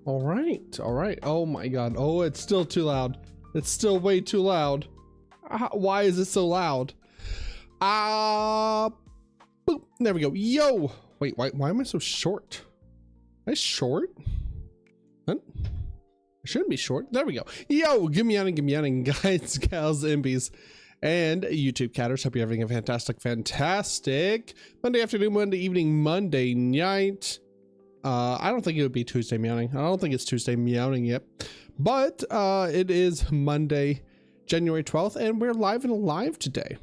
All right. Oh my God. Oh, it's still too loud. It's still way too loud. Why is it so loud? Boop. There we go. Yo. Wait, why am I so short? Am I short? Huh? I shouldn't be short. There we go. Yo, give me on, guys, gals, impies, and YouTube catters. Hope you're having a fantastic Monday afternoon, Monday evening, Monday night. I don't think it would be Tuesday meowing. I don't think it's Tuesday meowing yet, but it is Monday, January 12th, and we're live and alive today.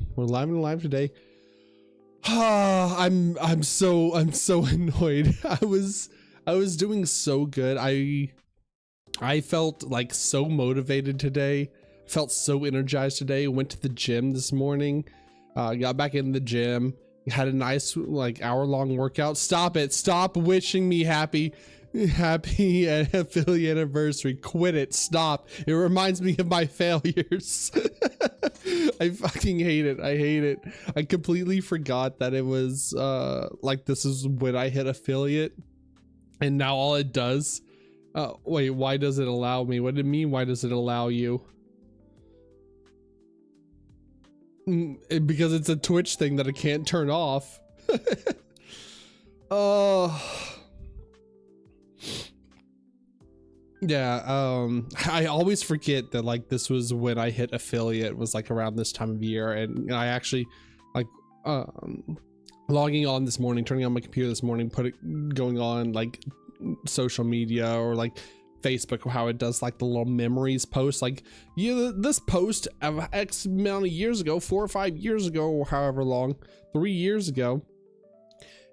I'm so annoyed. I was doing so good. I felt like so motivated today. Felt so energized today. Went to the gym this morning. Got back in the gym. Had a nice like hour-long workout. Stop it. Stop wishing me happy affiliate anniversary. Quit it. Stop. It reminds me of my failures. I fucking hate it. I hate it. I completely forgot that it was like this is when I hit affiliate, and now all it does wait, why does it allow me? What did it mean? Why does it allow you? Because it's a Twitch thing that I can't turn off. Yeah, I always forget that like this was when I hit affiliate, was like around this time of year, and I actually like logging on this morning, turning on my computer this morning, going on like social media or like Facebook, how it does like the little memories post, like this post of X amount of years ago, 4 or 5 years ago, or however long, 3 years ago.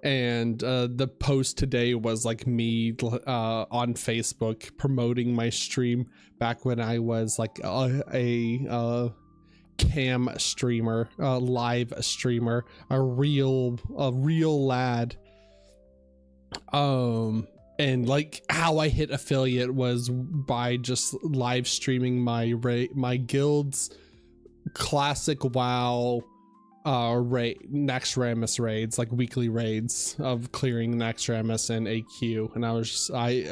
And the post today was like me on Facebook promoting my stream back when I was like a cam streamer, live streamer, a real lad. And like how I hit affiliate was by just live streaming my guild's classic WoW Naxxramas raids, like weekly raids of clearing Naxxramas and AQ, and I was just I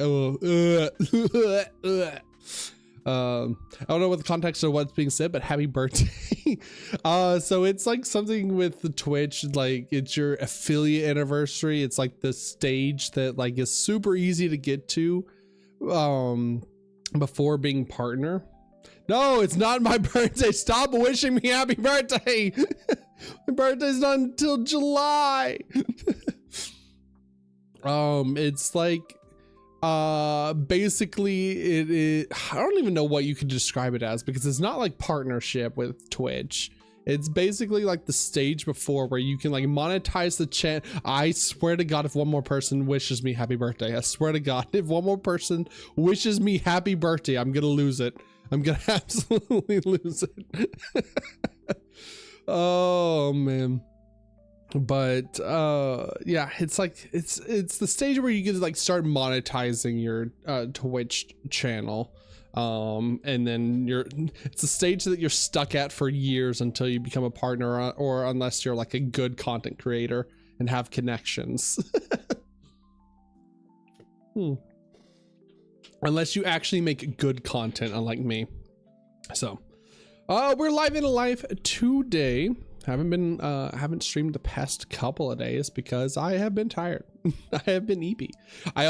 don't know what the context of what's being said, but happy birthday. So it's like something with the Twitch, like it's your affiliate anniversary. It's like the stage that like is super easy to get to before being partner. No, it's not my birthday. Stop wishing me happy birthday. My birthday's not until July. It's like basically it I don't even know what you could describe it as, because it's not like partnership with Twitch. It's basically like the stage before where you can like monetize the chat. I swear to God, if one more person wishes me happy birthday, I swear to God, if one more person wishes me happy birthday, I'm gonna lose it. I'm gonna absolutely lose it. Oh man. But yeah, it's like it's the stage where you get to like start monetizing your Twitch channel, and then it's the stage that you're stuck at for years until you become a partner, or unless you're like a good content creator and have connections. Unless you actually make good content, unlike me. So we're live and alive today. Haven't streamed the past couple of days because I have been tired. I have been eepy. I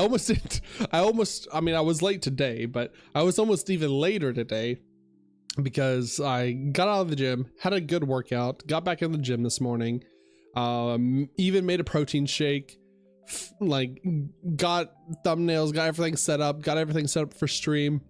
mean, I was late today, but I was almost even later today because I got out of the gym, had a good workout, got back in the gym this morning, even made a protein shake, like got thumbnails, got everything set up for stream.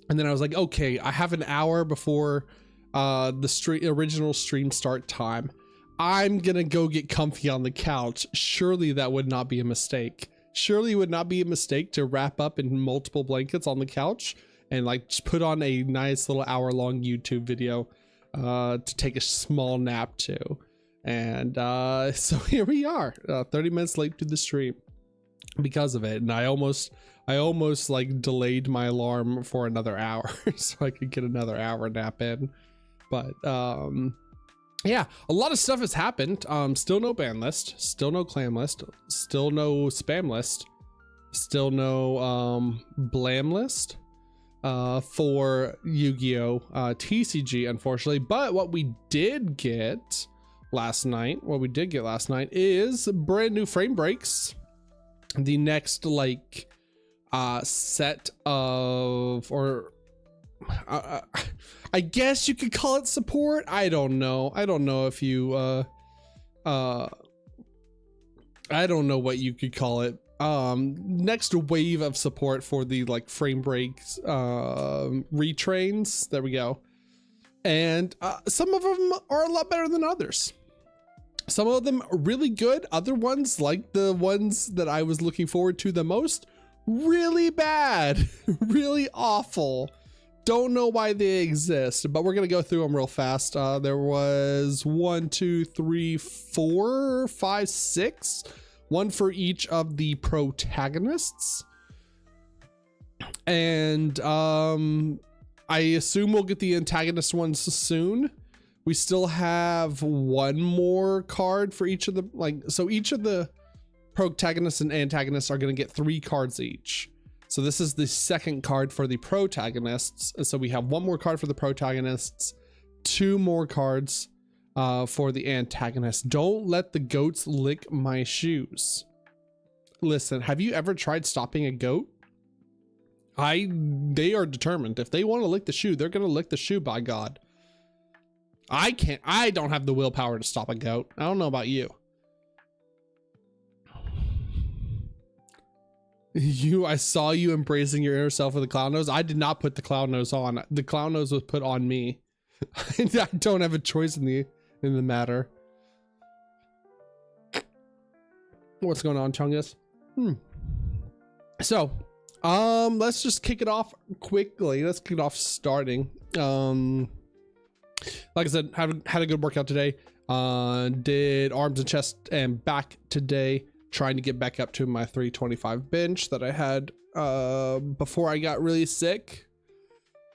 And then I was like, okay, I have an hour before the original stream start time. I'm gonna go get comfy on the couch. Surely that would not be a mistake. Surely it would not be a mistake to wrap up in multiple blankets on the couch and like just put on a nice little hour-long YouTube video to take a small nap to. And so here we are, 30 minutes late to the stream because of it. And I almost like delayed my alarm for another hour so I could get another hour nap in. But yeah, a lot of stuff has happened. Still no ban list, still no clan list, still no spam list. Still no Blam list for Yu-Gi-Oh! TCG, unfortunately. But what we did get last night, is brand new frame breaks. The next like set of, or I guess you could call it support. I don't know if you I don't know what you could call it. Next wave of support for the like frame breaks retrains. There we go. And some of them are a lot better than others. Some of them are really good. Other ones, like the ones that I was looking forward to the most, really bad. Really awful. Don't know why they exist, but we're gonna go through them real fast. There was 1, 2, 3, 4, 5, 6, one for each of the protagonists, and I assume we'll get the antagonist ones soon. We still have one more card for each of the, like, so each of the protagonists and antagonists are going to get 3 cards each. So this is the second card for the protagonists. And so we have one more card for the protagonists, 2 more cards for the antagonists. Don't let the goats lick my shoes. Listen, have you ever tried stopping a goat? They are determined. If they want to lick the shoe, they're going to lick the shoe, by God. I don't have the willpower to stop a goat. I don't know about you. I saw you embracing your inner self with the clown nose. I did not put the clown nose on. The clown nose was put on me. I don't have a choice in the matter. What's going on, Chungus? So, let's just kick it off quickly. Let's kick it off starting. Like I said, had a good workout today. Did arms and chest and back today, trying to get back up to my 325 bench that I had before I got really sick,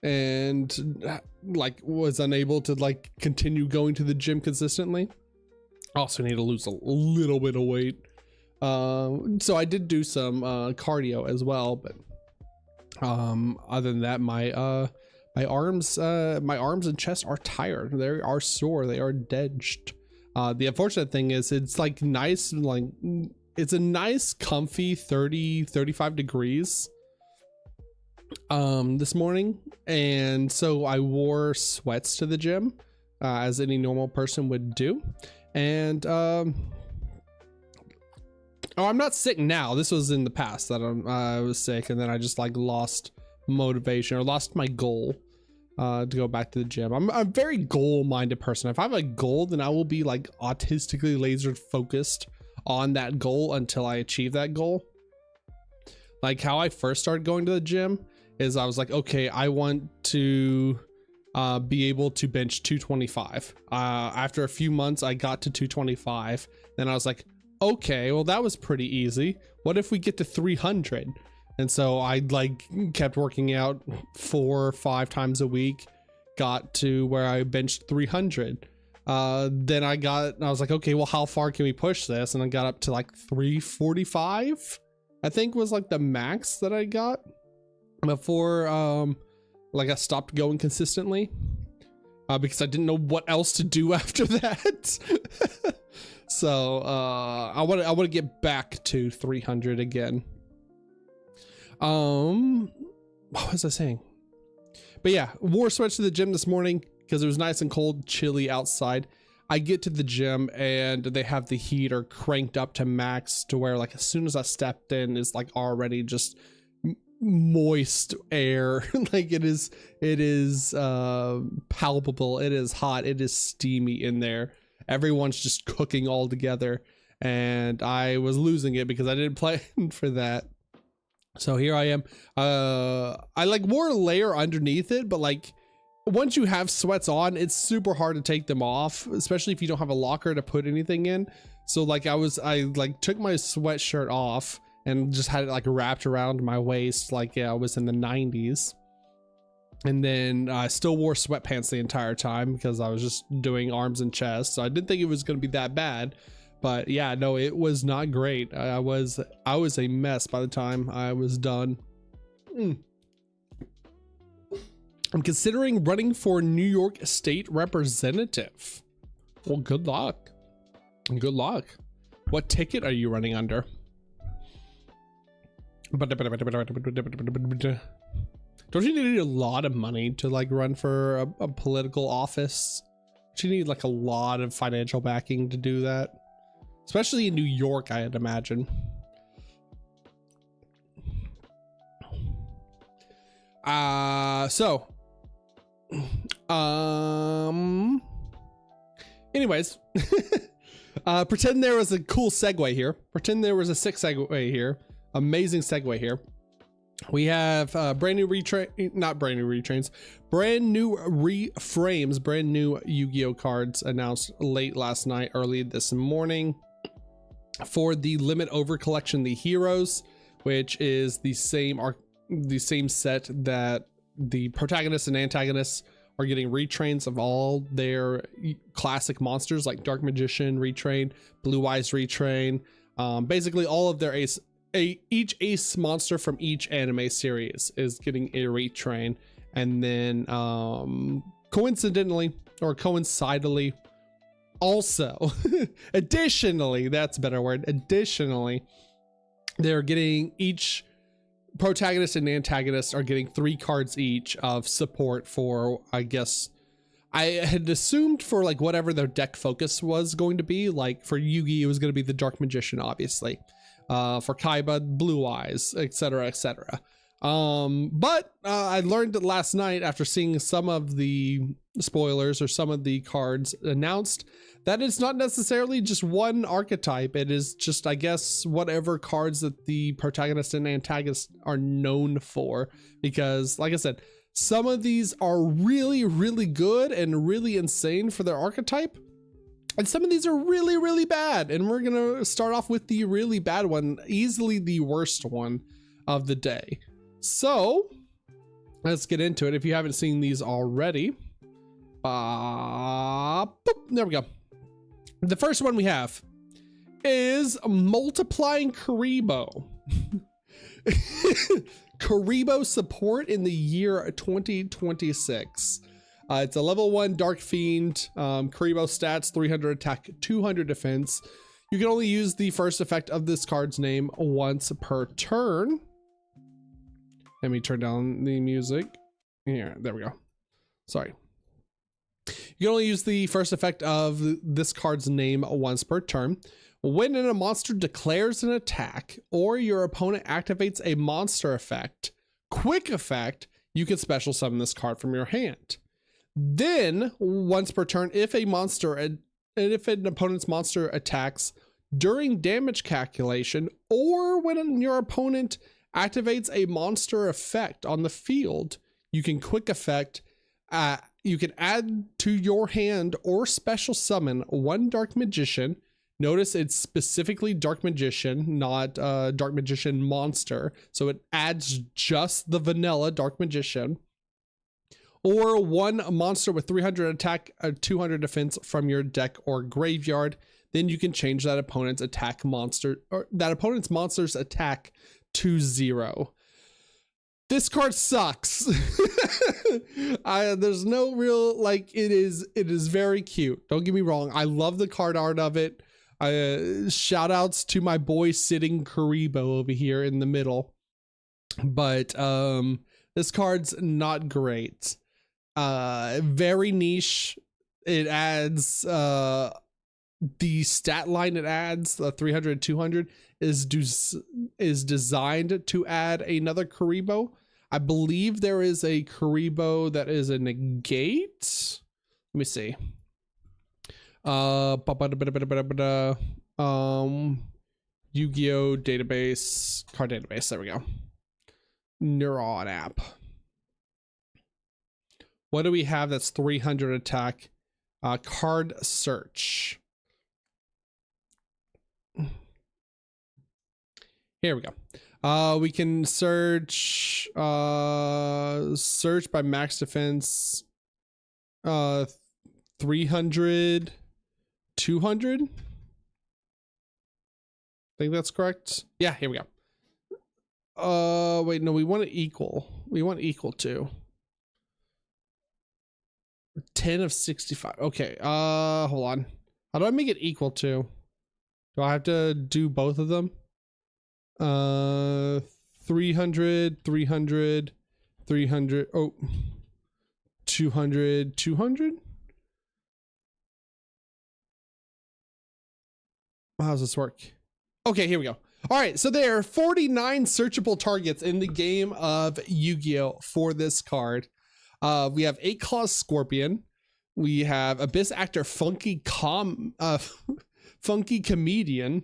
and like was unable to like continue going to the gym consistently. Also need to lose a little bit of weight. So I did do some cardio as well, but other than that, my arms and chest are tired. They are sore. They are dead. The unfortunate thing is it's like nice, like it's a nice comfy 35 degrees this morning, and so I wore sweats to the gym as any normal person would do. And oh, I'm not sick now. This was in the past that I was sick, and then I just like lost motivation or lost my goal to go back to the gym. I'm a very goal-minded person. If I have a goal, then I will be like autistically laser focused on that goal until I achieve that goal. Like how I first started going to the gym is I was like, okay, I want to be able to bench 225. After a few months, I got to 225. Then I was like, okay, well, that was pretty easy. What if we get to 300? And so I like kept working out 4 or 5 times a week, got to where I benched 300. Then I was like, okay, well, how far can we push this? And I got up to like 345, I think was like the max that I got before like I stopped going consistently because I didn't know what else to do after that. So I want to get back to 300 again. What was I saying? But yeah, wore sweats to the gym this morning because it was nice and cold, chilly outside. I get to the gym and they have the heater cranked up to max to where like as soon as I stepped in, it's like already just moist air. Like it is palpable. It is hot. It is steamy in there. Everyone's just cooking all together, and I was losing it because I didn't plan for that. So here I am. I like wore a layer underneath it, but like once you have sweats on, it's super hard to take them off, especially if you don't have a locker to put anything in. So like I like took my sweatshirt off and just had it like wrapped around my waist, like I was in the 90s. And then I still wore sweatpants the entire time because I was just doing arms and chest. So I didn't think it was going to be that bad. But yeah, no, it was not great. I was a mess by the time I was done. I'm considering running for New York State Representative. Well, good luck. Good luck. What ticket are you running under? Don't you need a lot of money to like run for a political office? Do you need like a lot of financial backing to do that? Especially in New York, I'd imagine. Anyways, pretend there was a cool segue here. Pretend there was a sick segue here. Amazing segue here. We have brand new reframes, brand new Yu-Gi-Oh cards announced late last night, early this morning for the limit over collection, the Heroes, which is the same set that the protagonists and antagonists are getting retrains of all their classic monsters like Dark Magician retrain, Blue Eyes retrain, basically all of their each ace monster from each anime series is getting a retrain. And then coincidentally or coincidentally also additionally, that's a better word, additionally they're getting, each protagonist and antagonist are getting 3 cards each of support for, I guess I had assumed for like whatever their deck focus was going to be. Like for Yugi, it was going to be the Dark Magician, obviously. For Kaiba, Blue Eyes, etc., etc. But I learned that last night after seeing some of the spoilers or some of the cards announced that it's not necessarily just one archetype. It is just, I guess, whatever cards that the protagonist and antagonist are known for. Because like I said, some of these are really, really good and really insane for their archetype. And some of these are really, really bad. And we're going to start off with the really bad one, easily the worst one of the day. So let's get into it. If you haven't seen these already, boop, there we go. The first one we have is Multiplying Kuriboh. Kuriboh support in the year 2026. It's a level 1 Dark Fiend. Kuriboh stats 300 attack, 200 defense. You can only use the first effect of this card's name once per turn. Let me turn down the music. Here, there we go. Sorry. You can only use the first effect of this card's name once per turn. When a monster declares an attack or your opponent activates a monster effect, quick effect, you can special summon this card from your hand. Then once per turn, if an opponent's monster attacks during damage calculation, or when your opponent activates a monster effect on the field, you can quick effect, you can add to your hand or special summon 1 Dark Magician. Notice it's specifically Dark Magician, not Dark Magician monster. So it adds just the vanilla Dark Magician. Or 1 monster with 300 attack, 200 defense from your deck or graveyard. Then you can change that opponent's attack monster, or that opponent's monster's attack to 0. This card sucks. There's no real, like, it is very cute. Don't get me wrong. I love the card art of it. Shout outs to my boy sitting Kuriboh over here in the middle. But this card's not great. Very niche. It adds the stat line it adds, the 300 200 is designed to add another Kuriboh. I believe there is a Kuriboh that is a negate. Let me see. Yu-Gi-Oh database, card database. There we go. Neuron app. What do we have that's 300 attack? Card search. Here we go. We can search search by max defense 300 200. think that's correct. Yeah, here we go. Wait, no, we want it equal. We want equal to 10 of 65. Okay, hold on. How do I make it equal to? Do I have to do both of them? 300, 300, 300. Oh, 200, 200. How does this work? Okay, here we go. All right, so there are 49 searchable targets in the game of Yu-Gi-Oh for this card. We have 8 Claws Scorpion. We have Abyss Actor Funky Comedian.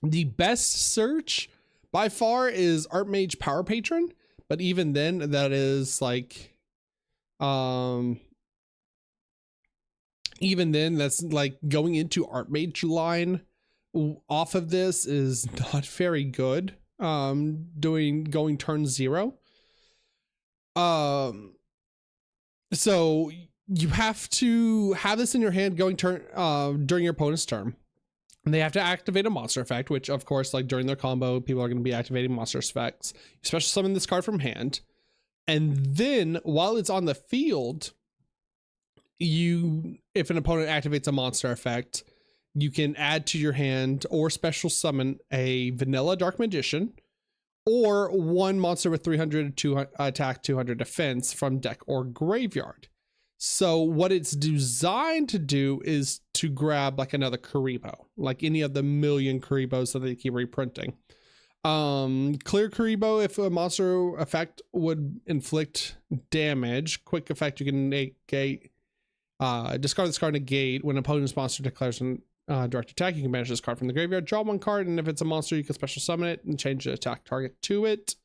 The best search by far is Art Mage Power Patron, but even then, that is like, even then, that's like going into Art Mage line off of this is not very good. Going turn 0. So you have to have this in your hand going turn during your opponent's turn. And they have to activate a monster effect, which of course, like during their combo, people are going to be activating monster effects, especially summon this card from hand. And then while it's on the field, if an opponent activates a monster effect, you can add to your hand or special summon a vanilla Dark Magician or one monster with 300 attack, 200 defense from deck or graveyard. So what it's designed to do is to grab like another Kuriboh, like any of the million Kuribos that they keep reprinting. Clear Kuriboh, if a monster effect would inflict damage, quick effect, you can negate, discard this card, negate. When an opponent's monster declares an direct attack, you can banish this card from the graveyard, draw 1 card, and if it's a monster, you can special summon it and change the attack target to it.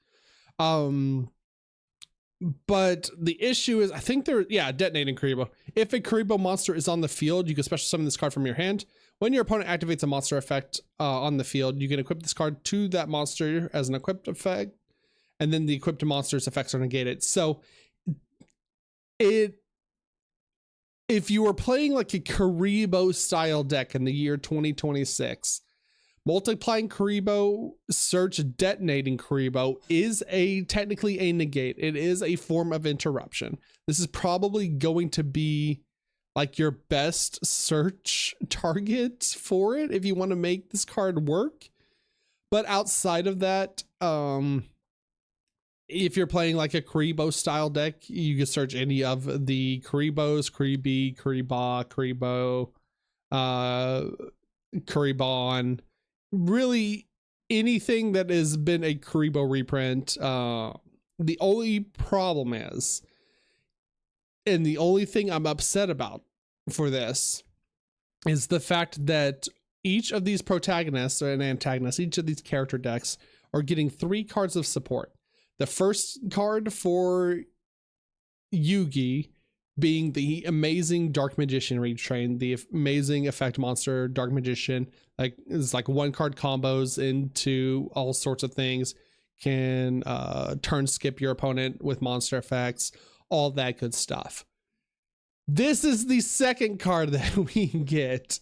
But the issue is, I think detonating Kuriboh. If a Kuriboh monster is on the field, you can special summon this card from your hand. When your opponent activates a monster effect on the field, you can equip this card to that monster as an equipped effect, and then the equipped monster's effects are negated. So if you were playing like a Kuriboh style deck in the year 2026, multiplying Kuriboh, search detonating Kuriboh is technically a negate. It is a form of interruption. This is probably going to be like your best search target for it if you want to make this card work. But outside of that, if you're playing like a Kuriboh style deck, you can search any of the Kuribohs, Kuribi, Kuriba, Kuriboh, Kuribon, really anything that has been a Kuriboh reprint. The only problem is, and the only thing I'm upset about for this is the fact that each of these protagonists and antagonists, each of these character decks are getting 3 cards of support. The first card for Yugi being the amazing Dark Magician retrain, the amazing effect monster Dark Magician, like it's like 1 card combos into all sorts of things, can turn skip your opponent with monster effects, all that good stuff. This is the second card that we get,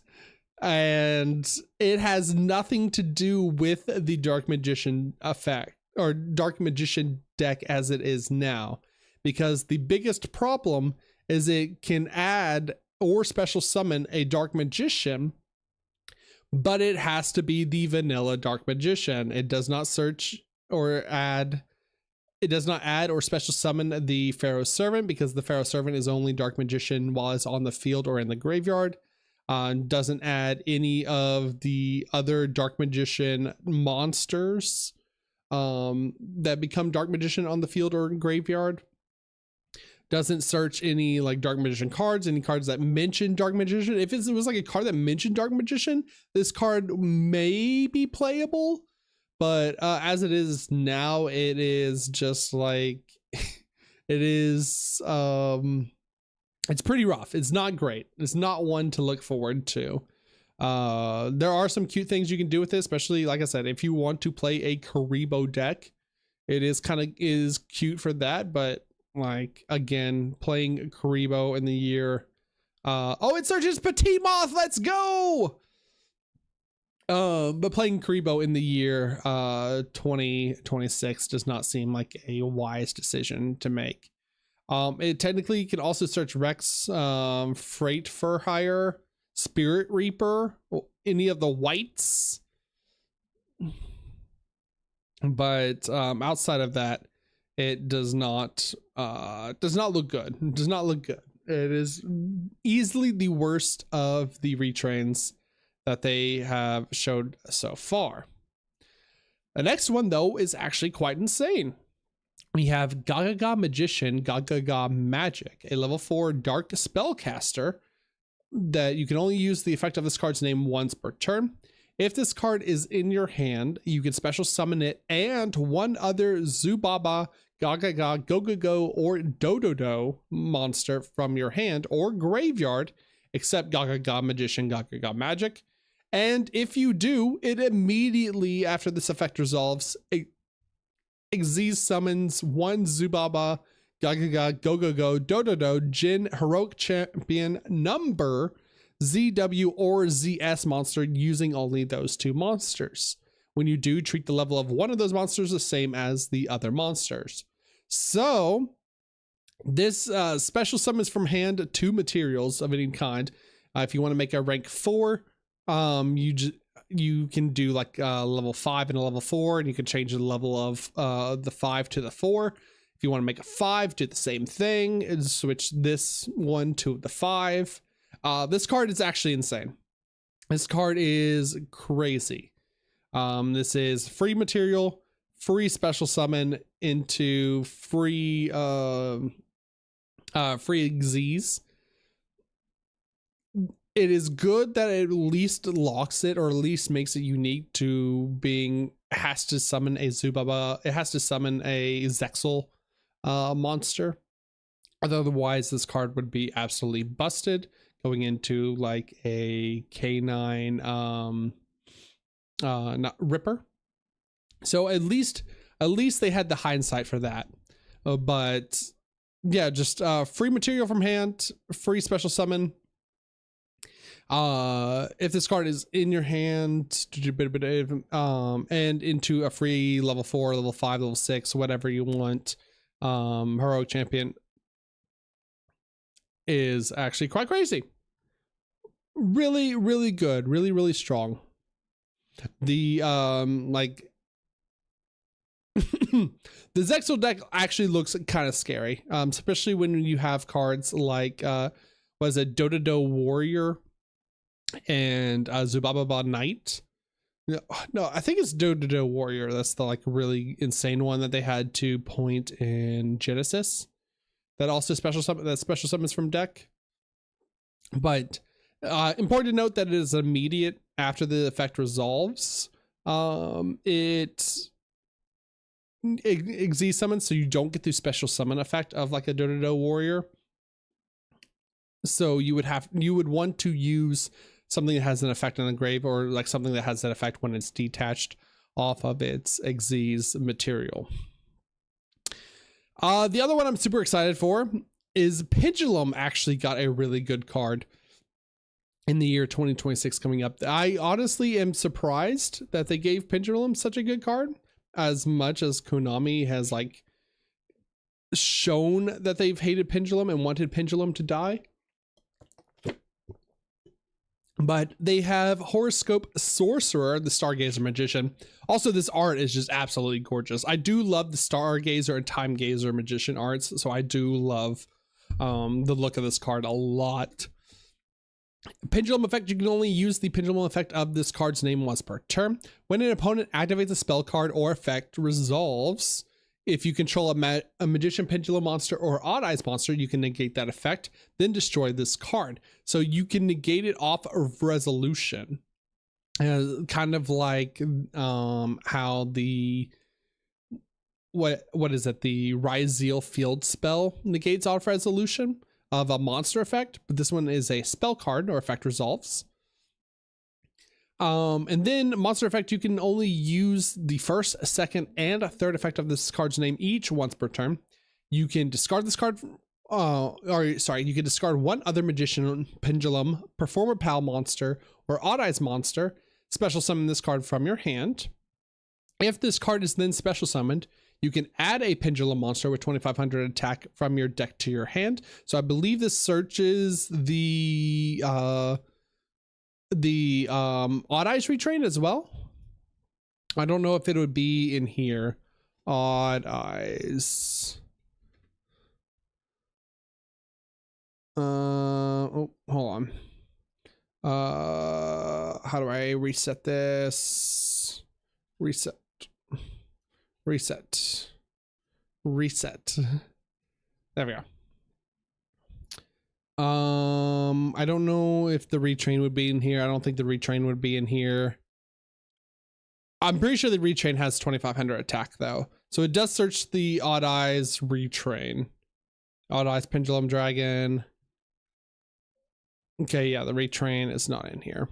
and it has nothing to do with the Dark Magician effect or Dark Magician deck as it is now, because the biggest problem is it can add or special summon a Dark Magician, but it has to be the vanilla Dark Magician. It does not search or add, it does not add or special summon the Pharaoh's Servant, because the Pharaoh's Servant is only Dark Magician while it's on the field or in the graveyard. Doesn't add any of the other Dark Magician monsters that become Dark Magician on the field or in graveyard. Doesn't search any like Dark Magician cards, any cards that mention Dark Magician. If it was like a card that mentioned Dark Magician, this card may be playable, but as it is now, it is just like it is it's pretty rough. It's not great. It's not one to look forward to. There are some cute things you can do with this, especially like I said, if you want to play a Kuriboh deck, it is cute for that. But like, again, playing Kuriboh in the year, oh, it searches Petit Moth. Let's go. But playing Karibo in the year 2026 does not seem like a wise decision to make. It technically can also search Rex, Freight for Hire, Spirit Reaper, any of the whites. But outside of that, it does not look good. It does not look good. It is easily the worst of the retrains that they have showed so far. The next one, though, is actually quite insane. We have Gagaga Magician, Gagaga Magic, a level 4 Dark Spellcaster that you can only use the effect of this card's name once per turn. If this card is in your hand, you can special summon it and one other Zubaba, Gagaga, Go-Go-Go, or Dododo monster from your hand or graveyard, except Gagaga Magician, Gagaga Magic. And if you do, it immediately after this effect resolves, Xyz summons one Zubaba, Gagaga, Go-Go-Go, Dododo, Jin, Heroic Champion, number, ZW, or ZS monster using only those two monsters. When you do, treat the level of one of those monsters the same as the other monsters. So this special summons from hand 2 materials of any kind. If you want to make a rank 4, you can do like level 5 and a level 4, and you can change the level of the 5 to the 4. If you want to make a 5, do the same thing and switch this one to the 5. This card is actually insane. This card is crazy. This is free material, free special summon into free Xyz. It is good that it at least locks it, or at least makes it unique to being has to summon a Zubaba. It has to summon a Zexal monster. Otherwise, this card would be absolutely busted going into like a K9 not Ripper. So at least they had the hindsight for that. But yeah, just free material from hand, free special summon. If this card is in your hand, and into a free level 4, level 5, level 6, whatever you want, Heroic Champion is actually quite crazy. Really, really good. Really, really strong. The like the Zexal deck actually looks kind of scary, especially when you have cards like was it Dododo Warrior and Zubaba Knight. No, I think it's Dododo Warrior. That's the like really insane one that they had to point in Genesis. That also special summons from deck. But important to note that it is immediate after the effect resolves. It Xyz summons, so you don't get the special summon effect of like a Dododo Warrior. So you would want to use something that has an effect on the grave, or like something that has that effect when it's detached off of its Xyz material. The other one I'm super excited for is Pendulum actually got a really good card in the year 2026 coming up. I honestly am surprised that they gave Pendulum such a good card, as much as Konami has like shown that they've hated Pendulum and wanted Pendulum to die. But they have Horoscope Sorcerer, the Stargazer Magician. Also, this art is just absolutely gorgeous. I do love the Stargazer and Time Gazer Magician arts, so I do love the look of this card a lot. Pendulum effect, you can only use the Pendulum effect of this card's name once per turn. When an opponent activates a spell card or effect resolves, if you control a Magician Pendulum monster or Odd Eyes monster, you can negate that effect, then destroy this card. So you can negate it off of resolution. Kind of like how the, what is it? The Ryzeal Field spell negates off resolution of a monster effect, but this one is a spell card or effect resolves. And then monster effect, you can only use the first, second, and a third effect of this card's name each once per turn. You can discard this card, you can discard one other Magician, Pendulum, Performer Pal monster, or Odd Eyes monster, special summon this card from your hand. If this card is then special summoned, you can add a Pendulum monster with 2500 attack from your deck to your hand. So I believe this searches the Odd Eyes Retrain as well. I don't know if it would be in here. Odd Eyes. Oh, hold on. How do I reset this? Reset. There we go. I don't know if the retrain would be in here. I don't think the retrain would be in here. I'm pretty sure the retrain has 2500 attack though. So it does search the Odd Eyes Retrain. Odd Eyes Pendulum Dragon. Okay, yeah, the retrain is not in here.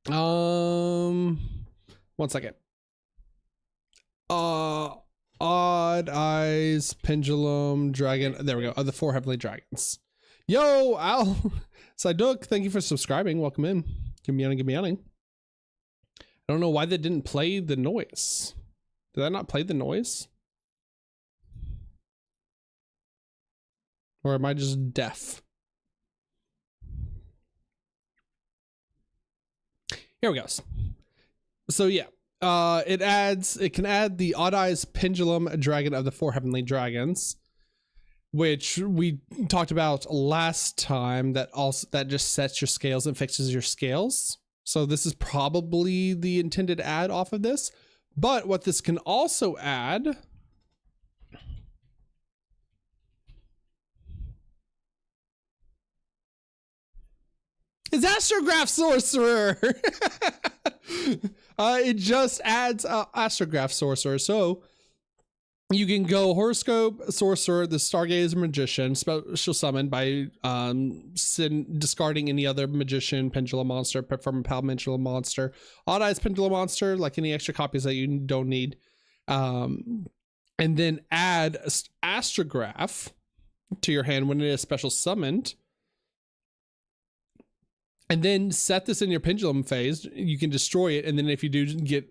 One second. Odd Eyes Pendulum Dragon. There we go. The 4 Heavenly Dragons. Yo, Al Siduk, thank you for subscribing. Welcome in. Give me yawning. I don't know why they didn't play the noise. Did I not play the noise? Or am I just deaf? Here we go. So yeah, it can add the Odd Eyes Pendulum Dragon of the 4 Heavenly Dragons, which we talked about last time. That just sets your scales and fixes your scales. So this is probably the intended add off of this. But what this can also add is Astrograph Sorcerer. It just adds Astrograph Sorcerer. So you can go Horoscope Sorcerer, the Stargazer Magician, special summon by discarding any other Magician, Pendulum Monster, Perform Pal Pendulum Monster, Odd Eyes Pendulum Monster, like any extra copies that you don't need. And then add Astrograph to your hand when it is special summoned. And then set this in your pendulum phase. You can destroy it, and then if you do get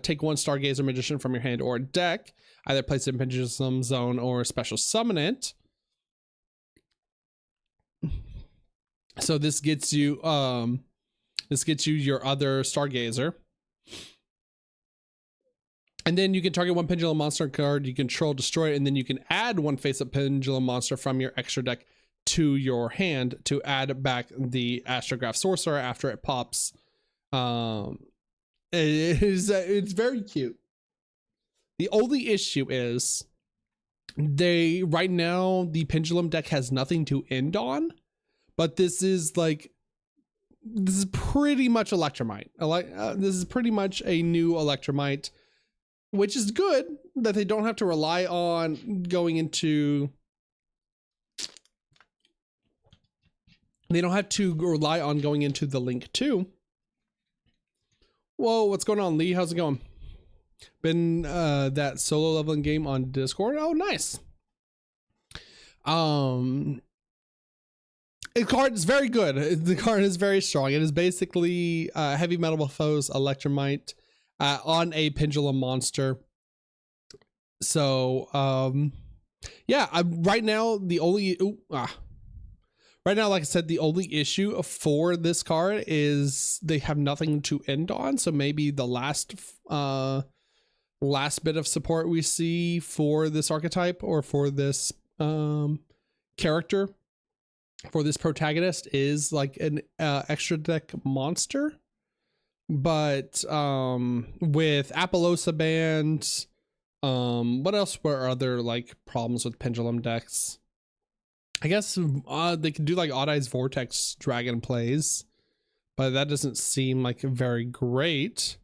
take 1 Stargazer Magician from your hand or deck, either place it in Pendulum Zone or special summon it. So this gets you your other Stargazer. And then you can target 1 Pendulum Monster card you control, destroy it, and then you can add 1 face-up Pendulum Monster from your extra deck to your hand to add back the Astrograph Sorcerer after it pops. It's very cute. The only issue is right now the Pendulum deck has nothing to end on, but this is pretty much Electromite. This is pretty much a new Electromite, which is good that they don't have to rely on going into the Link 2. Whoa, what's going on, Lee? How's it going? Been that solo leveling game on Discord? Oh, nice. The card is very good. The card is very strong. It is basically Heavy Metal Foes Electromite on a Pendulum Monster. So yeah, right now right now, like I said, the only issue for this card is they have nothing to end on. So maybe the last bit of support we see for this archetype or for this character, for this protagonist, is like an extra deck monster. But with Apollosa Band, what else were other like problems with Pendulum decks? I guess they could do like Odd Eyes Vortex Dragon plays, but that doesn't seem like very great.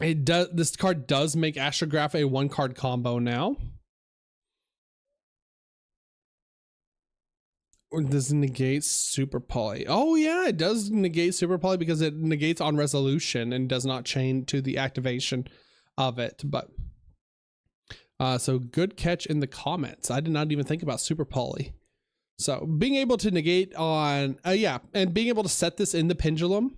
This card does make Astrograph a 1-card combo now. Or does it negate Super Poly? Oh yeah, it does negate Super Poly because it negates on resolution and does not chain to the activation of it. But so good catch in the comments. I did not even think about Super Poly. So being able to negate on, and being able to set this in the pendulum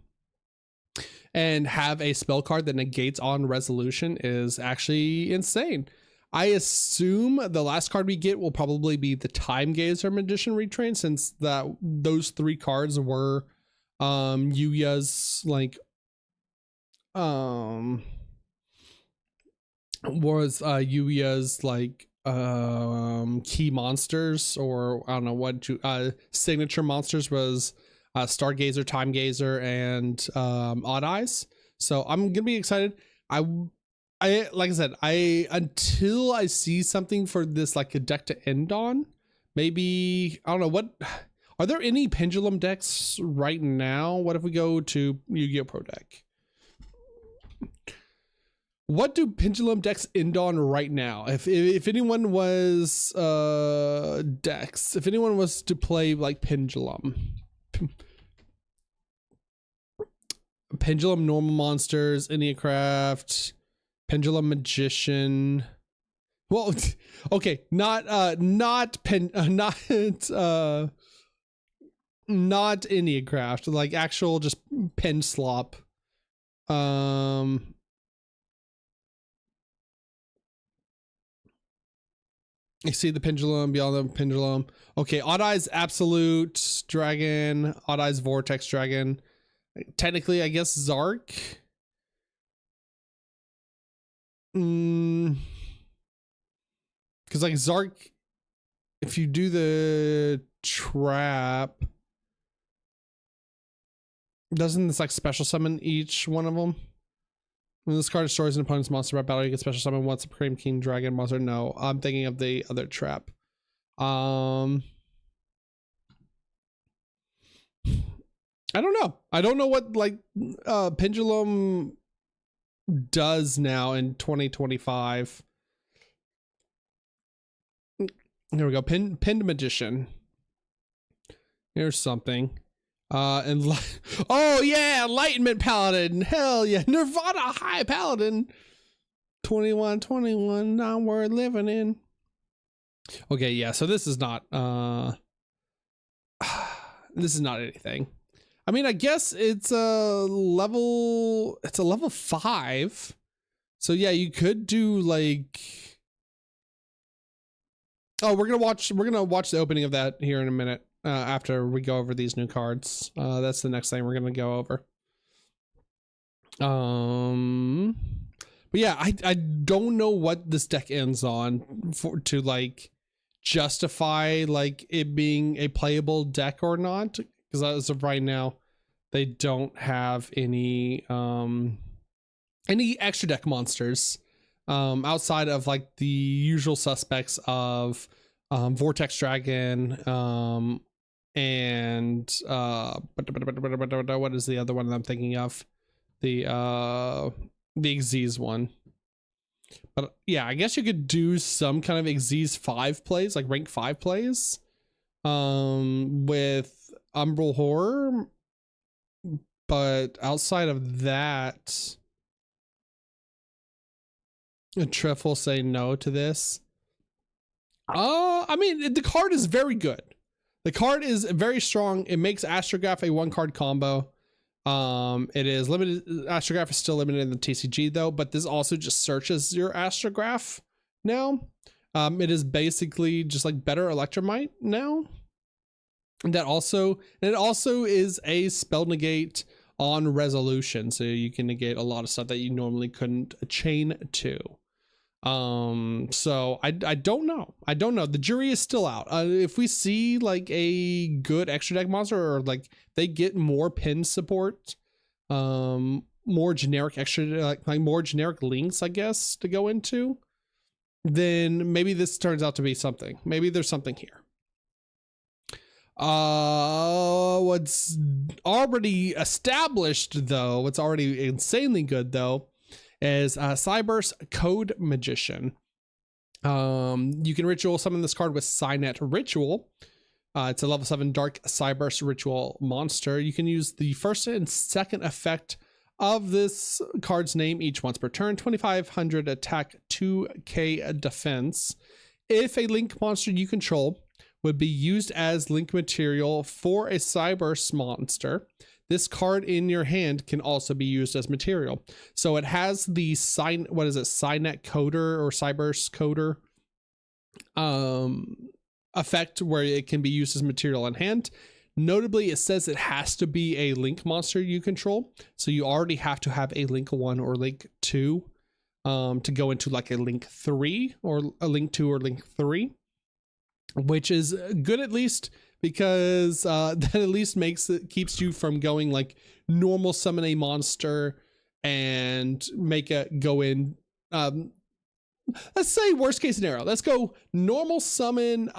and have a spell card that negates on resolution is actually insane. I assume the last card we get will probably be the Time Gazer Magician retrain, since those 3 cards were Yugioh's like Yugioh's like key monsters, or I don't know what signature monsters was Stargazer, Time Gazer, and Odd Eyes. So I'm gonna be excited. I like I said, until I see something for this like a deck to end on, maybe I don't know what. Are there any pendulum decks right now? What if we go to Yu-Gi-Oh! Pro Deck? What do pendulum decks end on right now? If anyone was decks, if anyone was to play like pendulum. Pendulum normal monsters, Enneacraft, Pendulum Magician. Well, okay, not Enneacraft, like actual just pen slop. I see the pendulum, beyond the pendulum. Okay, Odd Eyes Absolute Dragon, Odd Eyes Vortex Dragon. Technically, I guess Zark. Because like Zark, if you do the trap, doesn't this like special summon each one of them? When this card destroys an opponent's monster by battle, you can special summon one Supreme King Dragon monster. No, I'm thinking of the other trap. I don't know. I don't know what like pendulum does now in 2025. Here we go. Pinned Magician. Here's something. And oh yeah, Enlightenment Paladin. Hell yeah, Nirvana High Paladin. 2121. Now we're living in. Okay, yeah. So this is not this is not anything. I mean, I guess it's a level 5. So yeah, you could do like, oh, we're gonna watch the opening of that here in a minute, after we go over these new cards. That's the next thing we're gonna go over. But yeah, I don't know what this deck ends on to like justify like it being a playable deck or not. Because as of right now, they don't have any extra deck monsters outside of like the usual suspects of Vortex Dragon and what is the other one that I'm thinking of? The Xyz one. But yeah, I guess you could do some kind of Xyz 5 plays, like rank 5 plays with Umbral Horror, but outside of that, Treff will say no to this. I mean, the card is very good. The card is very strong. It makes Astrograph a 1-card combo. It is limited. Astrograph is still limited in the TCG though, but this also just searches your Astrograph now. It is basically just like better Electromite now. And it also is a spell negate on resolution, so you can negate a lot of stuff that you normally couldn't chain to. So I don't know. The jury is still out. If we see like a good extra deck monster, or like they get more pin support, more generic extra, like more generic links, I guess, to go into, then maybe this turns out to be something. Maybe there's something here. What's already established though, what's already insanely good though, is Cyberse Code Magician. You can ritual summon this card with Signet Ritual. It's a level 7 Dark Cyberse Ritual monster. You can use the first and second effect of this card's name each once per turn. 2500 attack, 2k defense. If a link monster you control would be used as link material for a Cyberse monster. This card in your hand can also be used as material. So it has the Cynet coder or Cyberse coder effect where it can be used as material in hand. Notably, it says it has to be a link monster you control. So you already have to have a link 1 or link 2 to go into like a link 3 or a link 2 or link 3, which is good at least, because that at least keeps you from going like normal summon a monster and make it go in. Let's say worst case scenario. Let's go normal summon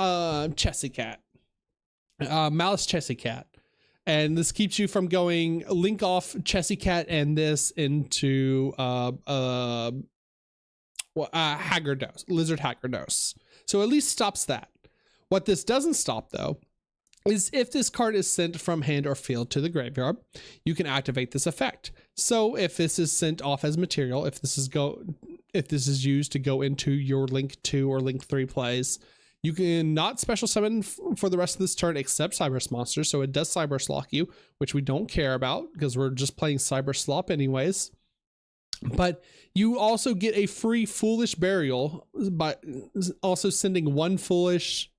Chessy Cat, Malice Chessy Cat, and this keeps you from going link off Chessy Cat and this into Haggardos, Lizard Haggardos. So at least stops that. What this doesn't stop though is if this card is sent from hand or field to the graveyard, you can activate this effect. So if this is sent off as material, if this is used to go into your link 2 or link 3 plays, you can not special summon for the rest of this turn except Cyberse monsters. So it does Cyberse lock you, which we don't care about because we're just playing Cyberse slop anyways. But you also get a free Foolish Burial by also sending one Foolish.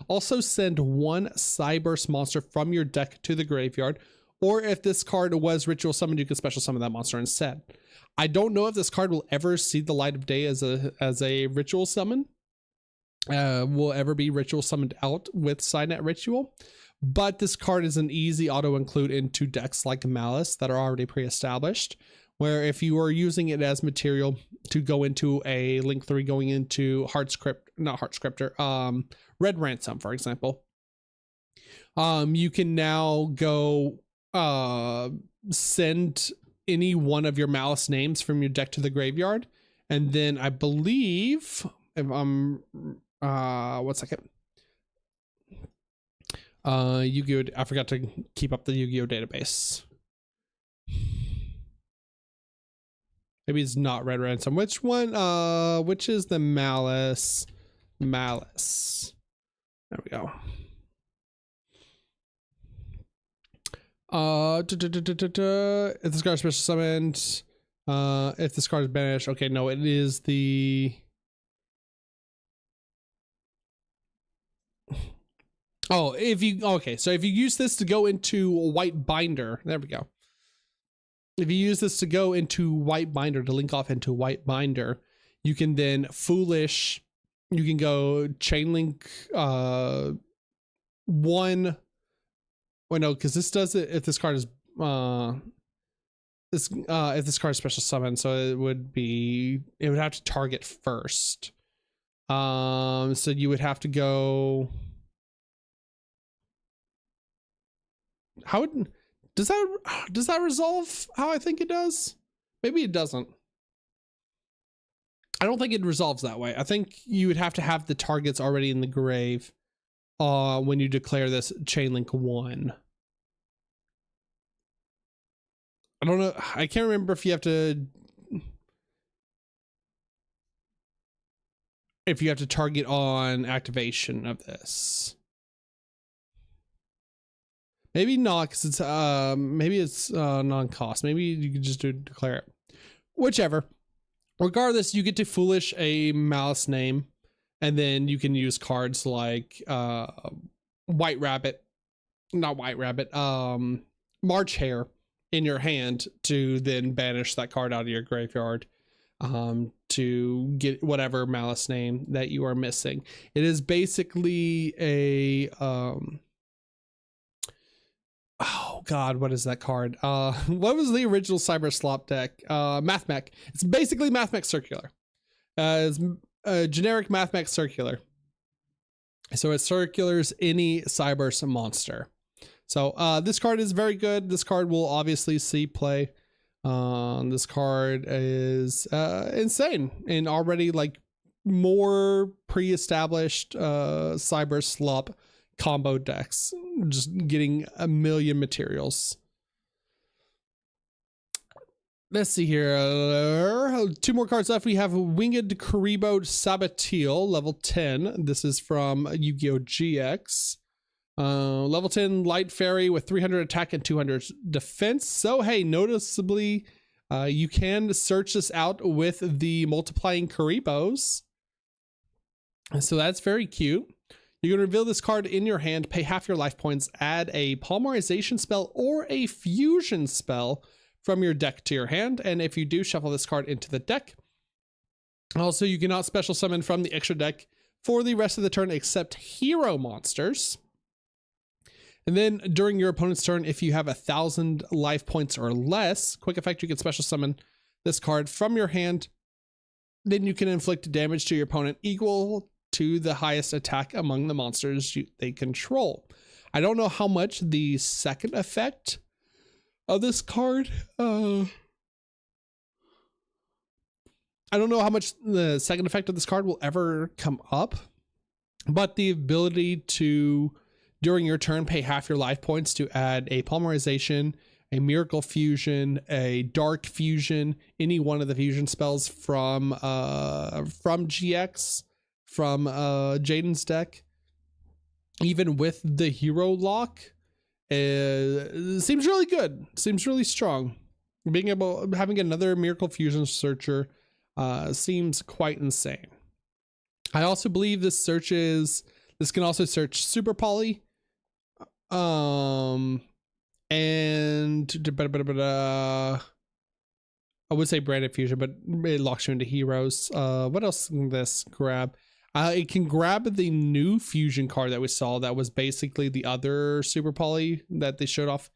Also send one Cyberse monster from your deck to the graveyard, or if this card was ritual summoned, you can special summon that monster instead. I don't know if this card will ever see the light of day as a ritual summon. Will ever be ritual summoned out with Cynet Ritual, but this card is an easy auto include into decks like Malice that are already pre-established, where if you are using it as material to go into a link 3 going into Red Ransom, for example, you can now go send any one of your Malice names from your deck to the graveyard, and then I believe, if I'm 1 second, Yu-Gi-Oh! I forgot to keep up the Yu-Gi-Oh! Database. Maybe it's not Red Ransom. Which one? Which is the Malice? Malice. There we go. If this card is special summoned, if this card is banished, okay, no, it is the. Oh, so if you use this to go into White Binder, there we go. If you use this to go into White Binder, to link off into White Binder, you can then Foolish, you can go chain link one. Well, no, because this does it if this card is if this card is special summon, so it would have to target first. So you would have to go. Does that resolve how I think it does? Maybe it doesn't. I don't think it resolves that way. I think you would have to have the targets already in the grave when you declare this chain link 1. I don't know. I can't remember if you have to target on activation of this. Maybe not, because it's maybe it's non-cost. Maybe you could just declare it. Whichever. Regardless, you get to Foolish a Malice name, and then you can use cards like March Hare in your hand to then banish that card out of your graveyard to get whatever Malice name that you are missing. It is basically a oh god, what is that card? What was the original Cyber Slop deck? Mathmech. It's basically Mathmech Circular. It's a generic Mathmech Circular. So it circulars any Cyberse monster. So this card is very good. This card will obviously see play. This card is insane and already like more pre-established Cyber Slop combo decks, just getting a million materials. let's see here. Two more cards left. We have Winged Karibo Sabatiel, level 10. This is from Yu-Gi-Oh! GX. Level 10 light fairy with 300 attack and 200 defense. So, hey, noticeably, you can search this out with the multiplying Karibos. So that's very cute. You can reveal this card in your hand, pay half your life points, add a polymerization spell or a fusion spell from your deck to your hand, and if you do, shuffle this card into the deck. Also, you cannot special summon from the extra deck for the rest of the turn except hero monsters. And then during your opponent's turn, if you have 1,000 life points or less, quick effect, you can special summon this card from your hand. Then you can inflict damage to your opponent equal to the highest attack among the monsters they control. I don't know how much the second effect of this card, I don't know how much the second effect of this card will ever come up, but the ability to, during your turn, pay half your life points to add a polymerization, a miracle fusion, a dark fusion, any one of the fusion spells from GX, from Jaden's deck, even with the hero lock, seems really good. Seems really strong. Having another miracle fusion searcher seems quite insane. I also believe this can also search Super Poly, and I would say branded fusion, but it locks you into heroes. What else can this grab? It can grab the new fusion card that we saw that was basically the other Super Poly that they showed off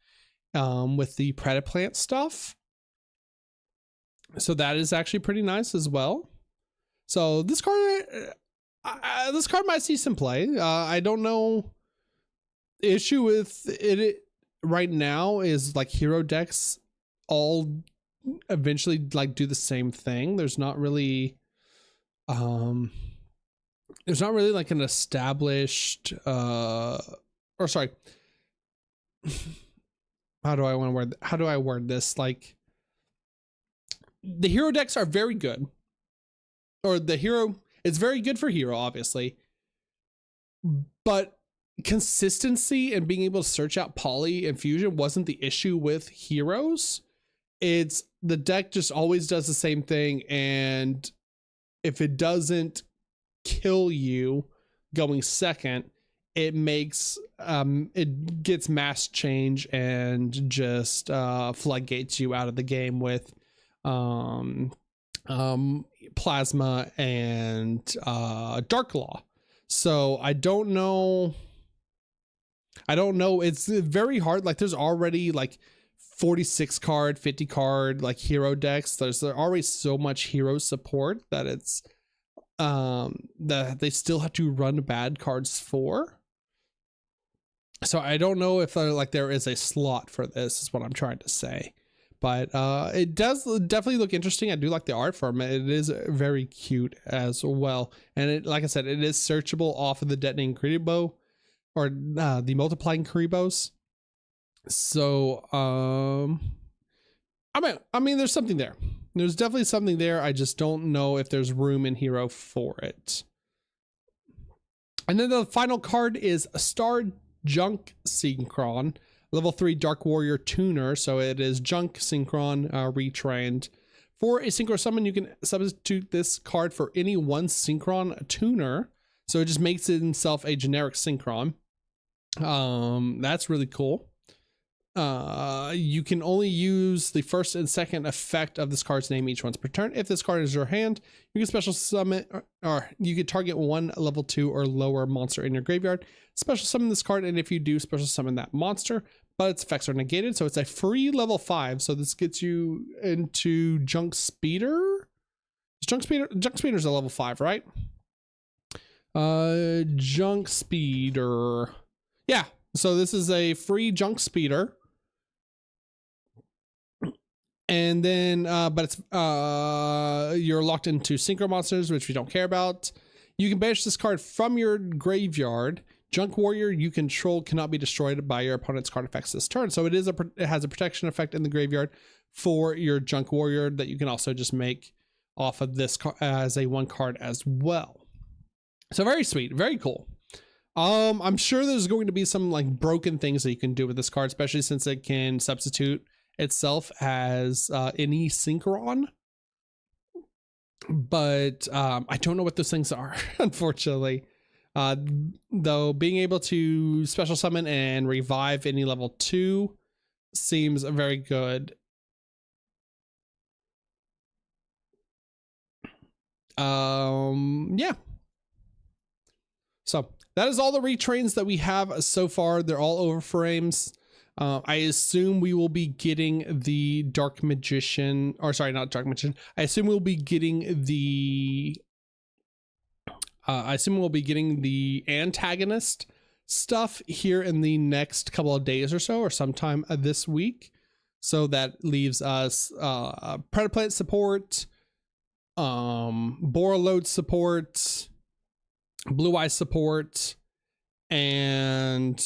with the Predaplant stuff. So that is actually pretty nice as well. So this card might see some play. I don't know. The issue with it right now is like hero decks all eventually like do the same thing. There's not really like an established how do I word this? Like, the hero decks are very good, or it's very good for hero, obviously, but consistency and being able to search out poly and fusion wasn't the issue with heroes. It's the deck just always does the same thing, and if it doesn't kill you going second, it makes it gets mass change and just floodgates you out of the game with plasma and dark law. So I don't know, it's very hard. Like, there's already like 46 card, 50 card like hero decks. There's already so much hero support that it's that they still have to run bad cards for. So I don't know if there is a slot for this, is what I'm trying to say. But it does definitely look interesting. I do like the art form. It is very cute as well. And like I said, it is searchable off of the detonating Karibo, or the multiplying Karibos. So I mean, there's something there. There's definitely something there. I just don't know if there's room in hero for it. And then the final card is Star Junk Synchron, level 3 Dark Warrior Tuner. So it is Junk Synchron retrained. For a synchro summon, you can substitute this card for any one Synchron tuner. So it just makes it himself a generic Synchron. That's really cool. You can only use the first and second effect of this card's name each once per turn. If this card is your hand, you can special summon, or you can target one level 2 or lower monster in your graveyard, special summon this card, and if you do, special summon that monster, but its effects are negated. So it's a free level 5. So this gets you into Junk Speeder. Junk Speeder's a level 5, right? Junk Speeder. Yeah. So this is a free Junk Speeder. And then, but it's, you're locked into synchro monsters, which we don't care about. You can banish this card from your graveyard. Junk Warrior you control cannot be destroyed by your opponent's card effects this turn. So it has a protection effect in the graveyard for your Junk Warrior that you can also just make off of this as a 1 card as well. So very sweet, very cool. I'm sure there's going to be some like broken things that you can do with this card, especially since it can substitute itself as any Synchron. But I don't know what those things are, unfortunately. Though being able to special summon and revive any level 2 seems very good. Yeah. So that is all the retrains that we have so far. They're all overframes. I assume we will be getting the Dark Magician, or sorry, not Dark Magician. I assume we'll be getting the antagonist stuff here in the next couple of days or so, or sometime this week. So that leaves us Predaplant support, Borreload support, Blue Eye support, and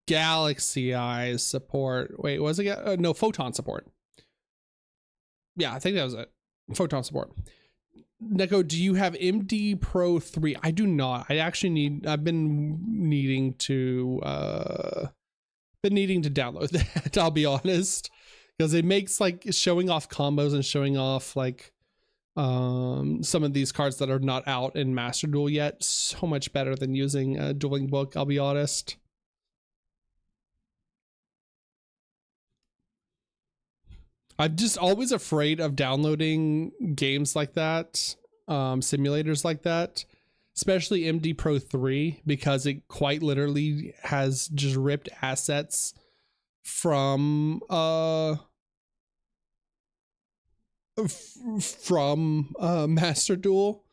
Galaxy Eyes support. Wait, was it no Photon support? Yeah, I think that was it. Photon support. Neko, do you have MD Pro 3? I do not. I've been needing to download that, I'll be honest, because it makes like showing off combos and showing off like some of these cards that are not out in Master Duel yet so much better than using a Dueling Book, I'll be honest. I'm just always afraid of downloading games like that, simulators like that, especially MD Pro 3, because it quite literally has just ripped assets from Master Duel.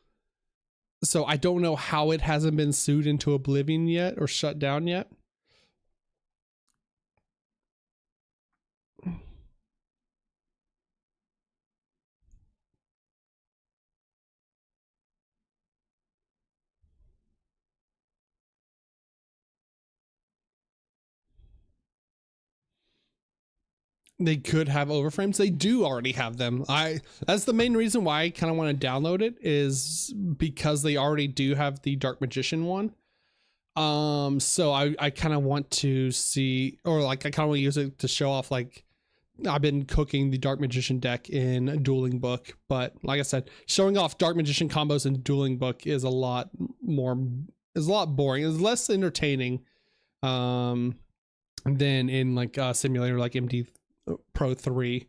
So I don't know how it hasn't been sued into oblivion yet or shut down yet. They could have overframes. They do already have them. That's the main reason why I kind of want to download it, is because they already do have the Dark Magician one. So I kind of want to see, or like I kind of want to use it to show off, like I've been cooking the Dark Magician deck in a Dueling Book, but like I said, showing off Dark Magician combos in Dueling Book is a lot boring. It's less entertaining than in like a simulator like MD Pro 3.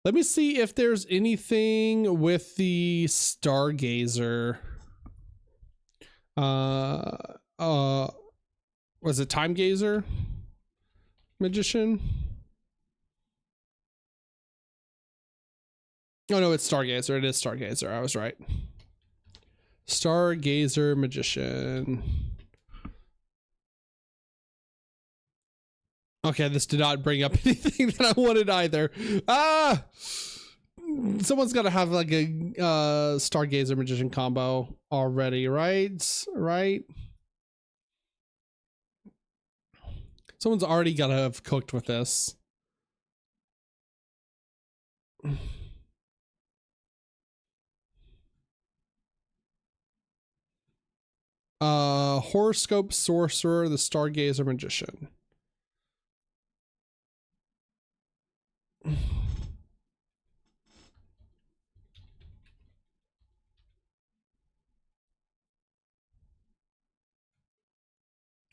Let me see if there's anything with the Stargazer. Was it Time Gazer Magician? Oh no, it's Stargazer. It is Stargazer. I was right. Stargazer Magician. Okay, this did not bring up anything that I wanted either. Someone's got to have like a Stargazer Magician combo already, right? Right? Someone's already got to have cooked with this. Horoscope Sorcerer, the Stargazer Magician.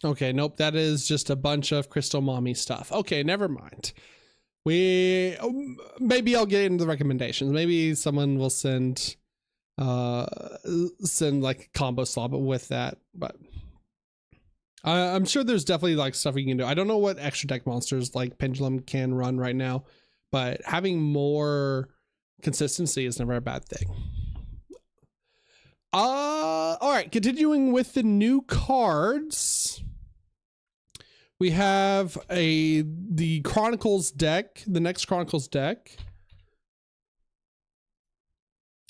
Okay, nope, that is just a bunch of Crystal Mommy stuff. Okay, never mind. Maybe I'll get into the recommendations. Maybe someone will send like combo slot with that, but I'm sure there's definitely like stuff you can do. I don't know what extra deck monsters like Pendulum can run right now, but having more consistency is never a bad thing. All right, continuing with the new cards. We have the Chronicles deck, the next Chronicles deck.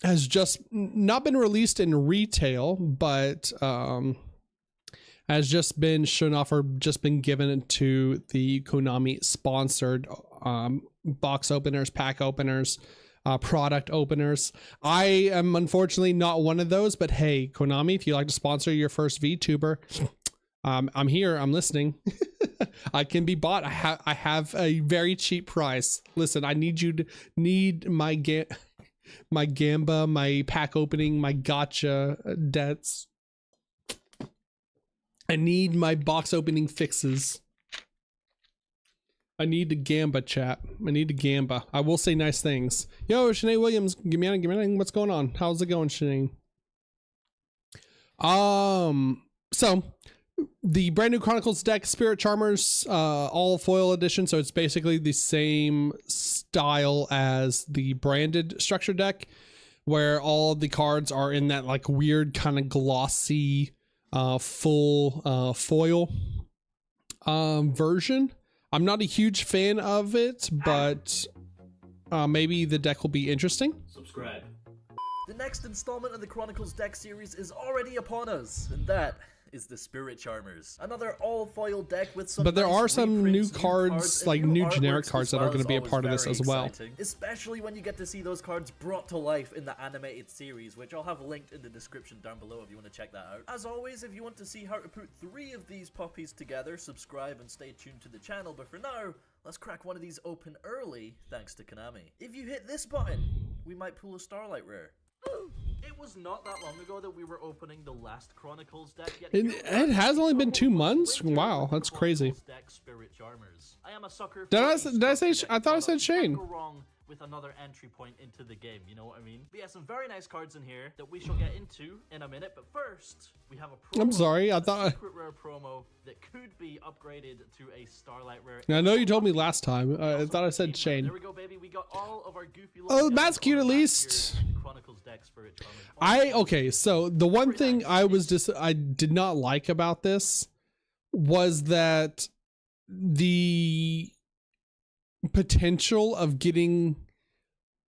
has just not been released in retail, but has just been shown off or just been given to the Konami sponsored box openers, pack openers, product openers. I am unfortunately not one of those, but hey, Konami, if you'd like to sponsor your first VTuber, I'm here, I'm listening. I can be bought. I have a very cheap price. Listen, I need you to need my Gamba, my pack opening, my gotcha debts. I need my box opening fixes. I need the Gamba chat. I need the Gamba. I will say nice things. Yo, Shanae Williams, give me a, what's going on? How's it going, Shanae? So the brand new Chronicles deck, Spirit Charmers, all foil edition. So it's basically the same style as the branded structure deck, where all the cards are in that like weird kind of glossy, full foil version. I'm not a huge fan of it, but maybe the deck will be interesting. Subscribe. The next installment of the Chronicles deck series is already upon us, and that is the Spirit Charmers. Another all-foil deck with some. But there nice are some reprints, new cards, like new generic cards that are going to be a part of this as well. Especially when you get to see those cards brought to life in the animated series, which I'll have linked in the description down below if you want to check that out. As always, if you want to see how to put 3 of these puppies together, subscribe and stay tuned to the channel. But for now, let's crack one of these open early, thanks to Konami. If you hit this button, we might pull a Starlight Rare. It was not that long ago that we were opening the last Chronicles deck. It has only been 2 months. Wow, that's crazy. I am a sucker. Did I say? I thought I said Shane. Go wrong with another entry point into the game, you know what I mean? We have some very nice cards in here that we shall get into in a minute, but first we have a promo. I'm sorry, I thought secret rare promo that could be upgraded to a Starlight Rare. I know you told me last time. I thought I said Shane. There we go, baby. We got all of our goofy. Oh, that's cute at least. Chronicles deck, Spirit Charmers. Okay, so the one thing I did not like about this was that the potential of getting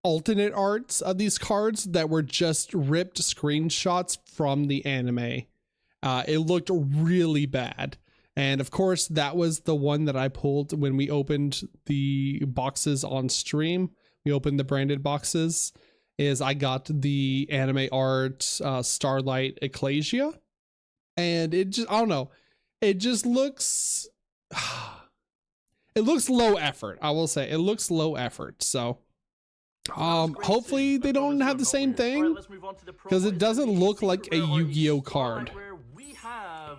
alternate arts of these cards that were just ripped screenshots from the anime. It looked really bad. And of course, that was the one that I pulled when we opened the boxes on stream. We opened the branded boxes. I got the anime art Starlight Ecclesia. And it just, I don't know. It just looks... It looks low effort. I will say it looks low effort. So hopefully they don't have the same thing, because it doesn't look like a Yu-Gi-Oh card. We have,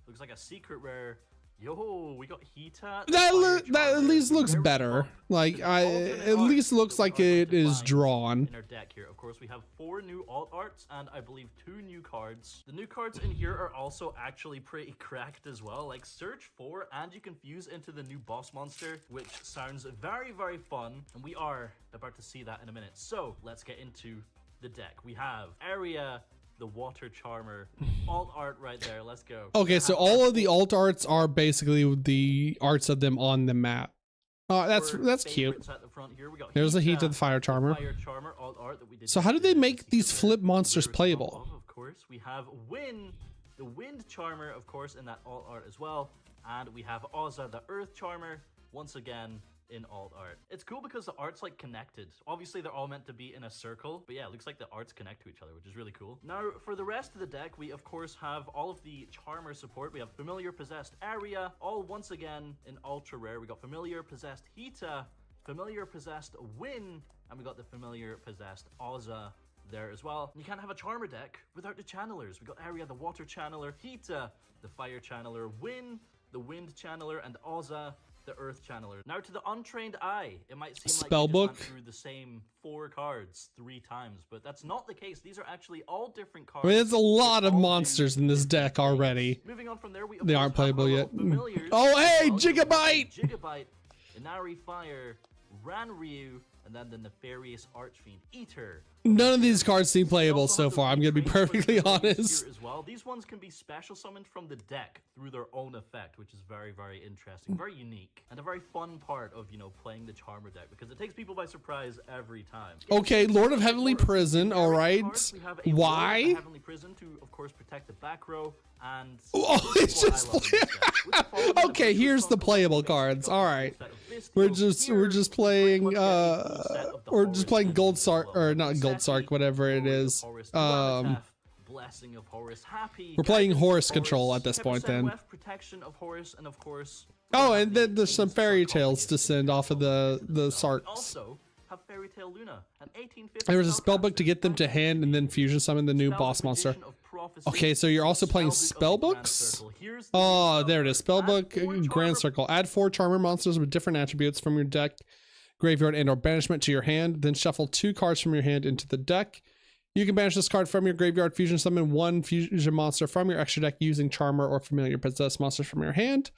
looks like a secret rare. Yo, we got Hita. That at least looks better. Like at least looks like it is drawn. In our deck here, of course, we have 4 new alt arts and I believe 2 new cards. The new cards in here are also actually pretty cracked as well. Like search for and you can fuse into the new boss monster, which sounds very, very fun. And we are about to see that in a minute. So let's get into the deck. We have Area, the Water Charmer, alt art right there. Let's go. Okay, so all of the alt arts are basically the arts of them on the map. Oh, that's cute. At the front here, we got There's a Heat of the Fire Charmer. Alt art that we did. So how did they make these flip monsters playable? Of course, we have the Wind Charmer, of course, in that alt art as well, and we have Ozza, the Earth Charmer, once again in alt art. It's cool because the art's like connected. Obviously they're all meant to be in a circle, but yeah, it looks like the arts connect to each other, which is really cool. Now for the rest of the deck, we of course have all of the Charmer support. We have Familiar Possessed Area, all once again in ultra rare. We got Familiar Possessed Hita, Familiar Possessed Win, and we got the Familiar Possessed Ozza there as well. And you can't have a Charmer deck without the channelers. We got Area, the Water Channeler, Hita, the Fire Channeler, Win, the Wind Channeler, and Ozza, the Earth Channeler. Now to the untrained eye, it might seem like you just went through the same 4 cards 3 times, but that's not the case. These are actually all different cards. I mean, there's a lot of monsters in this deck already. Moving on from there, they aren't playable yet. Oh, hey, Gigabyte! Gigabyte, Inari Fire, Ranryu, And then the Nefarious Archfiend Eater. None of these cards seem We playable also so have the far. I'm gonna be Retrained perfectly Archfiend honest. here as well. These ones can be special summoned from the deck through their own effect, which is very, very interesting, very unique, and a very fun part of, you know, playing the Charmer deck, because it takes people by surprise every time. Okay, Lord of Heavenly Prison, all right. Why? Lord of Heavenly Prison to, of course, protect the back row, and Oh, it's just okay. Here's the playable cards. All right, we're just playing Gold Sark, or not Gold Sark, whatever it is. Blessing of Horus, Happy. We're playing Horus Control at this point then. Protection of Horus, and of course. Oh, and then there's some fairy tales to send off of the Sarks. Also have Fairy Tale Luna, an 1850. There was a spellbook to get them to hand and then fusion summon the new boss monster. Okay, so you're also playing spellbooks? Oh, there it is. Spellbook, Grand Circle. Add 4 Charmer monsters with different attributes from your deck, graveyard, and or banishment to your hand. Then shuffle 2 cards from your hand into the deck. You can banish this card from your graveyard, fusion summon 1 fusion monster from your extra deck using Charmer or familiar possessed monsters from your hand.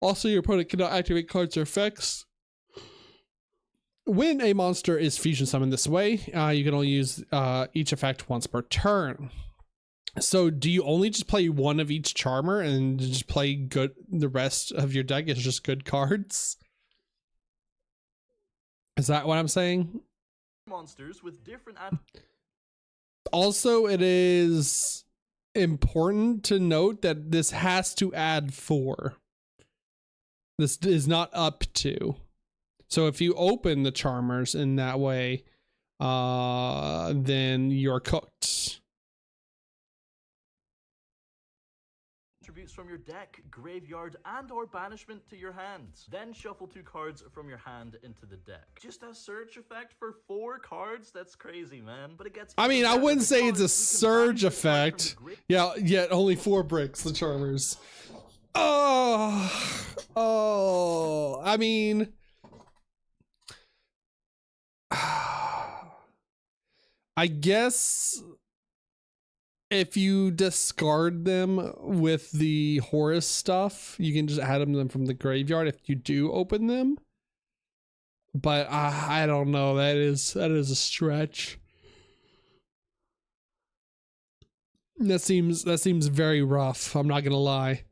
Also, your opponent cannot activate cards or effects. When a monster is fusion summoned this way, you can only use each effect once per turn. So do you only just play one of each Charmer and just play the rest of your deck is just good cards? Is that what I'm saying? Monsters with different also, it is important to note that this has to add 4. This is not up to. So if you open the Charmers in that way, then you're cooked. Attributes from your deck, graveyard, and or banishment to your hands. Then shuffle 2 cards from your hand into the deck. Just a search effect for 4 cards? That's crazy, man. But it gets. I mean, I wouldn't say it's a surge effect. Yeah, yet only 4 bricks, the Charmers. Oh, I mean, I guess if you discard them with the Horus stuff, you can just add them from the graveyard if you do open them. But I don't know. That is a stretch. That seems very rough. I'm not gonna lie.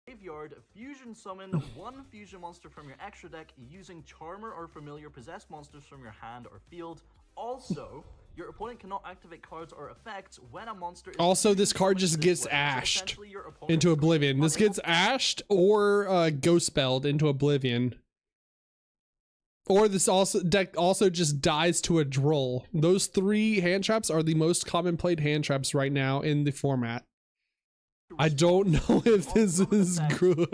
Graveyard, fusion summon 1 fusion monster from your extra deck using Charmer or familiar possessed monsters from your hand or field. Also, your opponent cannot activate cards or effects when a monster is also, this card just gets ashed into oblivion. This gets ashed or ghost spelled into oblivion. Or this deck also just dies to a droll. Those 3 hand traps are the most common played hand traps right now in the format. I don't know if this is good.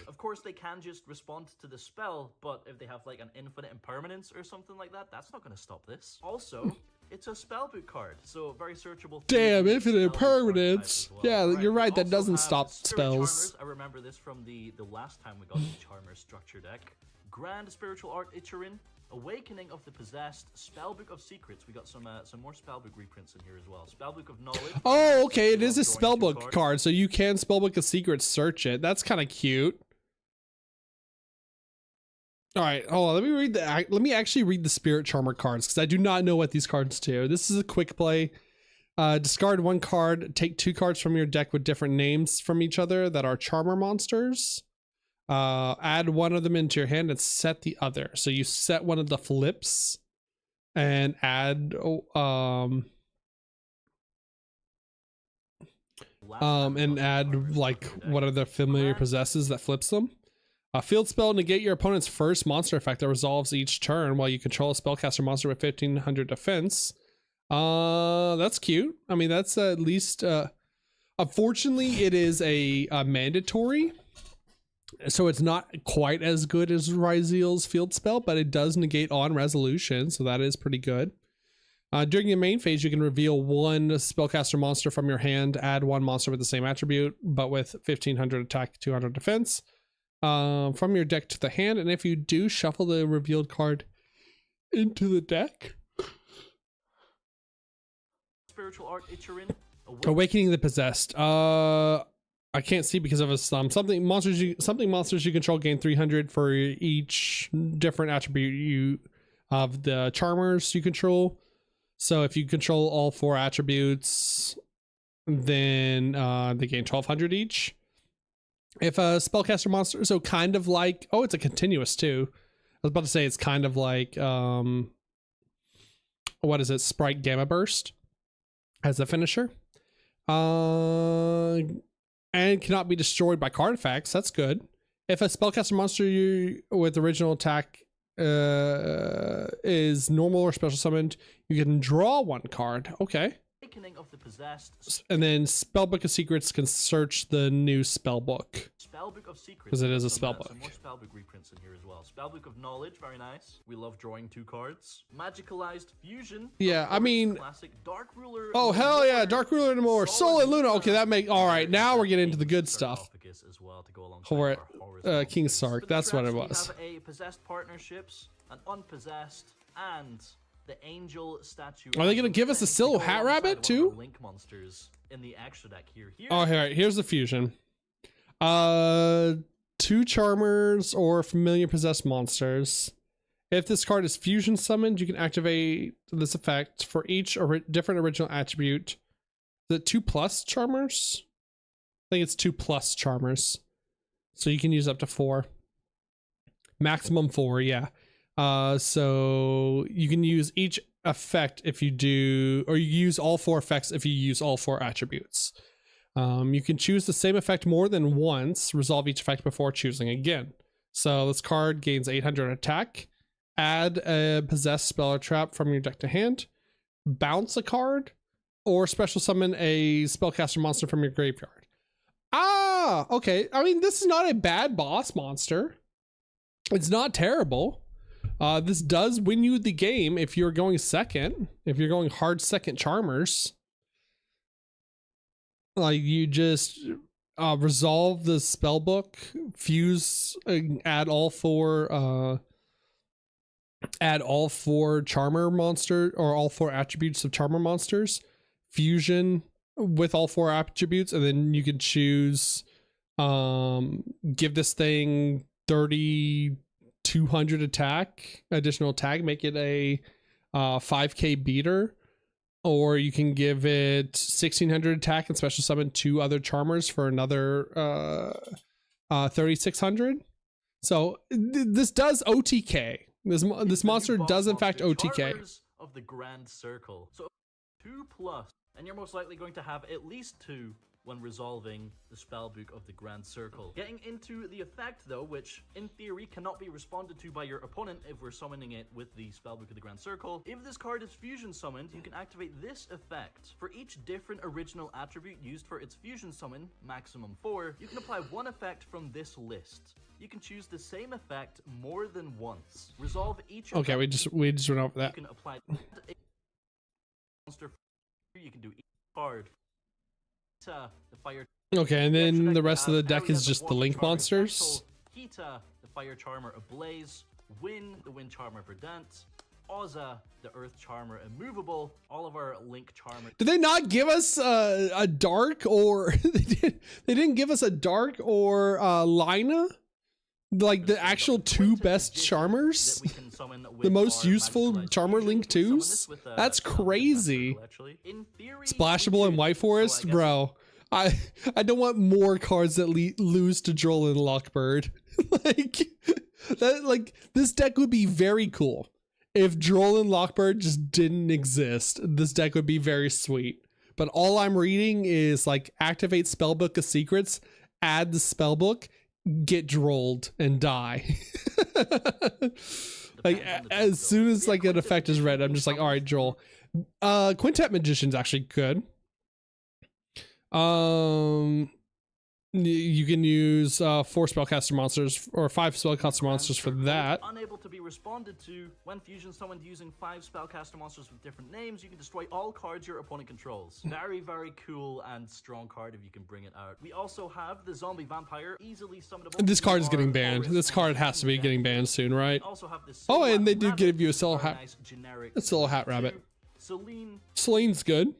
Of course, they can just respond to the spell, but if they have like an infinite impermanence or something like that, that's not going to stop this. Also, it's a spellbook card, so very searchable. Damn, infinite impermanence. Well. Yeah, you're right. That doesn't stop spells. Charmers. I remember this from the last time we got the Charmer structure deck. Grand Spiritual Art Ichirin. Awakening of the Possessed, Spellbook of Secrets. We got some more Spellbook reprints in here as well. Spellbook of Knowledge. Oh, okay, it is a Spellbook card, so you can Spellbook of Secrets search it. That's kind of cute. All right, hold on. Let me actually read the Spirit Charmer cards because I do not know what these cards do. This is a quick play. Discard 1 card. Take 2 cards from your deck with different names from each other that are Charmer monsters. Add 1 of them into your hand and set the other. So you set one of the flips and add like what are the familiar possesses that flips them. Field spell, negate your opponent's first monster effect that resolves each turn while you control a spellcaster monster with 1500 defense. That's cute. I mean, that's at least unfortunately it is a mandatory. So it's not quite as good as Ryzeal's field spell, but it does negate on resolution, so that is pretty good. During the main phase, you can reveal 1 spellcaster monster from your hand, add 1 monster with the same attribute, but with 1500 attack, 200 defense, from your deck to the hand, and if you do, shuffle the revealed card into the deck. Spiritual Art Ichirin. Awakening the Possessed. I can't see because of a something monsters you control gain 300 for each different attribute you of the charmers you control. So if you control all 4 attributes, then they gain 1200 each. If a spellcaster monster, so kind of like, oh, it's a continuous too. I was about to say it's kind of like what is it, Sprite Gamma Burst as a finisher. And cannot be destroyed by card effects. That's good. If a spellcaster monster with original attack is normal or special summoned, you can draw 1 card. Okay. Of the possessed. And then Spellbook of Secrets can search the new spellbook. Spellbook of Secrets. Because it is a spellbook. Some more spellbook reprints in here as well. Spellbook of Knowledge, very nice. We love drawing 2 cards. Magicalized Fusion. Yeah, I mean, classic Dark Ruler. Oh hell yeah, Dark Ruler and more. Soul and Luna. Okay, that make all right. Now we're getting into the good stuff. As well to go for King Sark. That's what it was. We have a possessed partnerships, an unpossessed, and the angel statue. Are they gonna give us a Silhouette Hat Rabbit too? Link monsters in the extra deck here. Oh, here, here's the fusion. 2 charmers or familiar possessed monsters. If this card is fusion summoned, you can activate this effect for each different original attribute. Is it 2+ charmers? I think it's 2+ charmers. So you can use up to 4. Maximum 4, yeah. So you can use each effect if you do, or you use all 4 effects if you use all 4 attributes. You can choose the same effect more than once, resolve each effect before choosing again. So this card gains 800 attack, add a possessed spell or trap from your deck to hand, bounce a card, or special summon a spellcaster monster from your graveyard. Ah, okay. I mean, this is not a bad boss monster. It's not terrible. This does win you the game if you're going second. If you're going hard second charmers. Like, you just resolve the spellbook, fuse, add all 4 charmer monster, or all 4 attributes of charmer monsters, fusion with all 4 attributes, and then you can choose give this thing 3,200 attack, additional attack, make it a 5k beater, or you can give it 1,600 attack and special summon 2 other charmers for another 3,600. So this does OTK. This monster does in fact OTK. Of the Grand Circle. So 2+, and you're most likely going to have at least 2 when resolving the spellbook of the Grand Circle. Getting into the effect though, which in theory cannot be responded to by your opponent if we're summoning it with the spellbook of the Grand Circle. If this card is fusion summoned, you can activate this effect. For each different original attribute used for its fusion summon, maximum 4, you can apply 1 effect from this list. You can choose the same effect more than once. Resolve each Okay, we just went over that. You can apply a monster. You can do each card. The fire. Okay, and then the rest of the deck is just the Link monsters. Kita, the Fire Charmer Ablaze. Win, the Wind Charmer Verdant. Ozza, the Earth Charmer Immovable. All of our Link Charmer. Did they not give us a Dark, or they didn't give us a Dark or Lina? Like the actual 2 best charmers? The most useful charmer Link 2s? That's crazy. Splashable in White Forest? Bro, I don't want more cards that lose to Droll and Lockbird. Like this deck would be very cool. If Droll and Lockbird just didn't exist, this deck would be very sweet. But all I'm reading is like activate Spellbook of Secrets, add the spellbook, get drolled and die. Like as soon as like an effect is read, I'm just like, all right, Joel. Quintet Magician's actually good. You can use 4 spellcaster monsters or 5 spellcaster monsters for that. Unable to be responded to when fusion summoned using 5 spellcaster monsters with different names. You can destroy all cards your opponent controls. Very, very cool and strong card if you can bring it out. We also have the Zombie Vampire, easily summonable. This card is getting banned. This card has to be getting banned soon, right? Also have this oh, and they do give you a Silhouette Hat. A Silhouette Hat Rabbit. Celine's good.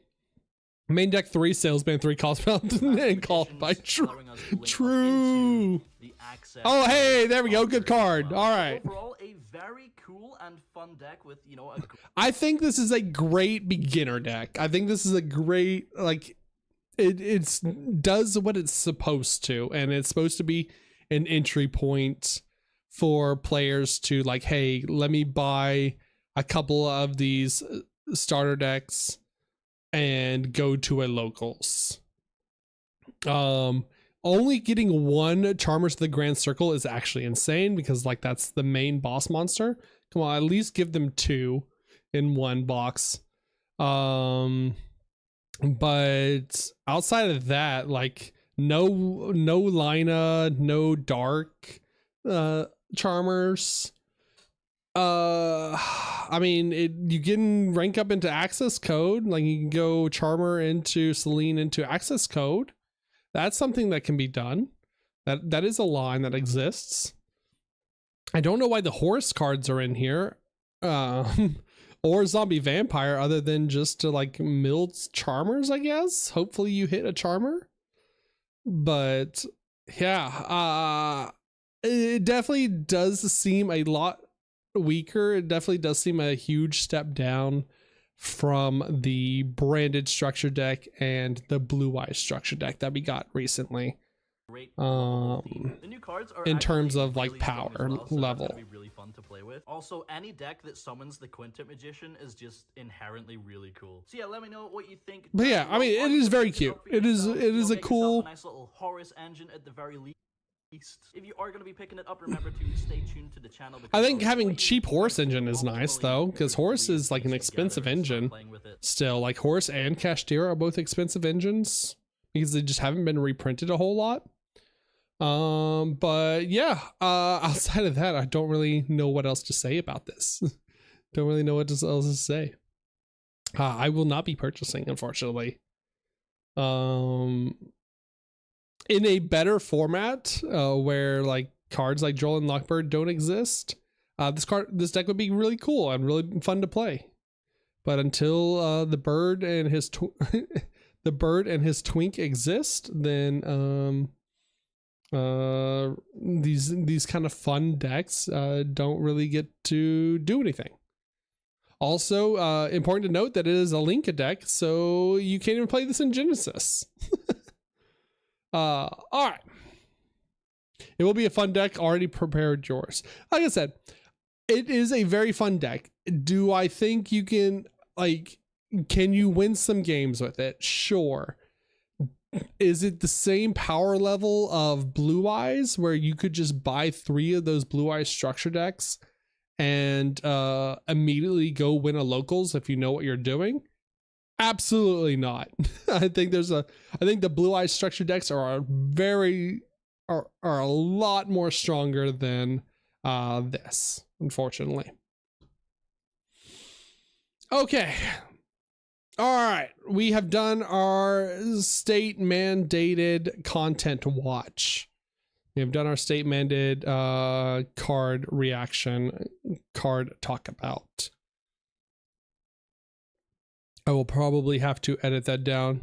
Main deck 3, salesman 3, cosmonaut, and called by True. Oh, hey, there we go. Good card. All right. Overall, a very cool and fun deck with, you know, I think this is a great beginner deck. I think this is a great, like, it's does what it's supposed to, and it's supposed to be an entry point for players to, like, hey, let me buy a couple of these starter decks and go to a locals. Only getting 1 Charmers to the Grand Circle is actually insane, because, like, that's the main boss monster. Come on, at least give them 2 in 1 box. But outside of that, like, no Lina, no Dark Charmers. I mean, you can rank up into access code. Like, you can go Charmer into Celine into access code. That's something that can be done. That is a line that exists. I don't know why the horse cards are in here, or zombie vampire, other than just to, like, mill Charmers, I guess. Hopefully you hit a Charmer. But yeah, it definitely does seem a lot weaker. It definitely does seem a huge step down from the branded structure deck and the blue eye structure deck that we got recently. The new cards are in terms of, like, really power well, so level. that's gonna be really fun to play with. Also, any deck that summons the Quintet Magician is just inherently really cool. So yeah, let me know what you think. But yeah, I mean, it is very cute. It is a cool, a nice little Horus engine at the very least. If you are going to be picking it up, remember to stay tuned to the channel. I think having cheap Horus engine is nice, though, because Horus is, like, an expensive engine still. Like, Horus and Kashtira are both expensive engines because they just haven't been reprinted a whole lot. But yeah, outside of that, I don't really know what else to say about this. Don't really know what else to say. I will not be purchasing, unfortunately. In a better format, where, like, cards like Joel and Lockbird don't exist, this deck would be really cool and really fun to play. But until the bird and his twink exist, then these kind of fun decks don't really get to do anything. Also, important to note that it is a Linka deck, so you can't even play this in Genesis. All right. It will be a fun deck. Already prepared yours. Like I said, it is a very fun deck. Do I think you can, like, can you win some games with it? Sure. Is it the same power level of Blue Eyes, where you could just buy 3 of those Blue Eyes structure decks and immediately go win a locals if you know what you're doing? Absolutely not. I think the Blue Eyes structure decks are a lot more stronger than this, unfortunately. Okay. All right, we have done our state mandated content watch. We have done our state mandated card reaction, card talk about. I will probably have to edit that down.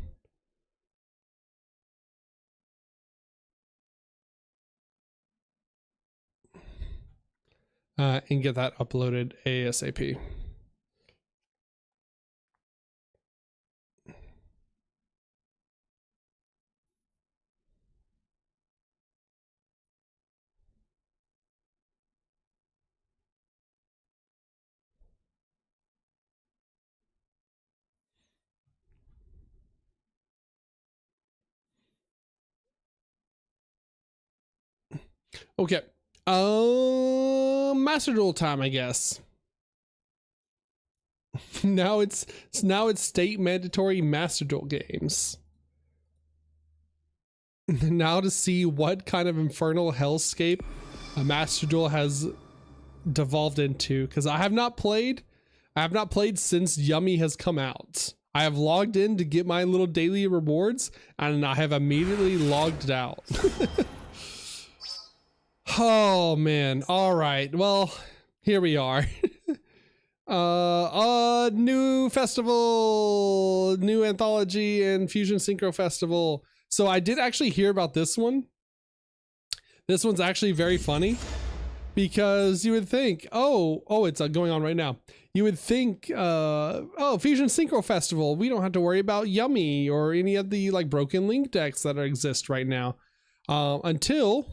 And get that uploaded ASAP. Okay. Master Duel time, I guess. now it's state mandatory Master Duel games. Now to see what kind of infernal hellscape a Master Duel has devolved into, because I have not played since Yummy has come out. I have logged in to get my little daily rewards, and I have immediately logged out. Oh man. All right. Well, here we are. A new festival, new anthology and fusion synchro festival. So I did actually hear about this one. This one's actually very funny because you would think, oh, it's going on right now. You would think, oh, fusion synchro festival. We don't have to worry about Yummy or any of the like broken link decks that exist right now. Until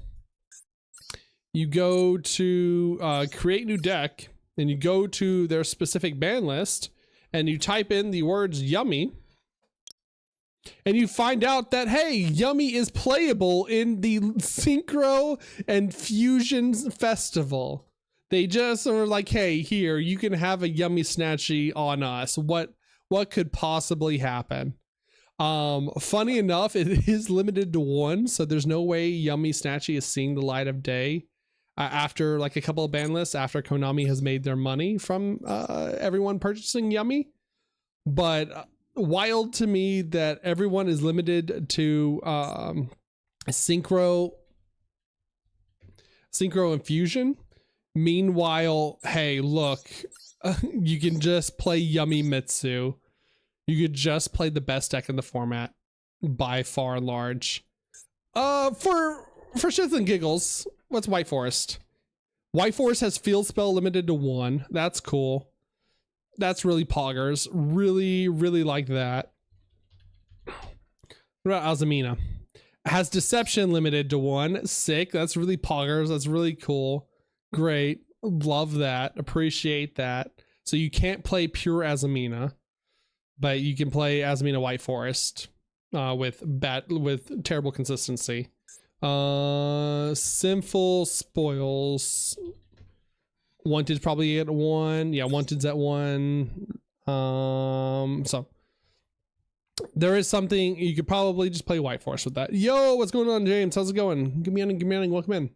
you go to create new deck. Then you go to their specific ban list and you type in the words Yummy and you find out that, hey, Yummy is playable in the Synchro and Fusion Festival. They just are like, hey, here, you can have a Yummy Snatchy on us. What could possibly happen? Funny enough, it is limited to 1, so there's no way Yummy Snatchy is seeing the light of day. After like a couple of ban lists, after Konami has made their money from everyone purchasing Yummy. But wild to me that everyone is limited to Synchro and Fusion. Meanwhile, hey, look, you can just play Yummy Mitsu. You could just play the best deck in the format by far and large. For shits and giggles, what's White Forest? White Forest has field spell limited to 1. That's cool. That's really poggers. Really, really like that. What about Azamina? Has deception limited to 1. Sick. That's really poggers. That's really cool. Great. Love that. Appreciate that. So you can't play pure Azamina, but you can play Azamina White Forest with terrible consistency. Sinful Spoils. Wanted's probably at 1. Yeah, Wanted's at 1. So there is something you could probably just play White Forest with that. Yo, what's going on, James? How's it going? Give me in. Welcome in.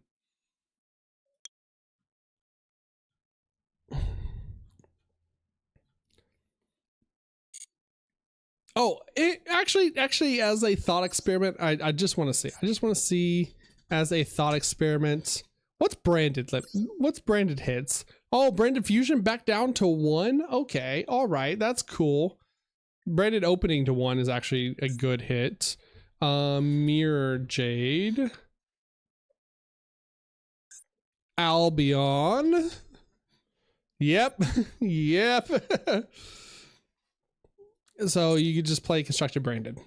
Oh, it actually, as a thought experiment, I just want to see as a thought experiment, what's branded hits? Oh, branded fusion back down to 1. Okay. All right. That's cool. Branded opening to 1 is actually a good hit. Mirror Jade. Albion. Yep. Yep. So you could just play constructed branded.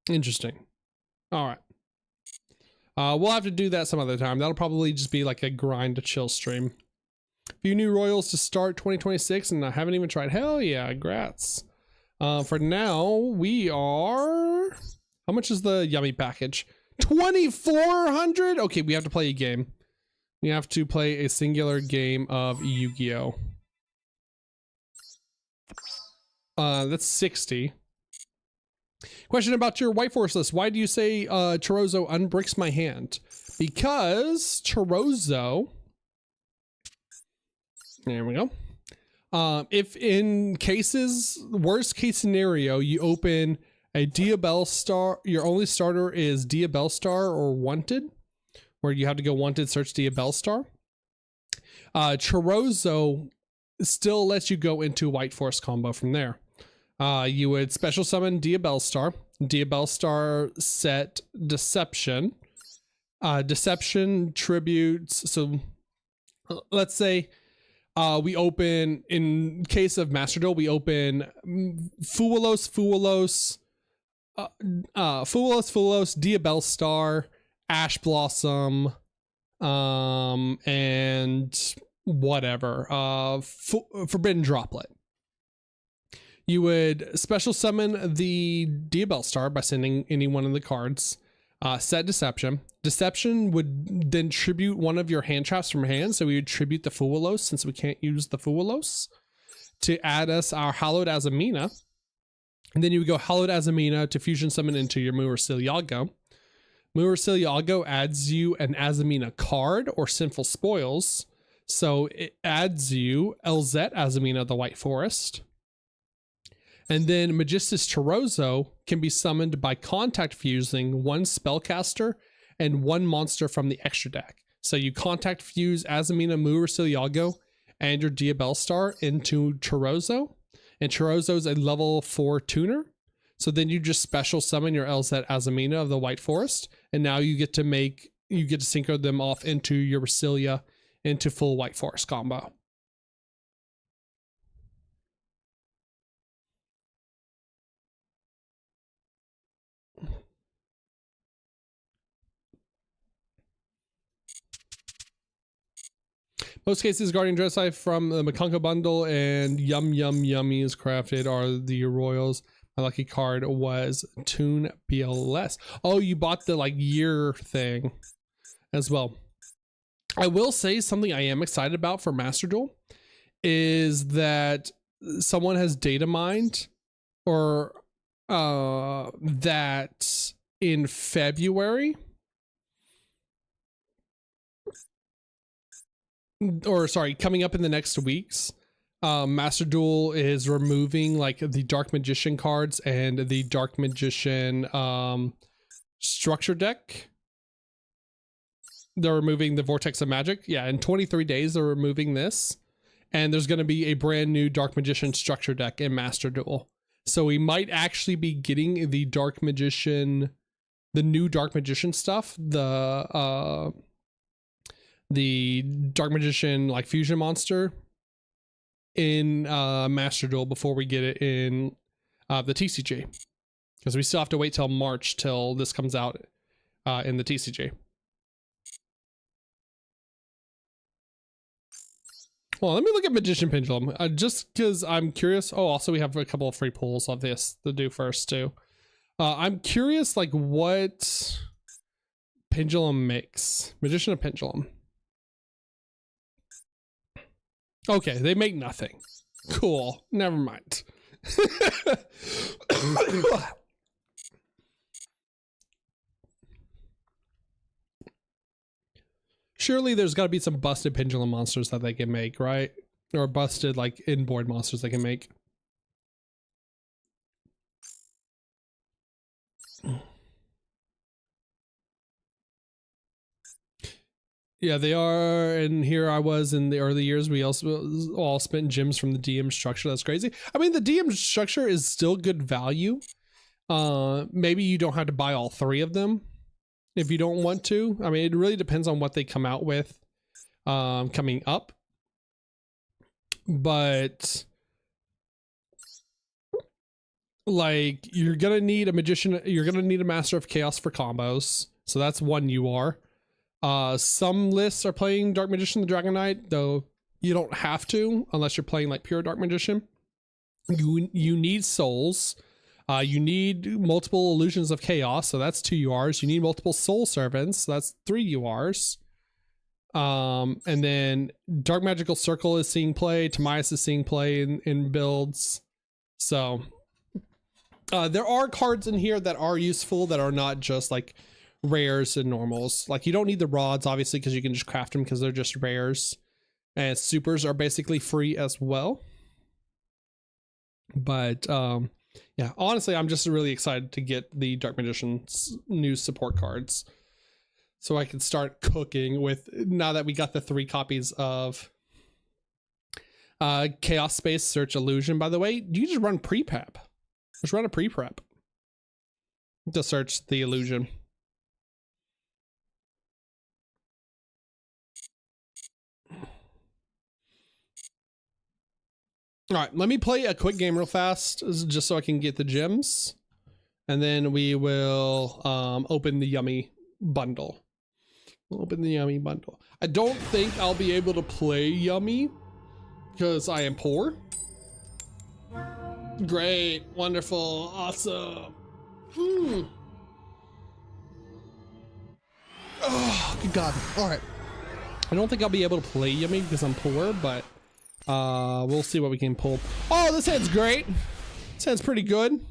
Interesting. All right. We'll have to do that some other time. That'll probably just be like a grind to chill stream. Few new royals to start 2026 and I haven't even tried. Hell yeah, grats. For now, we are... How much is the Yummy package? 2,400? Okay, we have to play a game. We have to play a singular game of Yu-Gi-Oh! That's 60. Question about your White Forest list. Why do you say Chorozo unbricks my hand? Because Chorozo... There we go. If in worst case scenario, you open a Diabell Star, your only starter is Diabell Star or Wanted, where you have to go Wanted, search Diabell Star. Chorozo still lets you go into White Forest combo from there. You would special summon Diabell Star. Diabell Star set Deception. Deception tributes. So let's say we open, in case of Master Duel, we open Fuwalos, Diabell Star, Ash Blossom, and whatever, Forbidden Droplet. You would special summon the Diabell Star by sending any one of the cards. Set Deception. Deception would then tribute one of your hand traps from hand. So we would tribute the Fuwalos, since we can't use the Fuwalos, to add us our Hallowed Azamina. And then you would go Hallowed Azamina to fusion summon into your Muraciliago. Muraciliago adds you an Azamina card or Sinful Spoils. So it adds you LZ Azamina, the White Forest. And then Magistus Chorozo can be summoned by contact fusing one spellcaster and one monster from the extra deck. So you contact fuse Azamina Muraciliago and your Diabell Star into Chorozo, and Chorozo's a level 4 tuner. So then you just special summon your Elzet Azamina of the White Forest, and now you get to synchro them off into your Resilia into full White Forest combo. Most cases, Guardian Dresslife from the Makunka bundle and Yum Yum Yummy is crafted are the Royals. My lucky card was Toon BLS. Oh, you bought the like year thing as well. I will say something I am excited about for Master Duel is that someone has data mined or that in February, or sorry, coming up in the next weeks, Master Duel is removing like the Dark Magician cards and the Dark Magician structure deck. They're removing the Vortex of Magic. Yeah, in 23 days they're removing this, and there's going to be a brand new Dark Magician structure deck in Master Duel. So we might actually be getting the Dark Magician, the new Dark Magician stuff, the Dark Magician like fusion monster in Master Duel before we get it in the TCG, because we still have to wait till March till this comes out in the TCG. Well, let me look at Magician Pendulum just because I'm curious. Oh, also we have a couple of free pulls of this to do first too. I'm curious like what Pendulum makes. Magician of Pendulum. Okay, they make nothing. Cool. Never mind. Surely there's got to be some busted pendulum monsters that they can make, right? Or busted like inboard monsters they can make. Yeah, they are. And here I was in the early years. We also all spent gems from the DM structure. That's crazy. I mean, the DM structure is still good value. Maybe you don't have to buy all 3 of them if you don't want to. I mean, it really depends on what they come out with coming up. But like, you're gonna need a magician. You're gonna need a Master of Chaos for combos. So that's one UR. Some lists are playing Dark Magician the Dragon Knight, though you don't have to unless you're playing like pure Dark Magician. You need souls. You need multiple Illusions of Chaos, so that's 2 URs. You need multiple Soul Servants, so that's 3 URs. And then Dark Magical Circle is seeing play. Timaeus is seeing play in builds. So there are cards in here that are useful that are not just like rares and normals. Like you don't need the rods obviously because you can just craft them because they're just rares, and supers are basically free as well. But yeah, honestly, I'm just really excited to get the Dark Magician's new support cards so I can start cooking with, now that we got the 3 copies of Chaos Space Search Illusion. By the way, you just run pre-prep. Just run a pre-prep to search the illusion. All right, let me play a quick game real fast just so I can get the gems, and then we will open the Yummy bundle. We'll open the Yummy bundle. I don't think I'll be able to play Yummy because I am poor. Great, wonderful, awesome. Oh, good God. All right. I don't think I'll be able to play Yummy because I'm poor, but we'll see what we can pull. Oh, this hand's great. This hand's pretty good.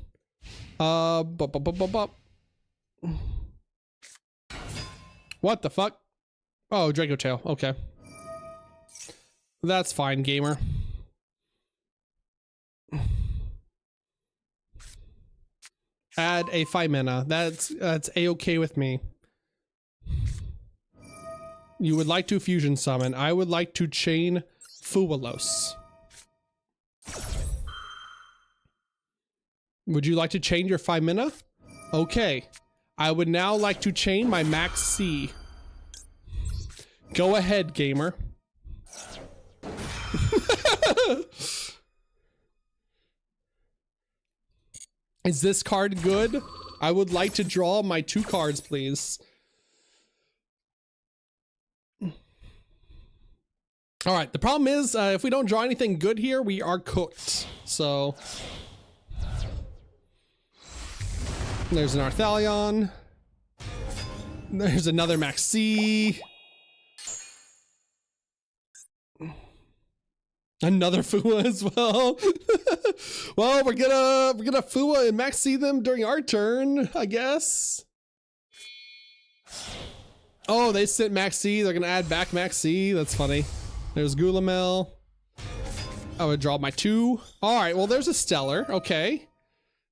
What the fuck? Oh, Draco Tail. Okay. That's fine, gamer. Add a 5 mana. That's a-okay with me. You would like to fusion summon. I would like to chain Fualos. Would you like to change your 5 mana? Okay. I would now like to chain my Max C. Go ahead, gamer. Is this card good? I would like to draw my 2 cards, please. All right, the problem is if we don't draw anything good here, we are cooked. So there's an Arthalion. There's another Maxi. Another Fua as well. Well, we're gonna Fua and Maxi them during our turn, I guess. Oh, they sent Maxi. They're gonna add back Maxi. That's funny. There's Gulamel. I would draw my 2. All right, well, there's a Stellar. Okay.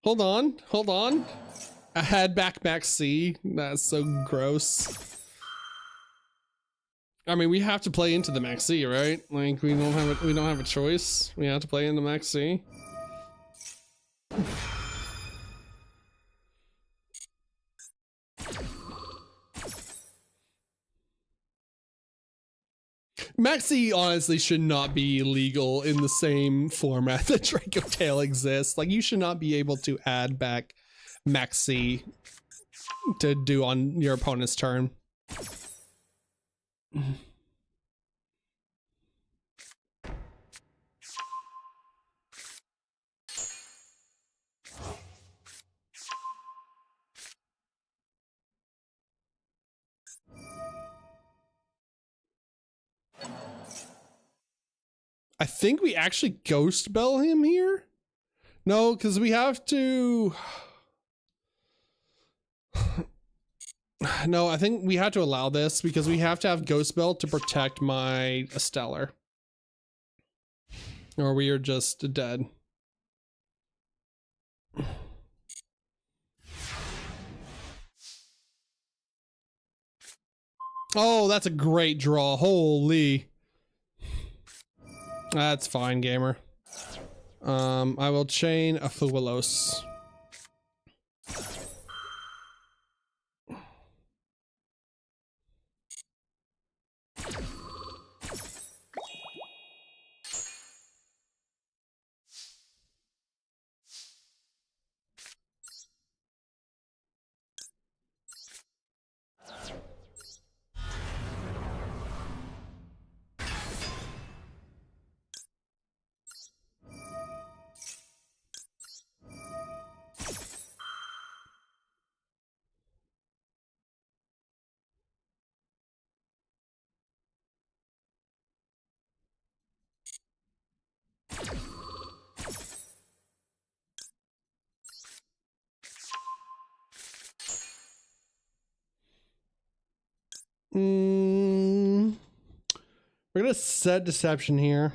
Hold on. I had back Maxi. That's so gross. I mean, we have to play into the Maxi, right? Like, we don't have a choice. We have to play into Maxi. Maxi honestly should not be legal in the same format that Draco Tail exists. Like, you should not be able to add back Maxi to do on your opponent's turn. I think we actually Ghost Bell him here. No, because we have to. No, I think we have to allow this because we have to have Ghost Bell to protect my Stellar. Or we are just dead. Oh, that's a great draw. Holy. That's fine, gamer. I will chain a Fualos. We're gonna set Deception here.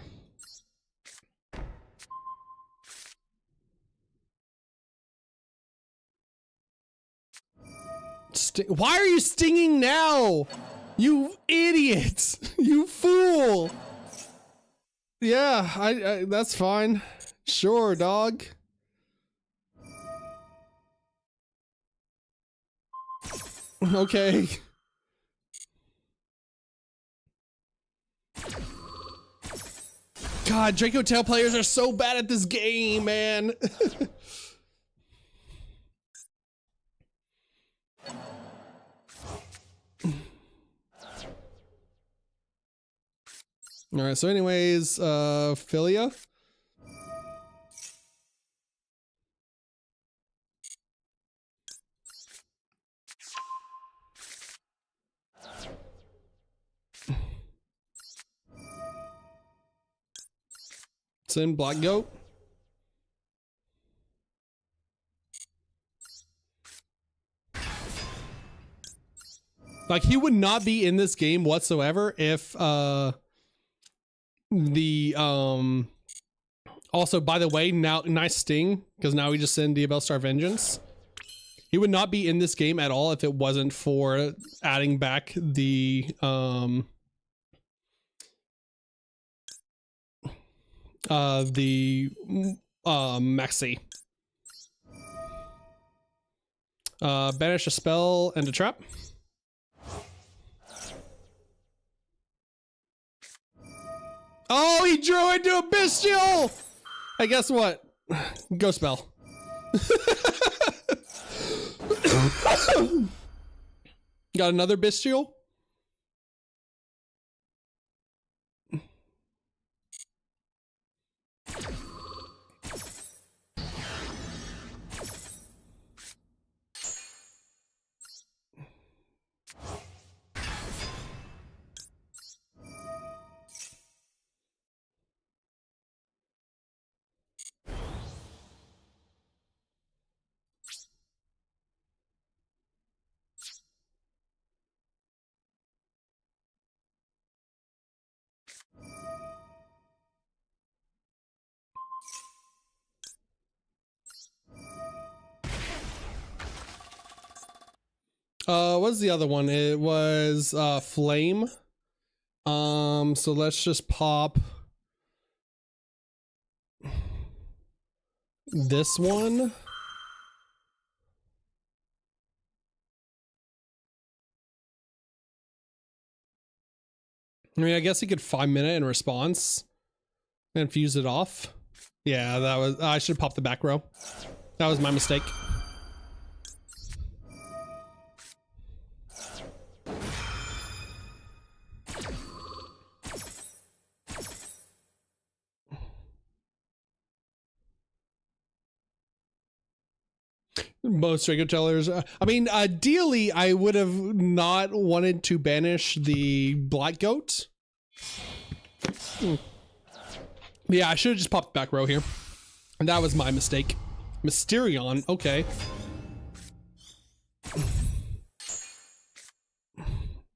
Why are you stinging now? You idiot! You fool! Yeah, I that's fine. Sure, dog. Okay. God, Draco Tail players are so bad at this game, man. All right, so anyways, Philia. Send Black Goat. Like, he would not be in this game whatsoever if also, by the way, now nice sting, because now we just send Diabell Star Vengeance. He would not be in this game at all if it wasn't for adding back the the Maxi. Banish a spell and a trap. Oh, he drew into a bestial! Hey, guess what? Go spell. Got another bestial? What's the other one? It was flame. So let's just pop this one. I mean, I guess he could 5-minute in response and fuse it off. Yeah, that was, I should pop the back row. That was my mistake. Most regular tellers. I mean, ideally, I would have not wanted to banish the black goat. Yeah, I should have just popped back row here. And that was my mistake. Mysterion, okay.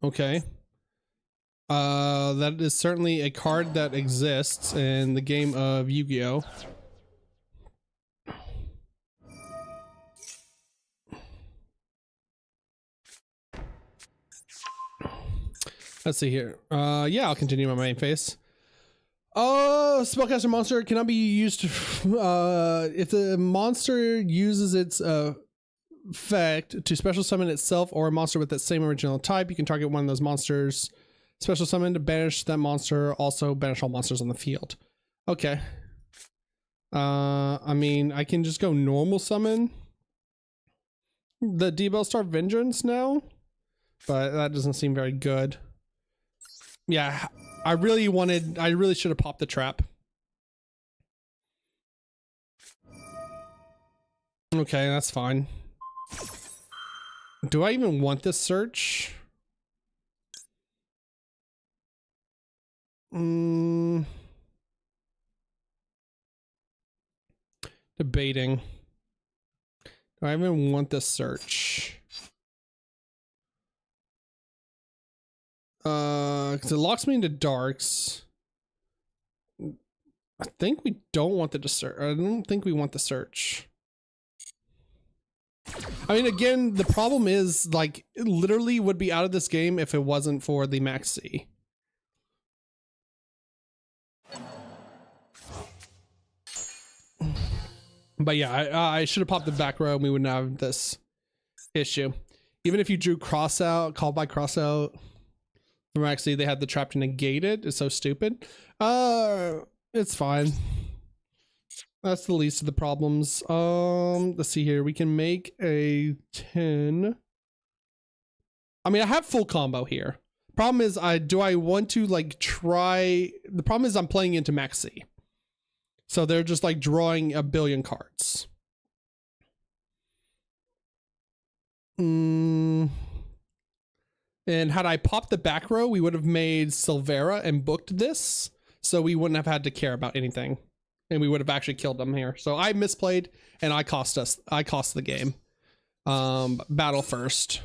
Okay. That is certainly a card that exists in the game of Yu-Gi-Oh! Let's see here. Yeah, I'll continue my main phase. Spellcaster monster cannot be used if the monster uses its effect to special summon itself or a monster with that same original type. You can target one of those monsters. Special summon to banish that monster. Also banish all monsters on the field. Okay. I mean, I can just go normal summon the D-Bell-Star Vengeance now, but that doesn't seem very good. Yeah, I really should have popped the trap. Okay, that's fine. Do I even want this search? Debating. Do I even want this search? Because it locks me into darks. I think we don't want the search. I don't think we want the search. I mean, again, the problem is, like, it literally would be out of this game if it wasn't for the Maxi. But yeah, I should have popped the back row and we wouldn't have this issue. Even if you drew cross out, called by cross out, actually they had the trap to negate it. It's so stupid. It's fine. That's the least of the problems. Let's see here. We can make a 10. I mean, I have full combo here. Problem is, do I want to like try? The problem is I'm playing into Maxi. So they're just like drawing a billion cards. And had I popped the back row, we would have made Silvera and booked this. So we wouldn't have had to care about anything. And we would have actually killed them here. So I misplayed and I cost the game. Battle first.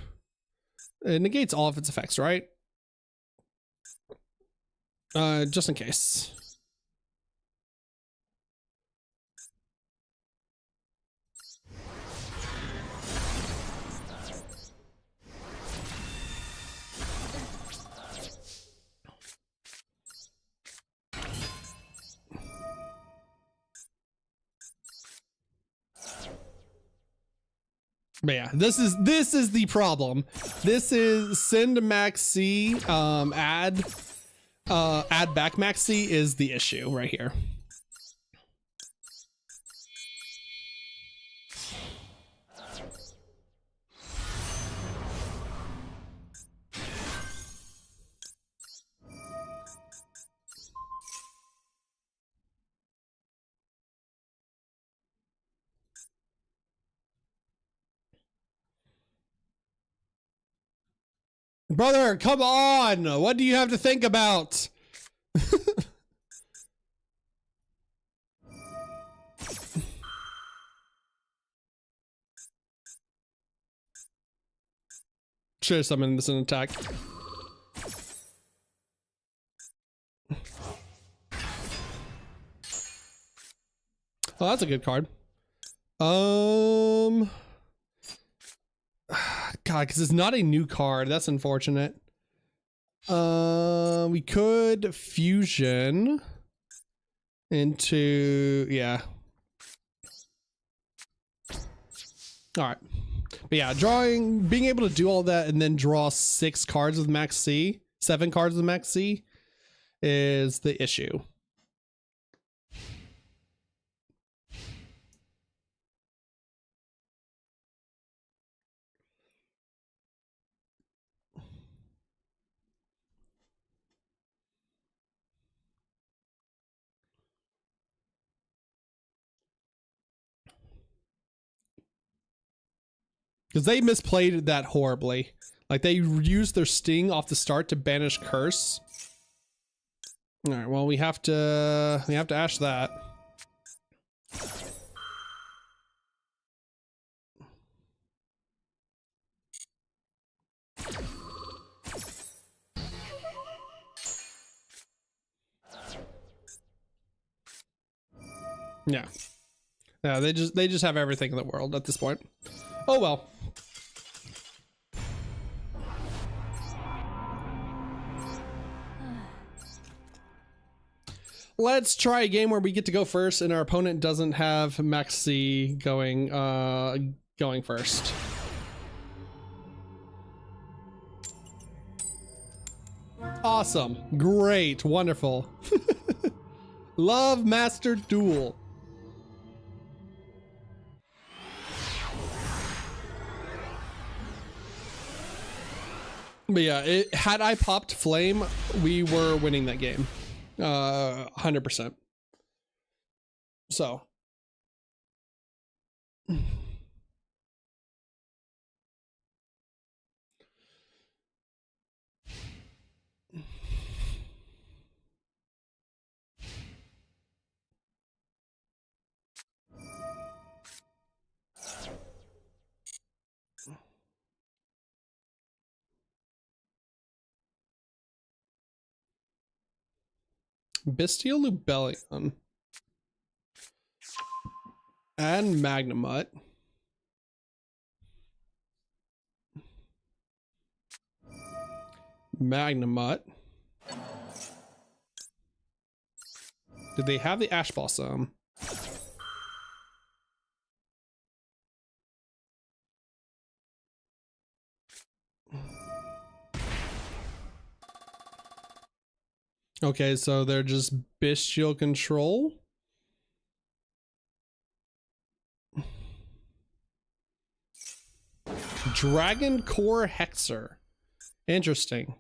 It negates all of its effects, right? Just in case. But yeah, this is the problem. This is send max C, add back max C is the issue right here. Brother, come on! What do you have to think about? Should have summoned this in attack. Oh, that's a good card. God, because it's not a new card. That's unfortunate. We could fusion into, yeah. All right. But yeah, being able to do all that and then draw 6 cards with max C, 7 cards with max C is the issue. Because they misplayed that horribly. Like they used their sting off the start to banish curse. All right, well we have to ash that. Yeah. Yeah, they just have everything in the world at this point. Oh well. Let's try a game where we get to go first and our opponent doesn't have max C going first. Awesome. Great. Wonderful. Love Master Duel. But yeah, had I popped Flame, we were winning that game. 100%. So. Bestial Lubellion. And Magnamut. Magnamut. Did they have the Ash Blossom? Okay, so they're just bestial control. Dragon Core Hexer. Interesting.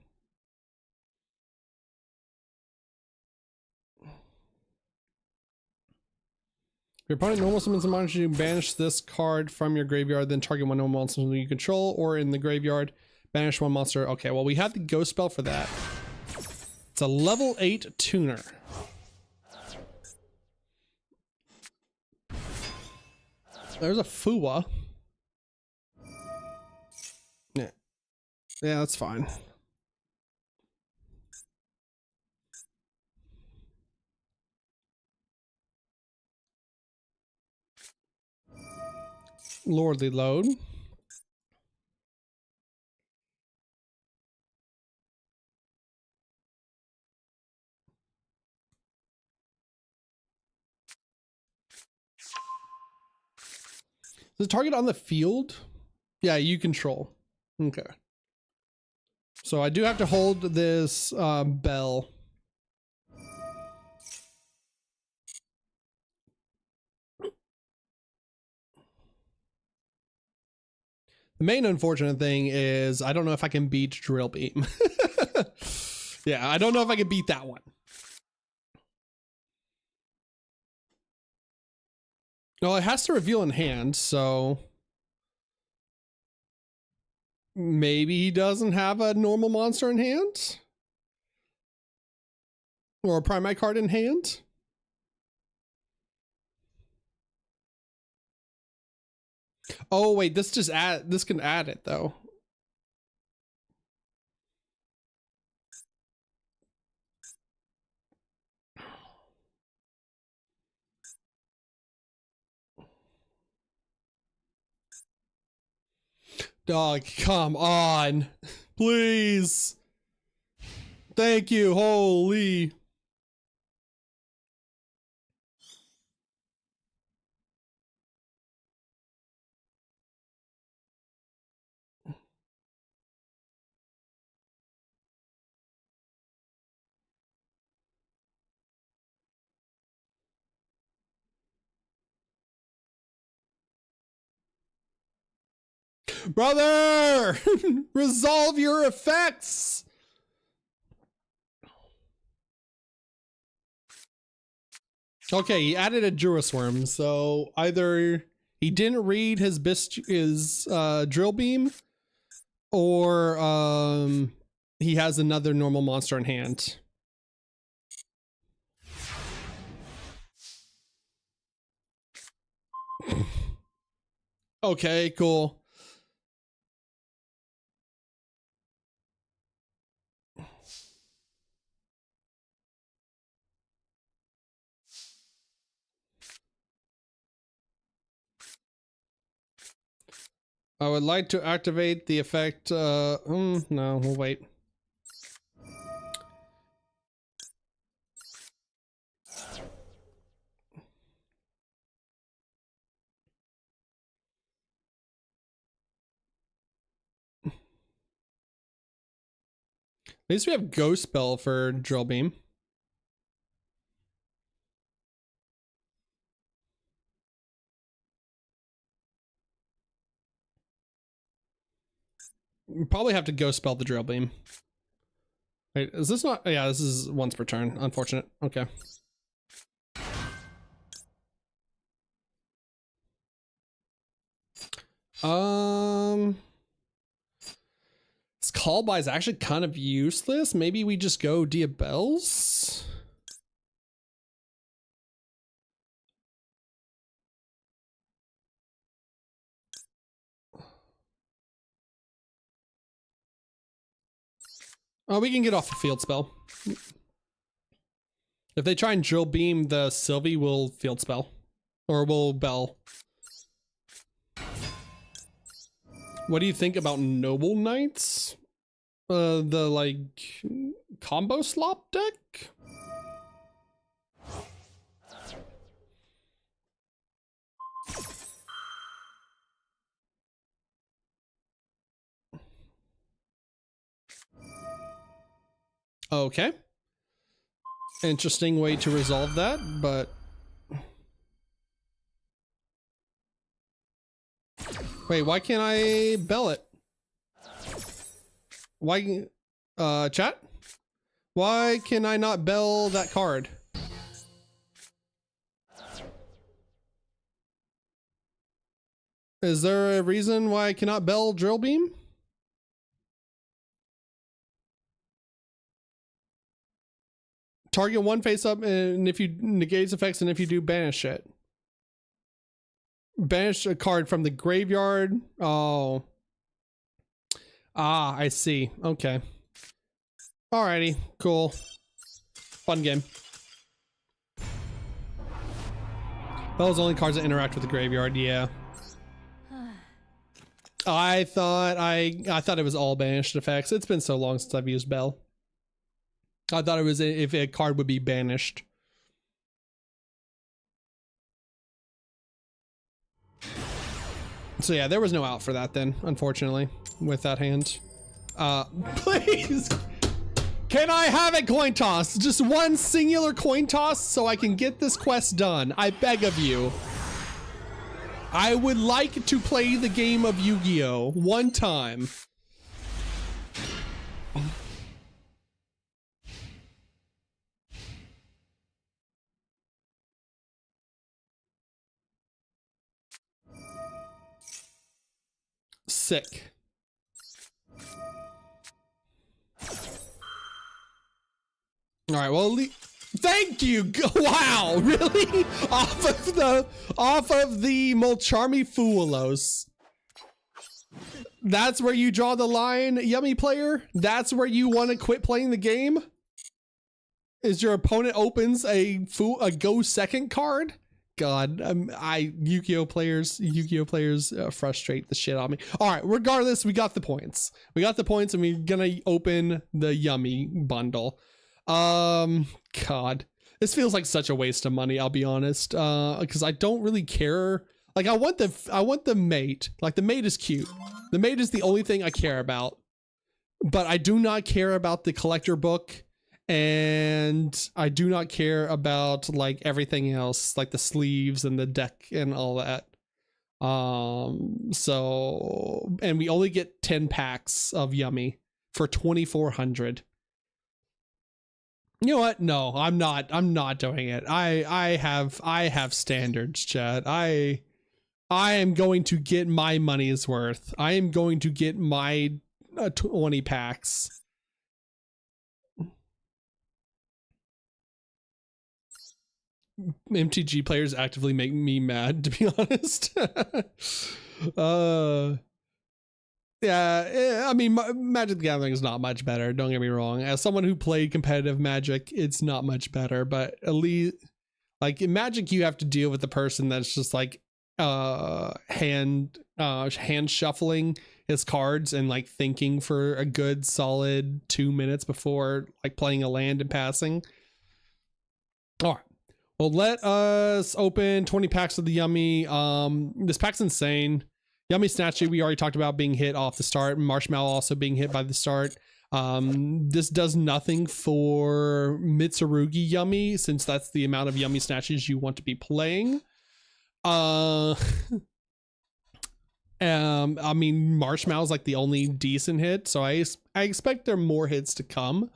Your opponent normal summons a monster, you banish this card from your graveyard, then target one normal monster you control, or in the graveyard, banish one monster. Okay, well we have the ghost spell for that. It's a level 8 tuner. There's a Fuwa. Yeah. Yeah, that's fine. Lordly Load. The target on the field Yeah, you control. Okay. So I do have to hold this bell. The main unfortunate thing is I don't know if I can beat Drill Beam. Yeah, I don't know if I can beat that one. Well, it has to reveal in hand, so maybe he doesn't have a normal monster in hand? Or a Primate card in hand? Oh wait, this can add it though. Dog, come on. Please. Thank you. Holy. Brother! Resolve your effects! Okay, he added a Durasworm, so either he didn't read his drill beam, or he has another normal monster in hand. Okay, cool. I would like to activate the effect. No, we'll wait. At least we have Ghost Spell for Drill Beam. We probably have to Ghost Spell the Drill Beam. Wait, is this not? Yeah, this is once per turn. Unfortunate. Okay. This call by is actually kind of useless. Maybe we just go Diabells. Oh, we can get off the field spell. If they try and Drill Beam, the Sylvie will field spell. Or will Bell. What do you think about Noble Knights? The like combo slop deck? Okay. Interesting way to resolve that, but wait, why can't I bell it? Why, chat? Why can I not bell that card? Is there a reason why I cannot bell Drill Beam? Target one face up, and if you negate effects, and if you do, banish it. Banish a card from the graveyard. Oh. Ah, I see. Okay. Alrighty, cool. Fun game. Those only cards that interact with the graveyard, yeah. I thought it was all banished effects. It's been so long since I've used Bell. I thought it was if a card would be banished. So yeah, there was no out for that then, unfortunately, with that hand. Please, can I have a coin toss? Just one singular coin toss so I can get this quest done. I beg of you. I would like to play the game of Yu-Gi-Oh! One time. Sick. All right, well, thank you. Wow, really? Off of the Molcharmi Fuelos. That's where you draw the line, Yummy player? That's where you want to quit playing the game? Is your opponent opens a go second card? God, Yu-Gi-Oh players frustrate the shit out of me. All right, regardless, we got the points. We got the points, and we're gonna open the Yummy bundle. God, this feels like such a waste of money. I'll be honest, because I don't really care. Like, I want the mate. Like, the mate is cute. The mate is the only thing I care about, but I do not care about the collector book. And I do not care about like everything else, like the sleeves and the deck and all that. So, and we only get 10 packs of Yummy for 2,400. You know what? No, I'm not doing it. I have standards, Chad. I am going to get my money's worth. I am going to get my 20 packs. MTG players actively make me mad, to be honest. Yeah, I mean, Magic the Gathering is not much better, don't get me wrong. As someone who played competitive Magic, it's not much better, but at least, like, in Magic, you have to deal with the person that's just like hand shuffling his cards and like thinking for a good solid 2 minutes before like playing a land and passing. All right. Well, let us open 20 packs of the Yummy. This pack's insane. Yummy Snatchy, we already talked about being hit off the start. Marshmallow also being hit by the start. This does nothing for Mitsurugi Yummy, since that's the amount of Yummy Snatches you want to be playing. I mean, Marshmallow's like the only decent hit, so I expect there are more hits to come.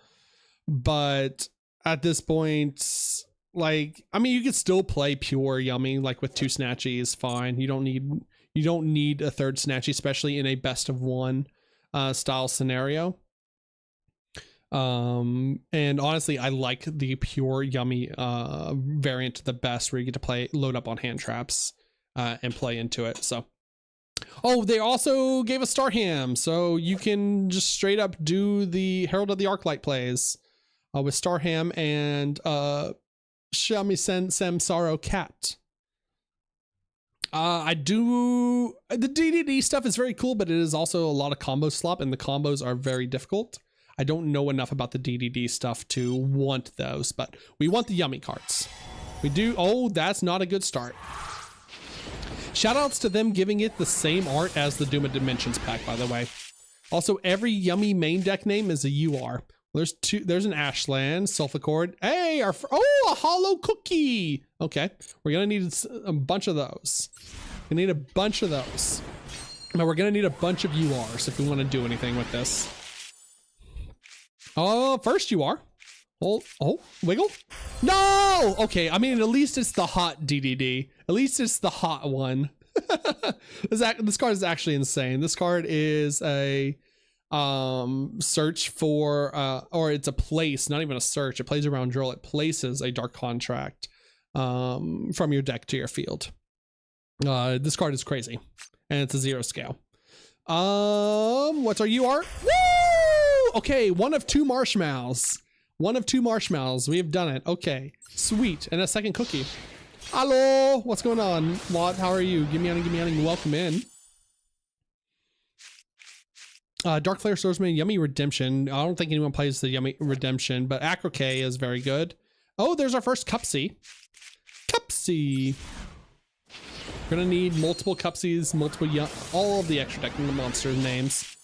But at this point, like, I mean, you could still play pure Yummy, like with 2 Snatchies, fine. You don't need a 3rd Snatchy, especially in a best of 1 style scenario. And honestly, I like the pure Yummy variant the best, where you get to load up on hand traps and play into it. So, oh, they also gave us Starham, so you can just straight up do the Herald of the Arclight plays with Starham and Shamisen Samsaro Cat. The DDD stuff is very cool, but it is also a lot of combo slop, and the combos are very difficult. I don't know enough about the DDD stuff to want those, but we want the Yummy cards. We do. Oh, that's not a good start. Shoutouts to them giving it the same art as the Doom of Dimensions pack, by the way. Also, every Yummy main deck name is a UR. There's an Ashland, Sulficord. Hey, a hollow cookie. Okay, we're gonna need a bunch of those. We need a bunch of those. Now we're gonna need a bunch of URs if we want to do anything with this. First UR. Oh, wiggle. No. Okay, I mean, at least it's the hot DDD. At least it's the hot one. This card is actually insane. This card is a search for or it's a place, not even a search. It plays around draw. It places a dark contract from your deck to your field. This card is crazy, and it's a 0 scale. What's our UR? Woo! Okay, 1 of 2 marshmallows. 1 of 2 marshmallows. We have done it. Okay, sweet. And a second cookie. Hello, what's going on? Lot, how are you? Give me on. Welcome in. Dark Flare Swordsman, Yummy Redemption. I don't think anyone plays the Yummy Redemption, but Acro K is very good. Oh, there's our first Cupsy. Cupsy. We're gonna need multiple cupsies, all of the extra deck monster names.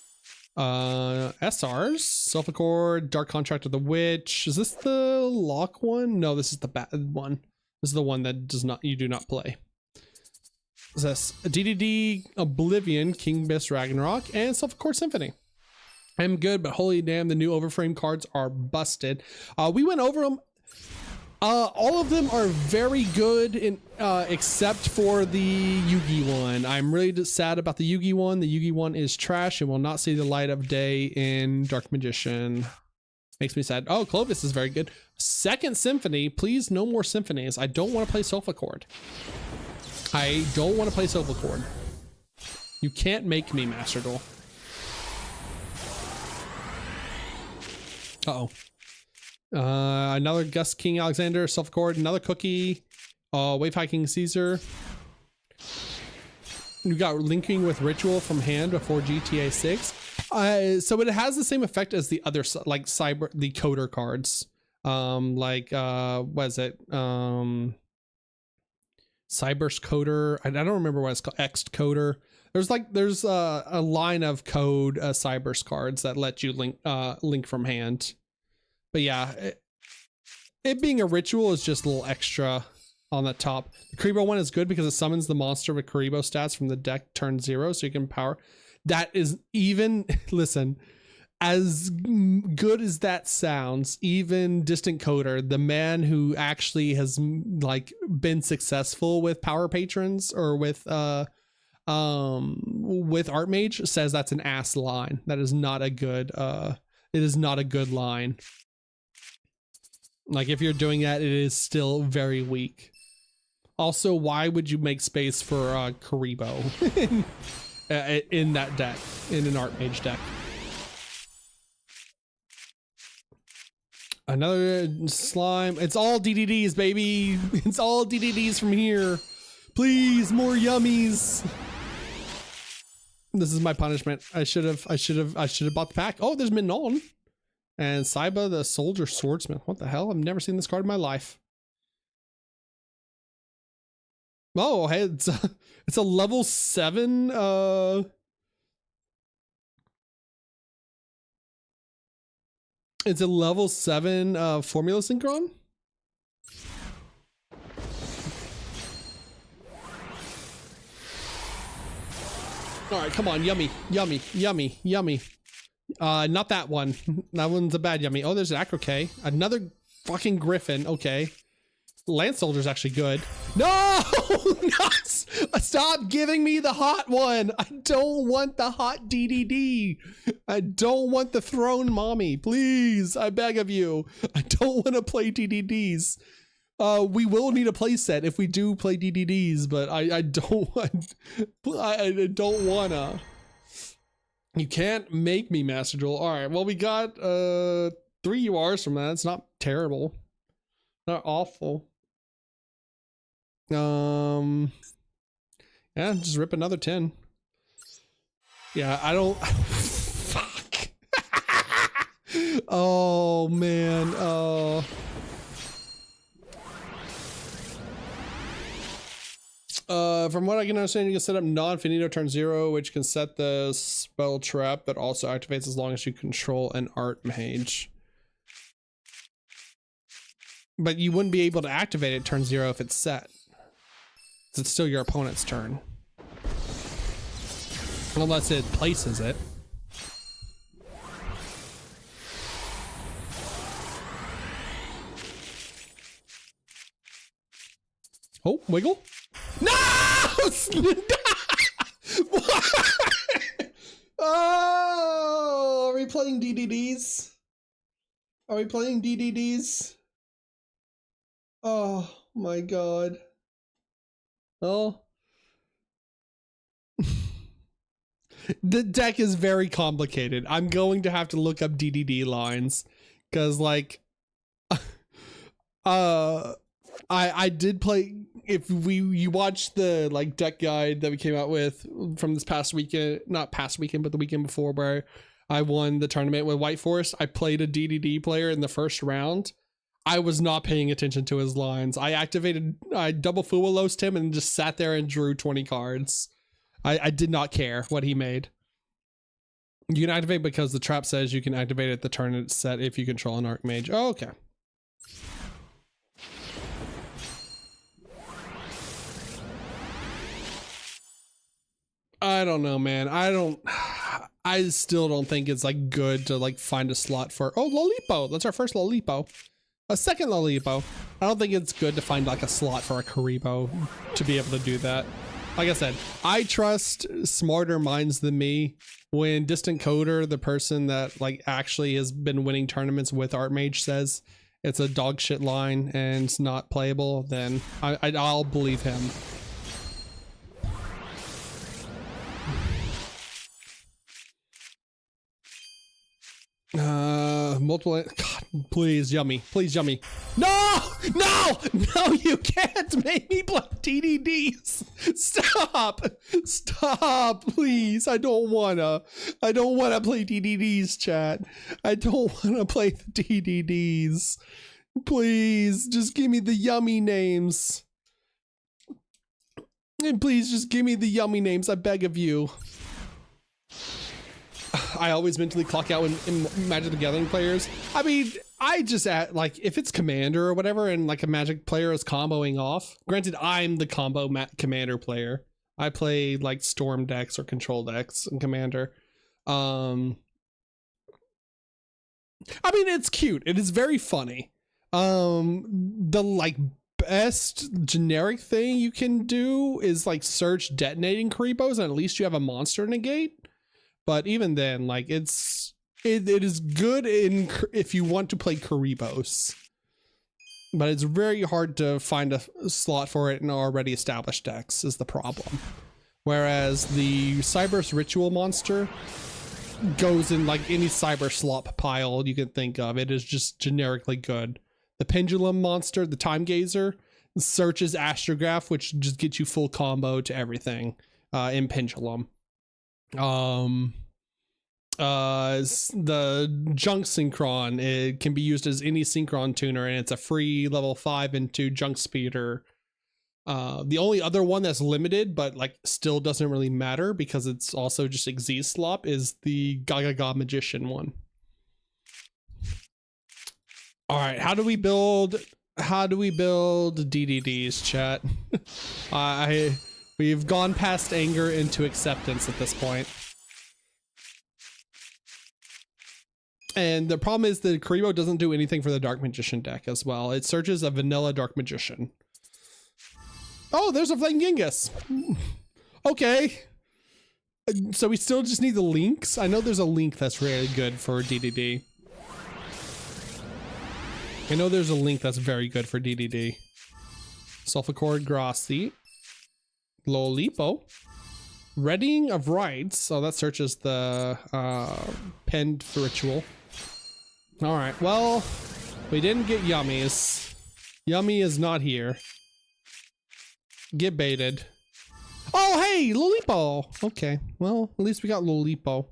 SRs, Self Accord, Dark Contract of the Witch. Is this the lock one? No, this is the bad one. This is the one that you do not play. Is this DDD, Oblivion, King Abyss Ragnarok, and Self Accord Symphony. I'm good, but holy damn, the new Overframe cards are busted. We went over them. All of them are very good, except for the Yugi one. I'm really sad about the Yugi one. The Yugi one is trash and will not see the light of day in Dark Magician. Makes me sad. Oh, Clovis is very good. Second Symphony. Please, no more symphonies. I don't want to play Sofa Chord. I don't want to play Sofa Chord. You can't make me, Master Duel. Uh-oh. Another Gus King Alexander, Self Accord, another cookie, Wave Hiking Caesar. You got linking with Ritual from hand before GTA 6. So it has the same effect as the other, like the coder cards. What is it? Cyber's coder. I don't remember what it's called. X coder. There's a line of code Cyber's cards that let you link from hand. But yeah, it being a ritual is just a little extra on the top. The Karibo one is good because it summons the monster with Karibo stats from the deck turn 0, so you can power. That is even, listen, as good as that sounds, even Distant Coder, the man who actually has like been successful with power patrons or with Archmage, says that's an ass line. That is not a good it is not a good line. Like, if you're doing that, it is still very weak. Also, why would you make space for Karibo in that deck, in an Archmage deck? Another slime. It's all DDDs, baby. It's all DDDs from here. Please, more yummies. This is my punishment. I should have bought the pack. Oh, there's Minon. And Saiba, the Soldier Swordsmith. What the hell? I've never seen this card in my life. Oh, hey, it's a level 7. It's a level 7 Formula Synchron. All right, come on, yummy, yummy, yummy, yummy. Not that one. That one's a bad yummy. Oh, there's an Acro K. Another fucking Griffin. Okay. Lance Soldier's actually good. No! No! Stop giving me the hot one. I don't want the hot DDD. I don't want the throne mommy. Please, I beg of you. I don't want to play DDDs. We will need a play set if we do play DDDs, but I don't want. I don't wanna. You can't make me, Master Duel. All right. Well, we got 3 URs from that. It's not terrible. Not awful. Yeah, just rip another 10. Yeah, I don't. Fuck. Oh man. Oh. From what I can understand, you can set up non-finito turn 0, which can set the spell trap that also activates as long as you control an Archmage. But you wouldn't be able to activate it turn 0 if it's set. It's still your opponent's turn. Unless it places it. Oh, wiggle. No! Oh, are we playing DDDs? Are we playing DDDs? Oh my god. Oh. The deck is very complicated. I'm going to have to look up DDD lines because, like, I did play. If you watch the like deck guide that we came out with from this past weekend, not past weekend, but the weekend before, where I won the tournament with White Forest, I played a DDD player in the first round. I was not paying attention to his lines. I double Fuwalosed him and just sat there and drew 20 cards. I did not care what he made. You can activate because the trap says you can activate at the turn it's set if you control an Archmage. Oh, okay. I don't know, man. I still don't think it's like good to like find a slot for, oh, Lolipo. That's our first Lolipo. A second Lolipo. I don't think it's good to find like a slot for a Karibo to be able to do that. Like I said, I trust smarter minds than me. When Distant Coder, the person that like actually has been winning tournaments with Archmage, says it's a dog shit line and it's not playable, then I'll believe him. Multiple, God, please Yummy, please Yummy. No, you can't make me play TDDs. Stop, please. I don't wanna play TDDs, chat. I don't wanna play the TDDs. Please, just give me the Yummy names. And please just give me the Yummy names, I beg of you. I always mentally clock out in Magic the Gathering players. I mean, I just like if it's Commander or whatever and like a Magic player is comboing off. Granted, I'm the combo Commander player. I play like Storm decks or Control decks in Commander. I mean, it's cute. It is very funny. The like best generic thing you can do is like search detonating Karibos and at least you have a monster negate. But even then, like it is good if you want to play Karibos, but it's very hard to find a slot for it in already established decks is the problem. Whereas the Cyber's Ritual monster goes in like any Cyber slop pile you can think of. It is just generically good. The Pendulum monster, the Time Gazer, searches Astrograph, which just gets you full combo to everything in Pendulum. The Junk Synchron, it can be used as any Synchron tuner and it's a free level 5 and 2 Junk Speeder. The only other one that's limited but like still doesn't really matter because it's also just Xyz slop is the Gaga Magician one. All right, how do we build DDDs, chat? We've gone past anger into acceptance at this point. And the problem is the Karibo doesn't do anything for the Dark Magician deck as well. It searches a vanilla Dark Magician. Oh, there's a Flame Genghis. Okay. So we still just need the links. I know there's a link that's really good for DDD. I know there's a link that's very good for DDD. Sulfachord Grassi. Lolipo. Readying of Rites. So that searches the penned ritual. All right, well, we didn't get Yummies. Yummy is not here. Get baited. Oh, hey, Lolipo. Okay, well, at least we got Lolipo.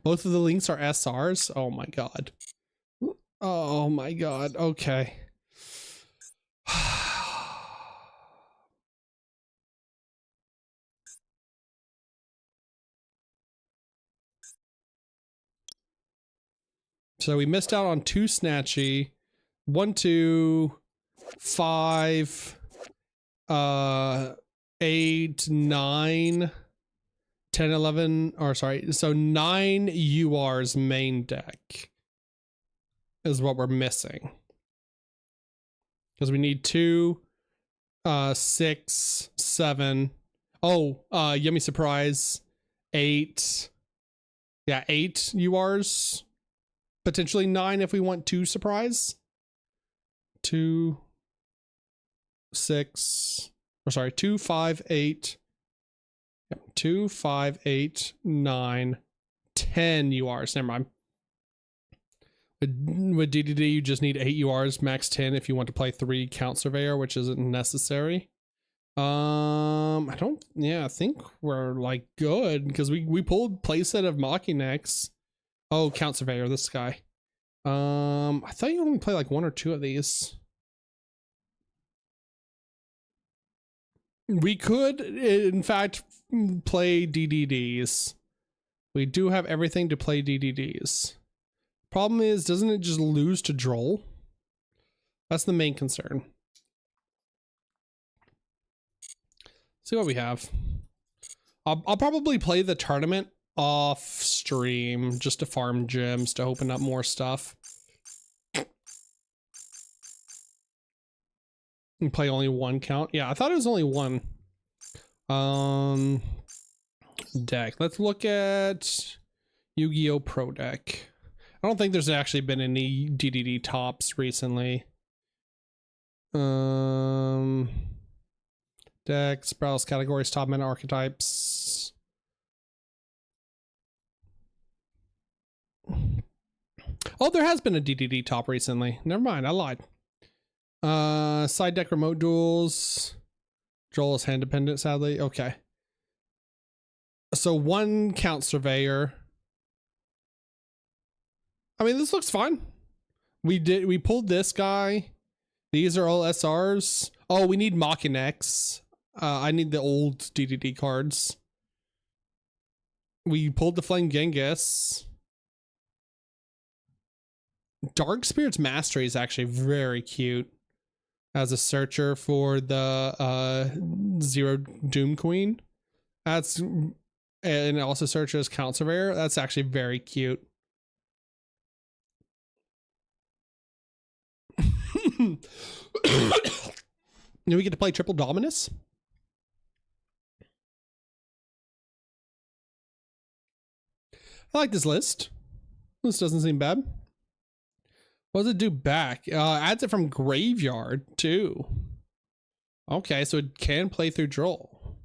Both of the links are SRs. Oh my god. Oh my god. Okay. So we missed out on 2 Snatchy, 1, 2, 5, 8, 9, 10, 11, or sorry, so 9 UR's main deck is what we're missing. Because we need 2, 6, 7. Oh, Yummy Surprise, 8. Yeah, 8 UR's. Potentially 9 if we want 2 surprise. 2, 6, or sorry, 2, 5, 8. Yep, 2, 5, 8, 9, 10 URs. Never mind. With DDD, you just need 8 URs, max 10 if you want to play 3 Count Surveyor, which isn't necessary. I think we're like good because we pulled playset of Machinex. Oh, Count Surveyor, this guy. I I thought you only play like 1 or 2 of these. We could, in fact, play DDDs. We do have everything to play DDDs. Problem is, doesn't it just lose to Droll? That's the main concern. See what we have. I'll probably play the tournament off stream just to farm gems to open up more stuff. And play only 1 count. Yeah, I thought it was only 1. Deck. Let's look at Yu-Gi-Oh! Pro deck. I don't think there's actually been any DDD tops recently. Decks, browse categories, top mana archetypes. Oh, there has been a DDD top recently. Never mind, I lied. Side deck remote duels. Joel is hand dependent, sadly. Okay. So 1 count surveyor. I mean, this looks fine. We pulled this guy. These are all SRs. Oh, we need Machinex. I need the old DDD cards. We pulled the Flame Genghis. Dark Spirit's Mastery is actually very cute as a searcher for the Zero Doom Queen. That's, and also searches as Count Surveyor. That's actually very cute. Do we get to play Triple Dominus? I like this list. This doesn't seem bad. What does it do back? Adds it from graveyard too. Okay, so it can play through Droll.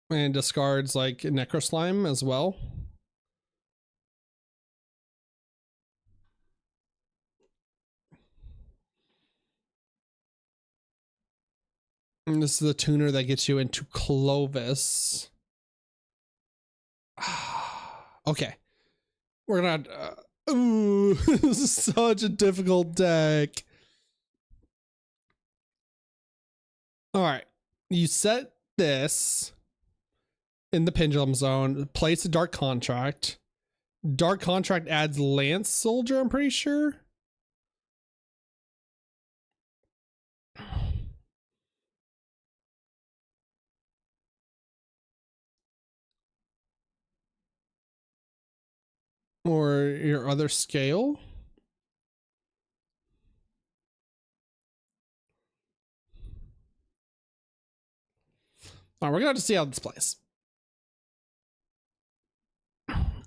And discards like Necro Slime as well. And this is the tuner that gets you into Clovis. Okay. We're gonna ooh, this is such a difficult deck. All right. You set this in the pendulum zone, place a dark contract. Dark contract adds Lance Soldier, I'm pretty sure. Or your other scale. All right, we're gonna have to see how this plays.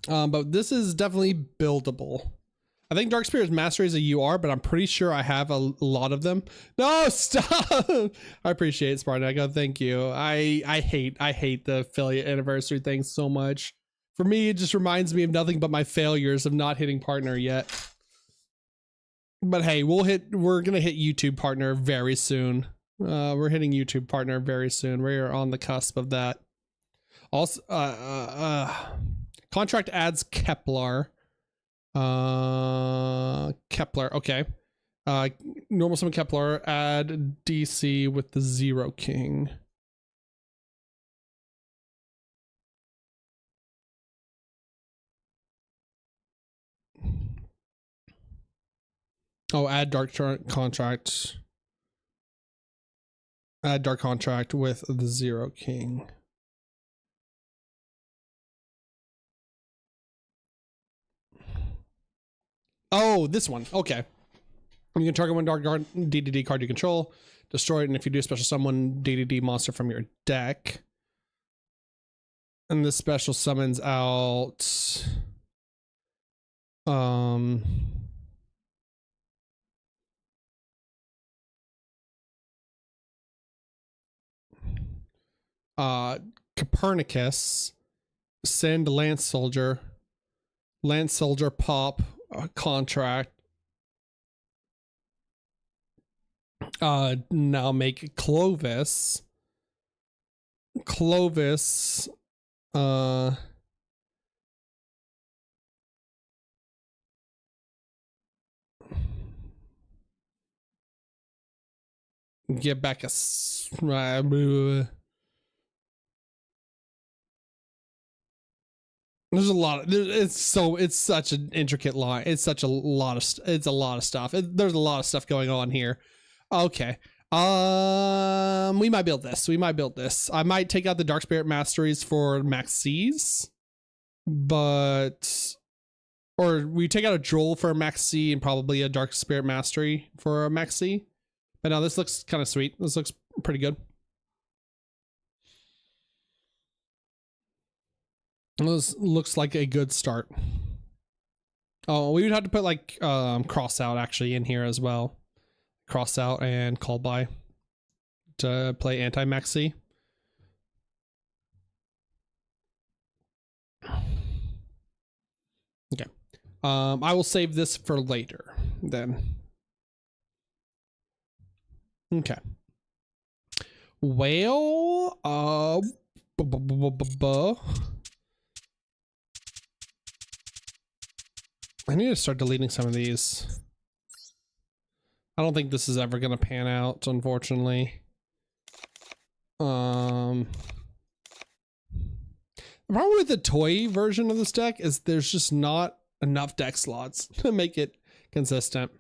But this is definitely buildable. I think Dark Spirit's Mastery is a UR, but I'm pretty sure I have a lot of them. No, stop! I appreciate it, Spartaco. Thank you. I hate the affiliate anniversary thing so much. For me, it just reminds me of nothing but my failures of not hitting partner yet. But hey, we're gonna hit YouTube partner very soon. We're hitting YouTube partner very soon. We're on the cusp of that. Also, contract adds Kepler. Kepler, okay. Normal summon Kepler, add DC with the Zero King. Oh, add dark contract. Add dark contract with the Zero King. Oh, this one. Okay. You can target one dark DDD card you control, destroy it, and if you do special summon DDD monster from your deck. And this special summons out Copernicus, send Lance Soldier pop contract. Now make Clovis Get back a there's a lot of, it's such an intricate line. It's such a lot of, it's a lot of stuff. There's a lot of stuff going on here. Okay. We might build this. We might build this. I might take out the Dark Spirit Masteries for Max C's, but, or we take out a Droll for a Max C and probably a Dark Spirit Mastery for a Max C. But now this looks kind of sweet. This looks pretty good. This looks like a good start. Oh, we would have to put like cross out actually in here as well. Cross out and call by to play anti-maxi. Okay. I will save this for later then. Okay. Well, I need to start deleting some of these. I don't think this is ever going to pan out, unfortunately. The problem with the toy version of this deck is there's just not enough deck slots to make it consistent.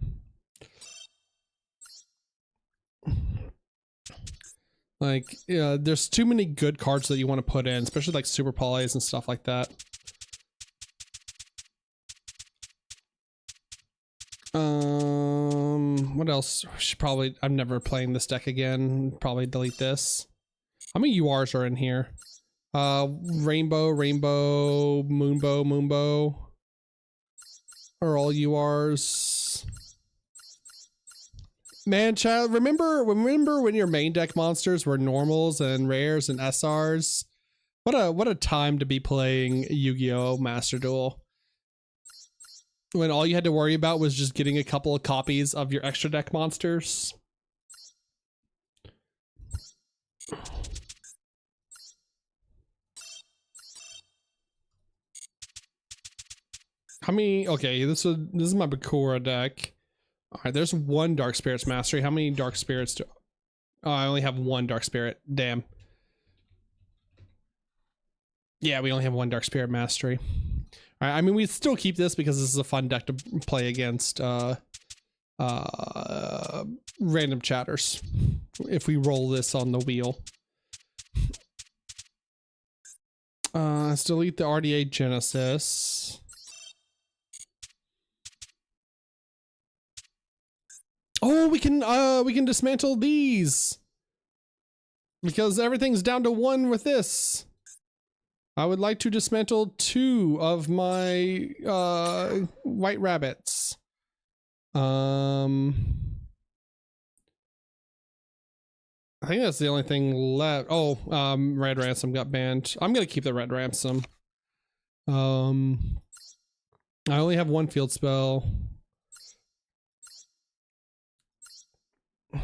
Like, yeah, there's too many good cards that you want to put in, especially like super polys and stuff like that. What else? Should probably, I'm never playing this deck again. Probably delete this. How many URs are in here? Rainbow, Moonbow are all URs. Man, child, remember when your main deck monsters were normals and rares and SRs? What a time to be playing Yu-Gi-Oh! Master Duel. When all you had to worry about was just getting a couple of copies of your extra deck monsters. How many? Okay, this is my Bakura deck. All right, there's one Dark Spirits Mastery. How many Dark Spirits do? Oh, I only have one Dark Spirit. Damn. Yeah, we only have one Dark Spirit Mastery. All right, I mean, we still keep this because this is a fun deck to play against random chatters. If we roll this on the wheel. Let's delete the RDA Genesis. Oh, we can dismantle these because everything's down to one with this. I would like to dismantle 2 of my white rabbits. I think that's the only thing left. Oh, Red Ransom got banned. I'm gonna keep the Red Ransom. I only have one field spell. All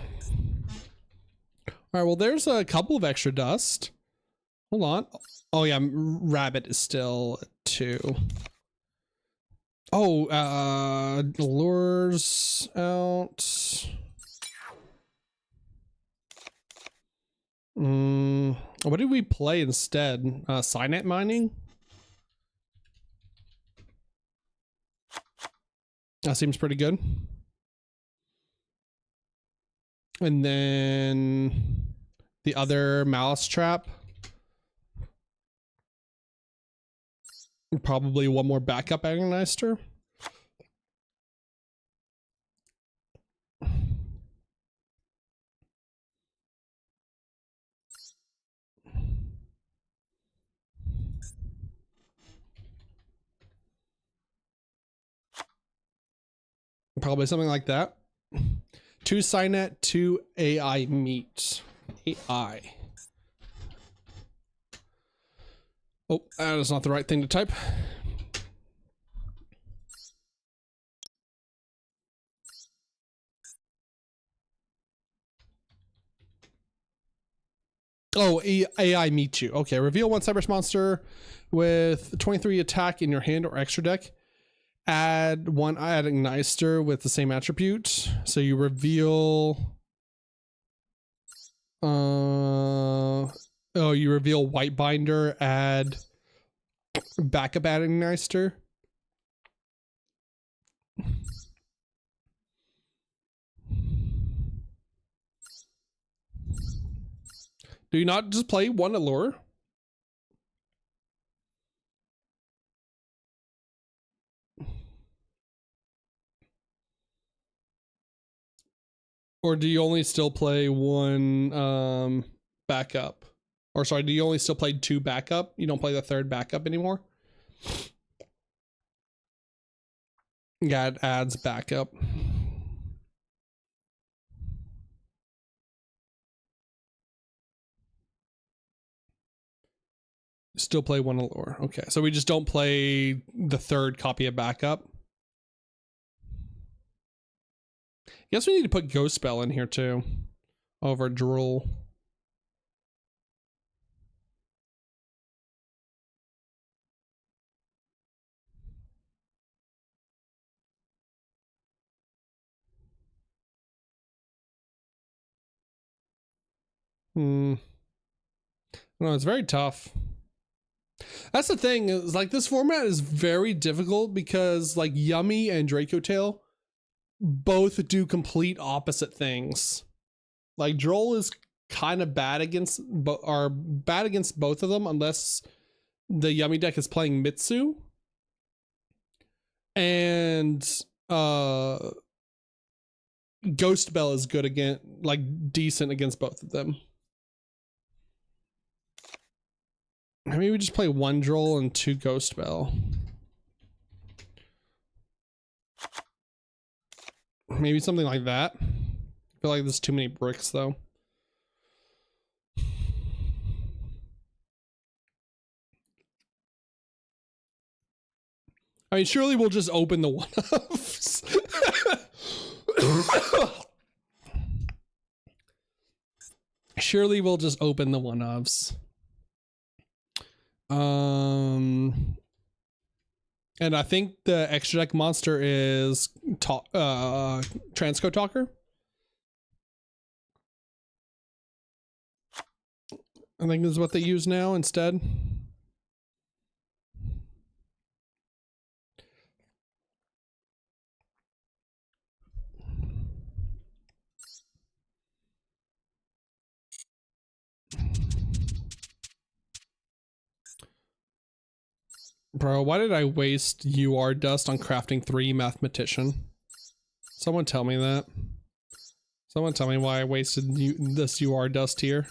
right, well, there's a couple of extra dust. Hold on. Oh yeah, rabbit is still 2. Oh, lures out. What did we play instead? Signet mining? That seems pretty good. And then the other Malice Trap. Probably one more backup Agonister. Probably something like that. 2 Signet, 2 AI meat. AI. Oh, that is not the right thing to type. Oh, AI meet you. Okay, reveal one Cyberse monster with 23 attack in your hand or extra deck. Add one Igniter with the same attribute. So you reveal. You reveal White Binder. Add backup Igniter. Do you not just play one Allure? Or do you only still play one backup? Or sorry, do you only still play two backup? You don't play the third backup anymore? Yeah, it adds backup. Still play one Allure. Okay, so we just don't play the third copy of backup. Guess we need to put Ghost Spell in here too. Over Drool. No, it's very tough. That's the thing, is like this format is very difficult because like Yummy and Draco Tail both do complete opposite things. Like Droll is kind of bad against both of them unless the Yummy deck is playing Mitsu. And Ghost Bell is good again, like decent against both of them. Maybe we just play one Droll and two Ghost Bell. Maybe something like that. I feel like there's too many bricks though. I mean, surely we'll just open the one-offs. Surely we'll just open the one-offs. And I think the extra deck monster is Transco Talker. I think this is what they use now instead. Bro, why did I waste UR dust on crafting 3 mathematician? Someone tell me that. Someone tell me why I wasted this UR dust here.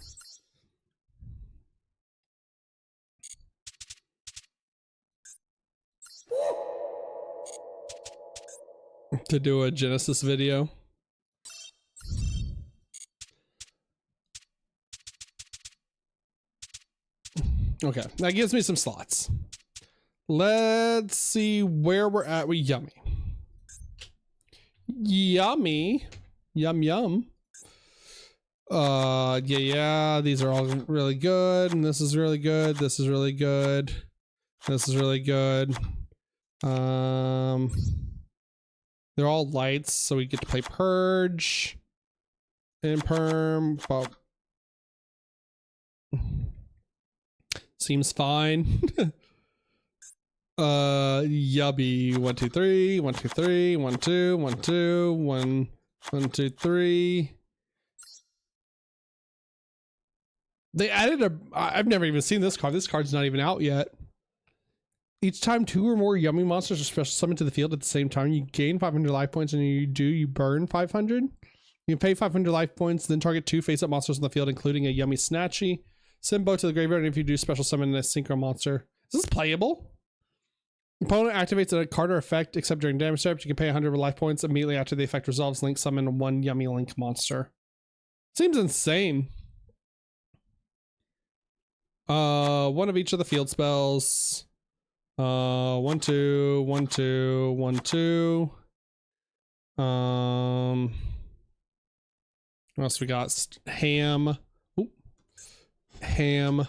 To do a Genesis video. Okay, that gives me some slots. Let's see where we're at with Yummy. Yummy. Yum yum. Yeah, these are all really good, and this is really good, this is really good, this is really good. They're all lights, so we get to play Purge and Perm. Well, seems fine. Yubby 1 2 3 1 2 3 1 2 1 2 1 1 2 3. They added I've never even seen this card. This card's not even out yet. Each time 2 or more Yummy monsters are special summoned to the field at the same time, you gain 500 life points, and you burn 500. You can pay 500 life points, then target 2 face-up monsters on the field, including a Yummy Snatchy. Send both to the graveyard, and if you do special summon a synchro monster. Is this playable? Opponent activates a card or effect, except during damage steps. You can pay 100 life points immediately after the effect resolves. Link summon 1 Yummy Link monster. Seems insane. One of each of the field spells. 1 2 1 2 1 2. What else we got? Ham. Ooh. ham.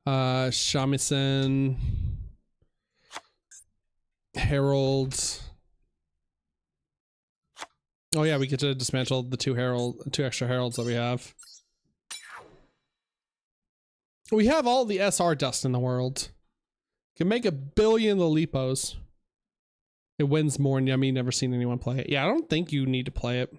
Shamisen, Herald. Oh yeah, we get to dismantle the two extra heralds that we have. We have all the SR dust in the world. Can make 1 billion Lolipos. It wins more and yummy. Never seen anyone play it. Yeah, I don't think you need to play it.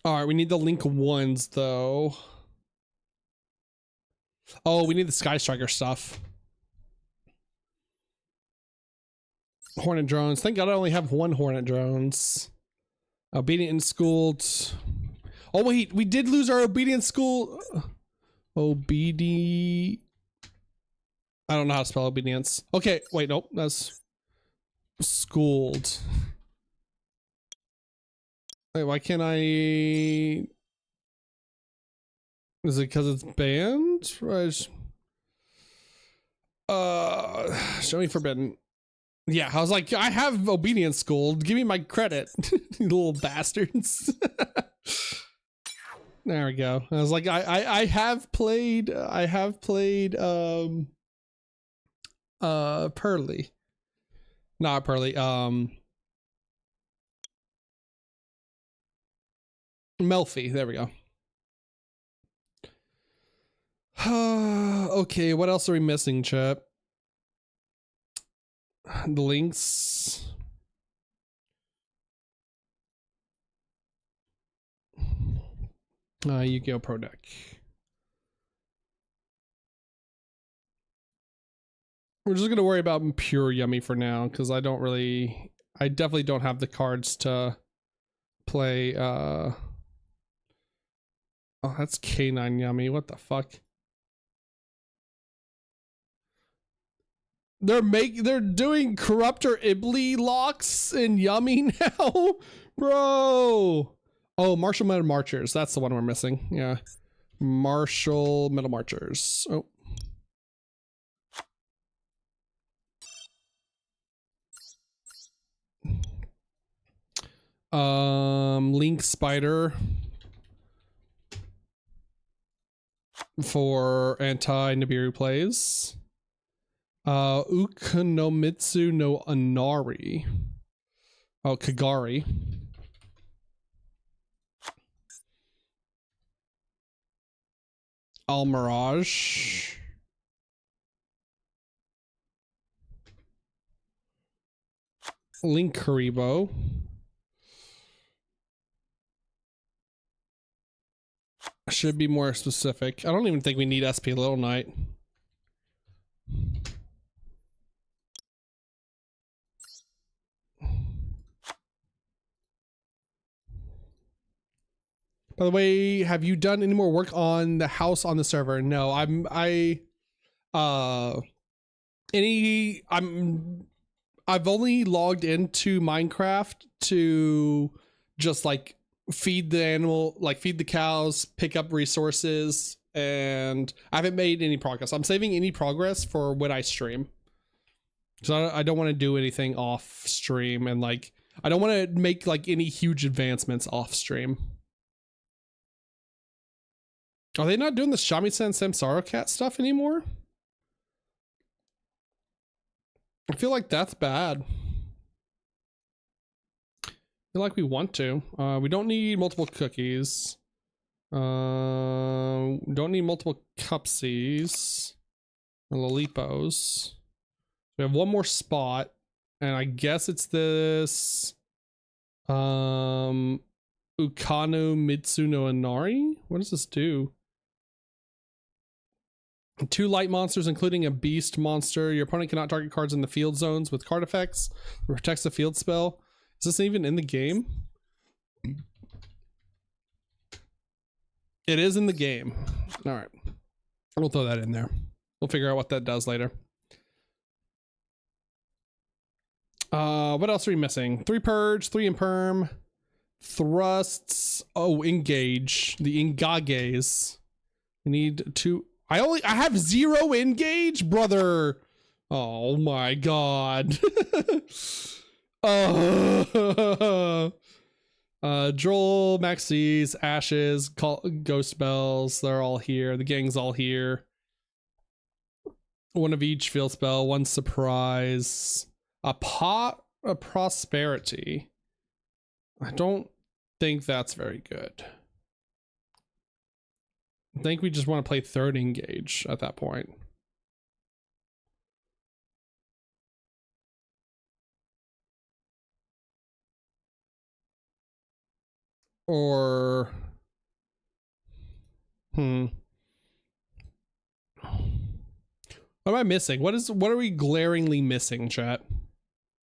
All right, we need the Link ones though. Oh, we need the Sky Striker stuff. Hornet drones. Thank God I only have 1 Hornet drones. Obedient and schooled. Oh wait, we did lose our obedient school. Obedi. I don't know how to spell obedience. Okay, wait, nope, that's schooled. Wait, why can't I? Is it because it's banned? Show me forbidden. Yeah, I was like, I have obedience schooled. Give me my credit, you little bastards. There we go. I was like, I have played Pearly. Not Pearly, Melfi, there we go. Okay, what else are we missing, chat? The links. Yugioh Pro Deck. We're just gonna worry about pure yummy for now, because I definitely don't have the cards to play. Oh, that's K9 yummy. What the fuck? They're doing Corruptor Ibly locks in yummy now, bro. Oh, Martial Metal Marchers. That's the one we're missing. Yeah, Martial Metal Marchers. Oh. Link Spider for anti-Nibiru plays. Ukonomitsu no Inari. Oh, Kagari. Almirage. Link Karibo. Should be more specific. I don't even think we need SP Little Knight. By the way, have you done any more work on the house on the server? No, I've only logged into Minecraft to just like feed the animal, like feed the cows, pick up resources, and I haven't made any progress. I'm saving any progress for when I stream. So I don't want to do anything off stream, and like I don't want to make like any huge advancements off stream. Are they not doing the Shamisen Samsara Cat stuff anymore? I feel like that's bad. I feel like we want to. We don't need multiple cookies. Don't need multiple cupsies or Lolipos. We have one more spot, and I guess it's this Ukano Mitsuno Inari. What does this do? 2 light monsters, including a beast monster. Your opponent cannot target cards in the field zones with card effects. It protects the field spell. Is this even in the game? It is in the game. All right. We'll throw that in there. We'll figure out what that does later. What else are we missing? 3 purge, 3 imperm, thrusts. Oh, engage. The engages. We need to. I have 0 engage, brother. Oh my god. Droll, Maxis, Ashes, Ghost Bells, they're all here. The gang's all here. One of each field spell, one surprise. A prosperity. I don't think that's very good. I think we just want to play 3rd engage at that point. Or what am I missing? What are we glaringly missing, chat?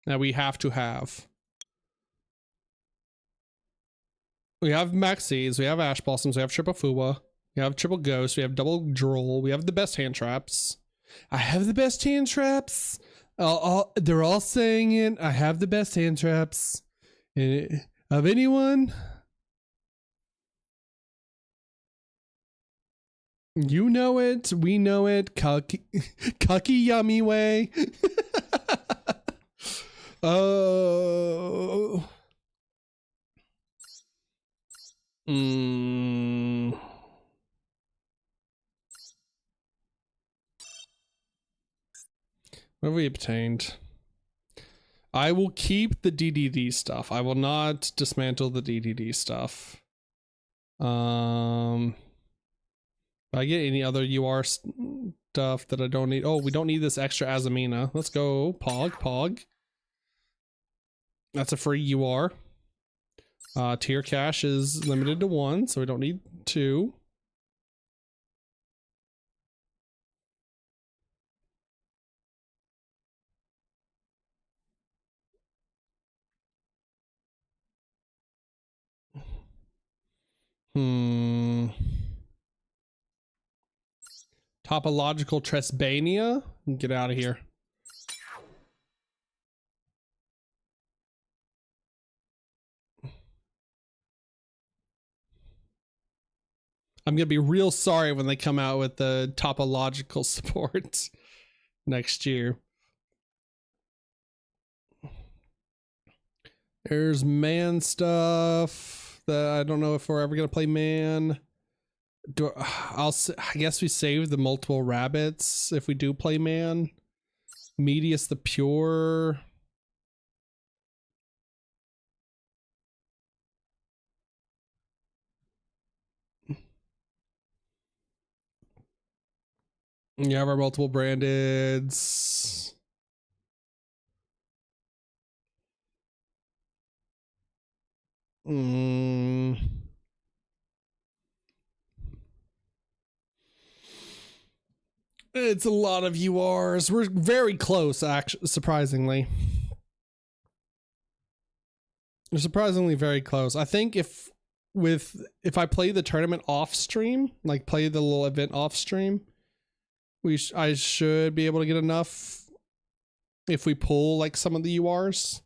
That we have to have. We have Maxis, we have Ash Blossoms, we have Triple Fuwa, we have Triple Ghost, we have Double Droll, we have the best hand traps. I have the best hand traps. They're all saying it. I have the best hand traps. Of anyone? You know it. We know it. Cucky yummy way. Oh. What have we obtained? I will keep the DDD stuff. I will not dismantle the DDD stuff. If I get any other UR stuff that I don't need. Oh, we don't need this extra Azamina. Let's go. Pog. That's a free UR. Tier cache is limited to 1, so we don't need 2. Topological Tresbania? Get out of here. I'm gonna be real sorry when they come out with the topological support next year. There's man stuff that I don't know if we're ever gonna play man. I guess we save the multiple rabbits if we do play man. Medius the Pure. You have our multiple brandeds. It's a lot of URs. We're very close, actually, surprisingly. We're surprisingly very close. I think if I play the tournament off stream, like play the little event off stream, I should be able to get enough if we pull like some of the URs.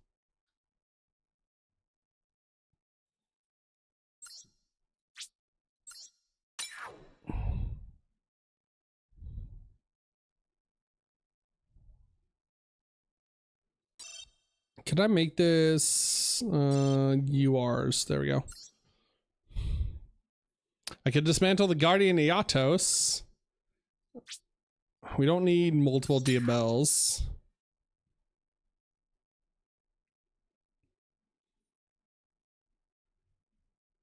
Could I make this URs? There we go. I could dismantle the Guardian Iatos. We don't need multiple Diabels.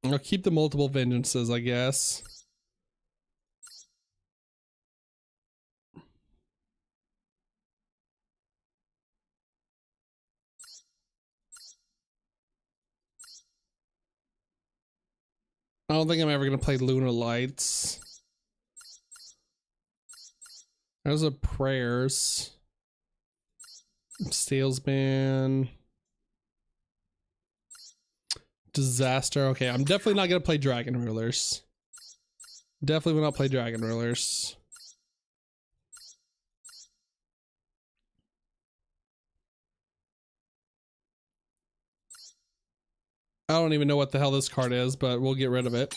I'll keep the multiple Vengeances, I guess. I don't think I'm ever going to play Lunar Lights. Those are prayers. Salesman. Disaster. Okay, I'm definitely not going to play Dragon Rulers. Definitely will not play Dragon Rulers. I don't even know what the hell this card is, but we'll get rid of it.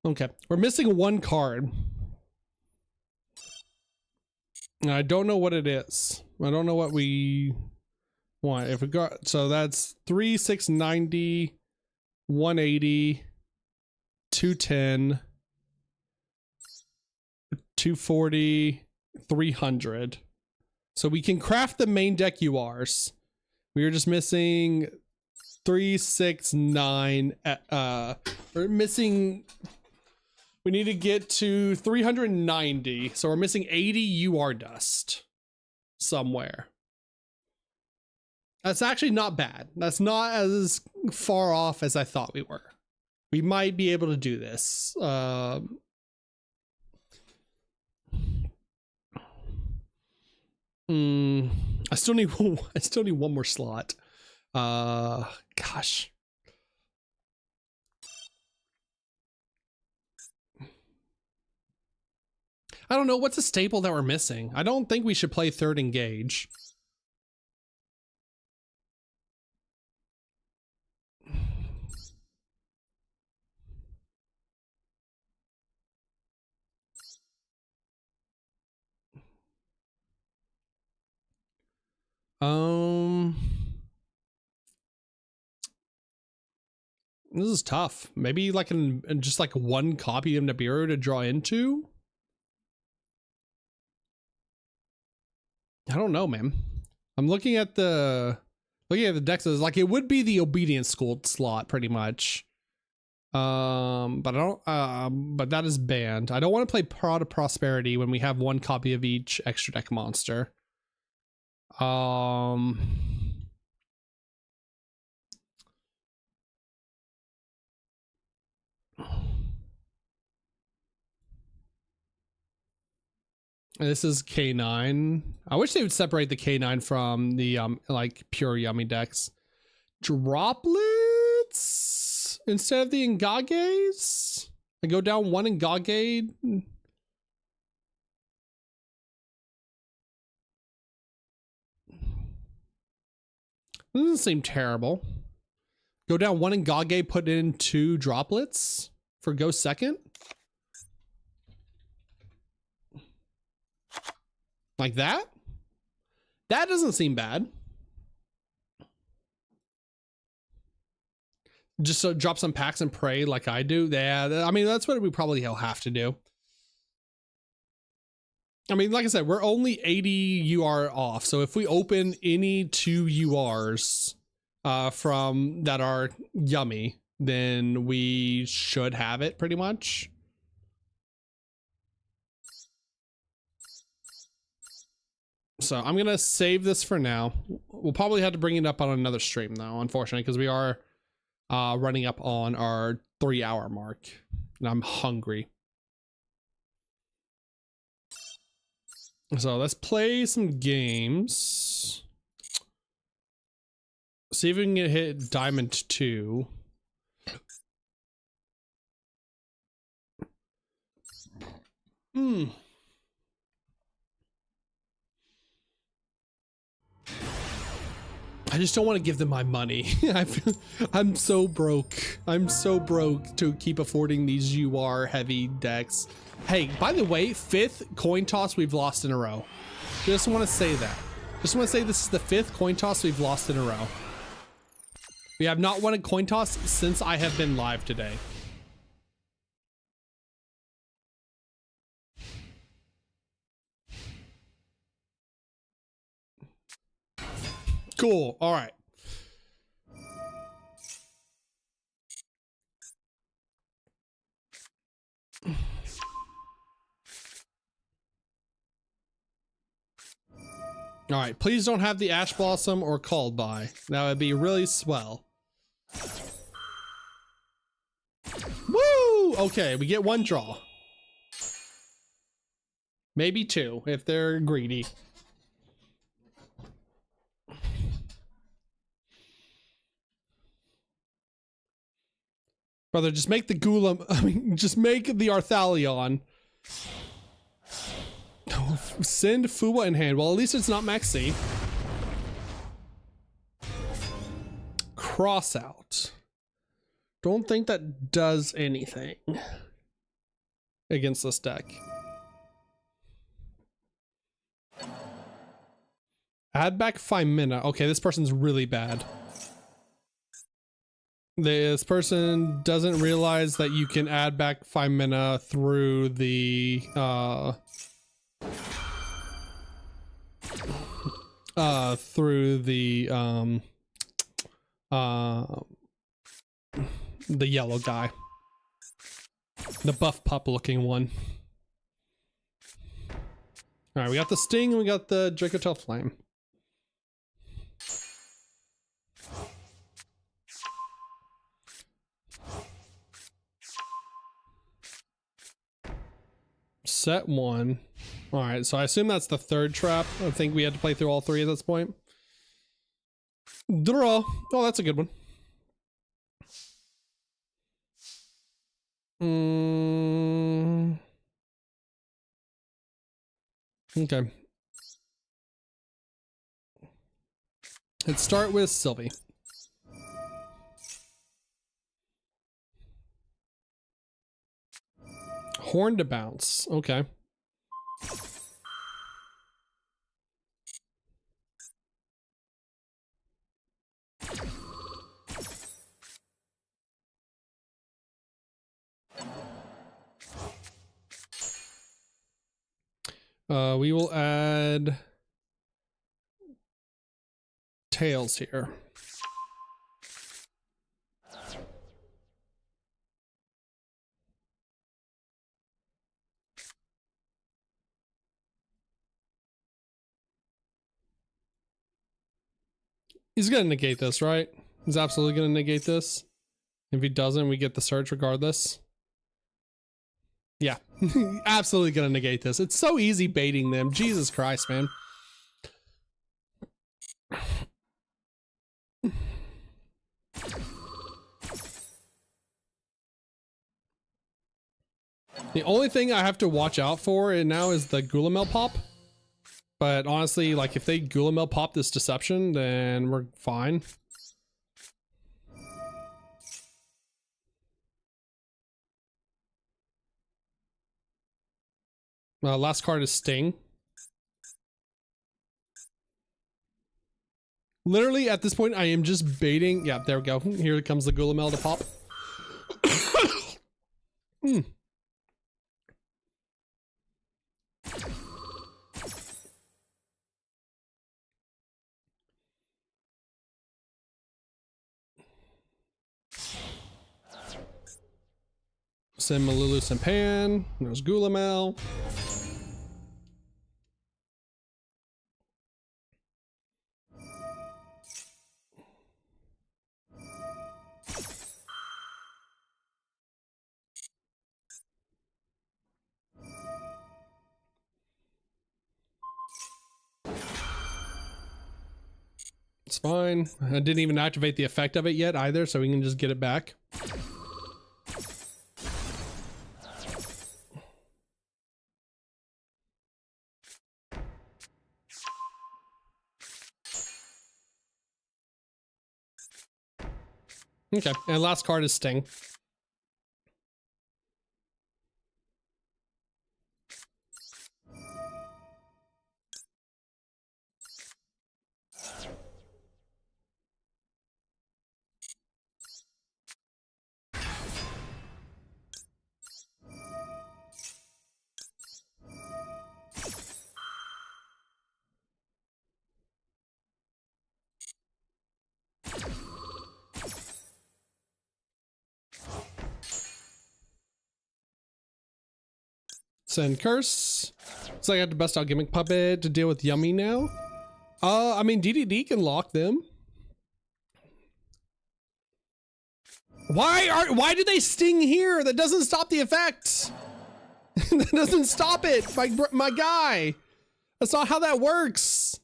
Okay, we're missing one card. And I don't know what it is. I don't know what we want. If we got, so that's 3, 6, 90, 180, 210, 240, 300. So we can craft the main deck URs. We are just missing 3, 6, 9. We're missing. We need to get to 390. So we're missing 80 UR dust somewhere. That's actually not bad. That's not as far off as I thought we were. We might be able to do this. I still need one more slot. Gosh. I don't know what's a staple that we're missing. I don't think we should play third engage. This is tough. Maybe like just like one copy of Nibiru to draw into. I don't know, man. I'm looking at the decks. Like it would be the Obedience School slot pretty much. But I don't. But that is banned. I don't want to play Prod of Prosperity when we have one copy of each extra deck monster. This is K9. I wish they would separate the K9 from the like pure yummy decks. Droplets instead of the Engages. I go down one Engage. Doesn't seem terrible. Go down one Engage, put in 2 droplets for go second. Like that? That doesn't seem bad. Just drop some packs and pray like I do. Yeah, I mean, that's what we probably have to do. I mean, like I said, we're only 80 UR off. So if we open any 2 URs from that are yummy, then we should have it pretty much. So I'm going to save this for now. We'll probably have to bring it up on another stream though, unfortunately, because we are running up on our 3-hour mark and I'm hungry. So let's play some games. See if we can hit Diamond 2. I just don't want to give them my money. I'm so broke. I'm so broke to keep affording these UR heavy decks. Hey, by the way, 5th coin toss we've lost in a row. Just want to say that. Just want to say this is the 5th coin toss we've lost in a row. We have not won a coin toss since I have been live today. Cool. All right. All right. Please don't have the Ash Blossom or Called By. That would be really swell. Woo! Okay, we get 1 draw. Maybe 2 if they're greedy. Brother, just make the Ghoulam, I mean, just make the Arthalion. Send Fuwa in hand. Well, at least it's not Maxi. Cross out. Don't think that does anything. against this deck. Add back 5 mana. Okay, this person's really bad. This person doesn't realize that you can add back 5 mana through the yellow guy. The buff pup looking one. Alright, we got the Sting and we got the Dracotel Flame. Set 1. Alright, so I assume that's the 3rd trap. I think we had to play through all 3 at this point. Draw. Oh, that's a good one. Okay. Let's start with Sylvie. Horn to bounce. Okay. We will add tails here. He's gonna negate this, right? He's absolutely gonna negate this. If he doesn't, we get the search regardless. Yeah, absolutely gonna negate this. It's so easy baiting them. Jesus Christ, man. The only thing I have to watch out for now is the Gulamel pop. But honestly, like if they Gulamel pop this Deception, then we're fine. Last card is Sting. Literally at this point, I am just baiting. Yeah, there we go. Here comes the Gulamel to pop. Send Malulu Sampan. There's Gulamel. It's fine. I didn't even activate the effect of it yet either, so we can just get it back. Okay, and last card is Sting. Send Curse. So I got the best out Gimmick Puppet to deal with Yummy now. I mean, DDD can lock them. Why do they sting here? That doesn't stop the effect. That doesn't stop it, my guy. That's not how that works.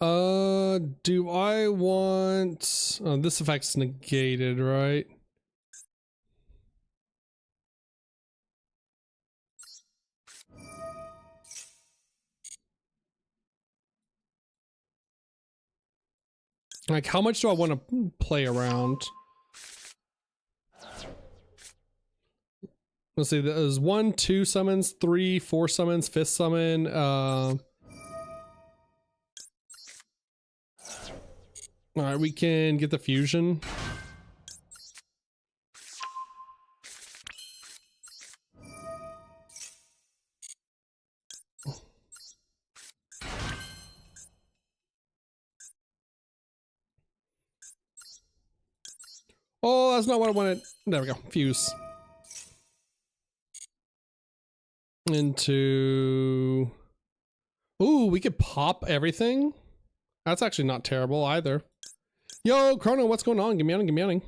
Do I want... Oh, this effect's negated, right? Like, how much do I want to play around? Let's see, there's 1, 2 summons, 3, 4 summons, 5th summon. Alright, we can get the fusion. Oh, that's not what I wanted. There we go. Fuse. Into... Ooh, we could pop everything? That's actually not terrible either. Yo, Chrono, what's going on? Give me on.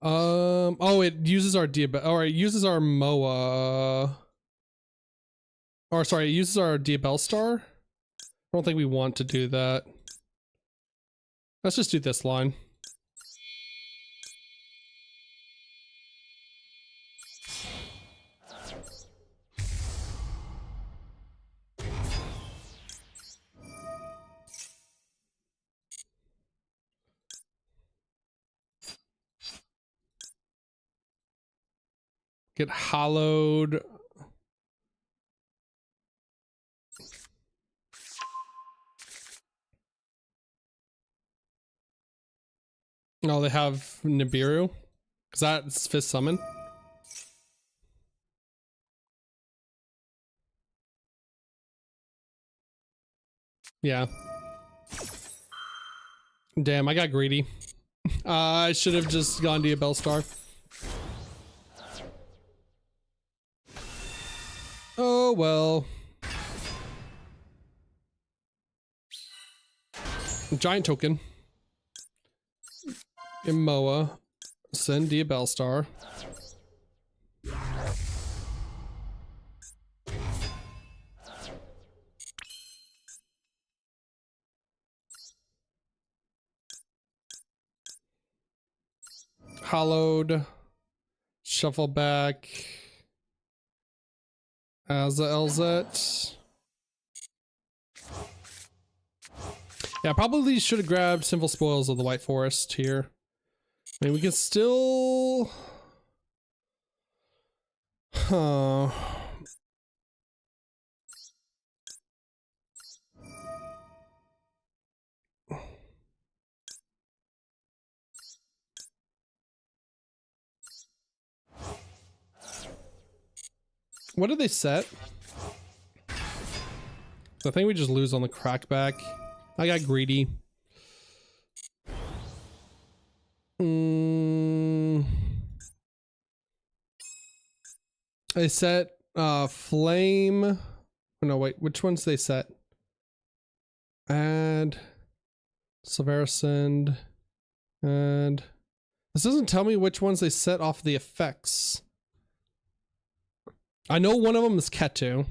Oh, it uses our it uses our MOA. Or sorry, it uses our Diabell Star. I don't think we want to do that. Let's just do this line. Get hollowed. Oh, they have Nibiru. Because that's 5th summon. Yeah. Damn, I got greedy. I should have just gone Diabell Star. Oh, well. Giant token. Moa. Send Diabell Star. Hollowed. Shuffle back. As a LZ. Yeah, probably should have grabbed Sinful Spoils of the White Forest here. I mean, we can still... Huh. What did they set? I think we just lose on the crackback. I got greedy. They set flame. Oh, no, wait, which ones they set? Add Silverascend. And this doesn't tell me which ones they set off the effects. I know one of them is Ketu.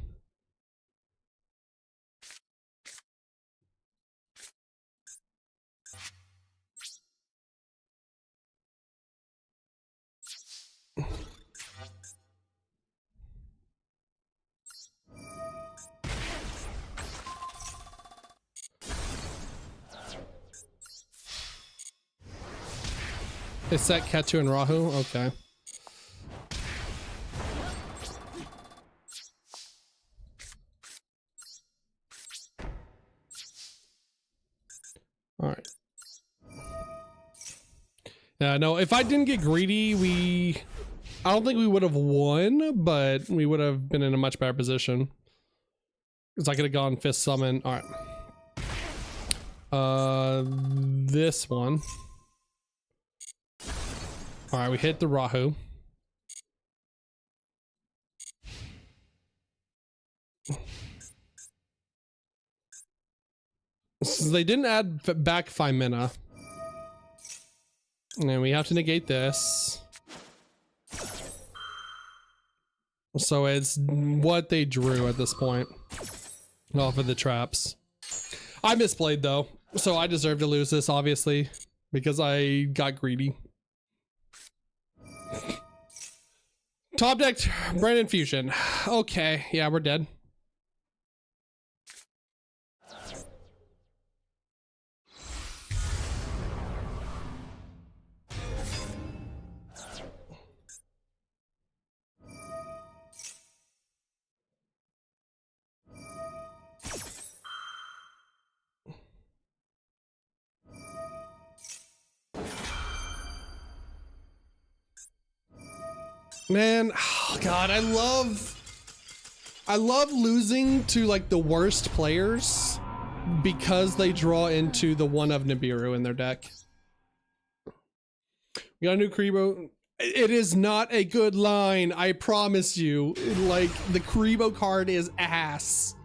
They set Ketu and Rahu? Okay. Alright. Yeah, no, if I didn't get greedy, I don't think we would have won, but we would have been in a much better position. Because I could have gone 5th summon. Alright. This one. Alright, we hit the Rahu. So they didn't add back Femina. And we have to negate this. So it's what they drew at this point. Off of the traps. I misplayed though, so I deserve to lose this, obviously, because I got greedy. Top decked Brandon Fusion. Okay, yeah, we're dead. Man, oh God, I love losing to like the worst players because they draw into the one of Nibiru in their deck. We got a new Karibo. It is not a good line, I promise you. Like, the Karibo card is ass.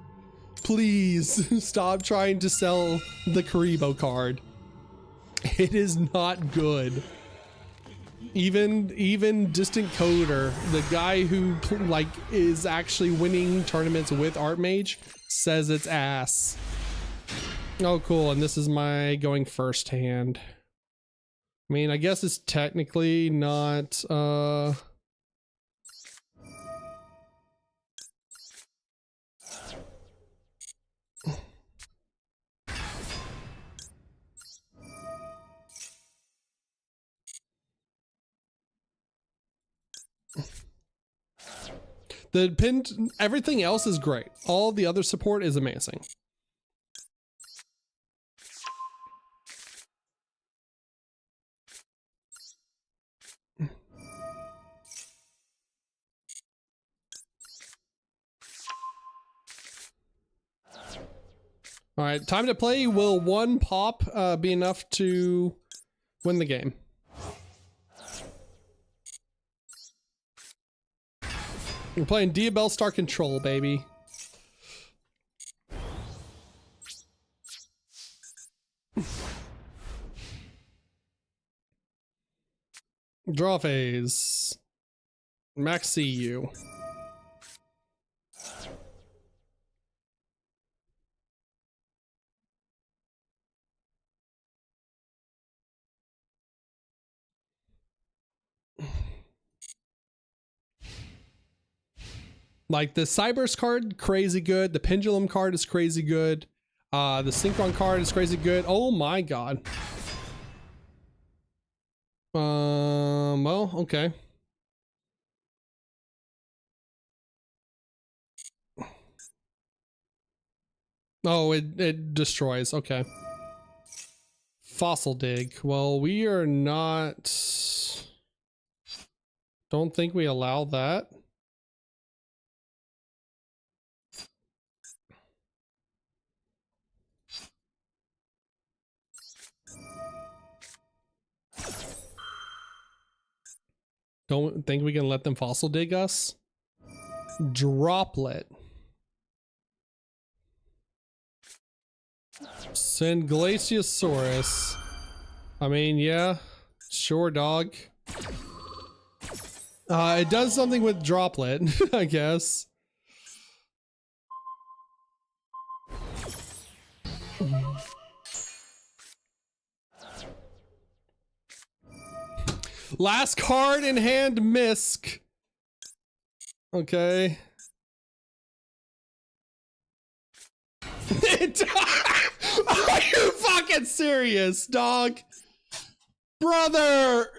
Please stop trying to sell the Karibo card. It is not good. Even Distant Coder, the guy who like is actually winning tournaments with Artmage, says it's ass. Oh cool, and this is my going first hand. I mean, I guess it's technically not the pin. Everything else is great. All the other support is amazing. All right, time to play. Will one pop be enough to win the game? We're playing Diabell Star Control, baby. Draw phase. Max CU. Like the Cybers card, crazy good. The Pendulum card is crazy good. The Synchron card is crazy good. Oh my god. Well, okay. Oh, it destroys. Okay. Fossil dig. Well, we are not. Don't think we allow that. Don't think we can let them fossil dig us. Droplet. Send Glaciosaurus. I mean, yeah, sure, dog. It does something with Droplet, I guess. Last card in hand, Misk. Okay. Are you fucking serious, dog? Brother!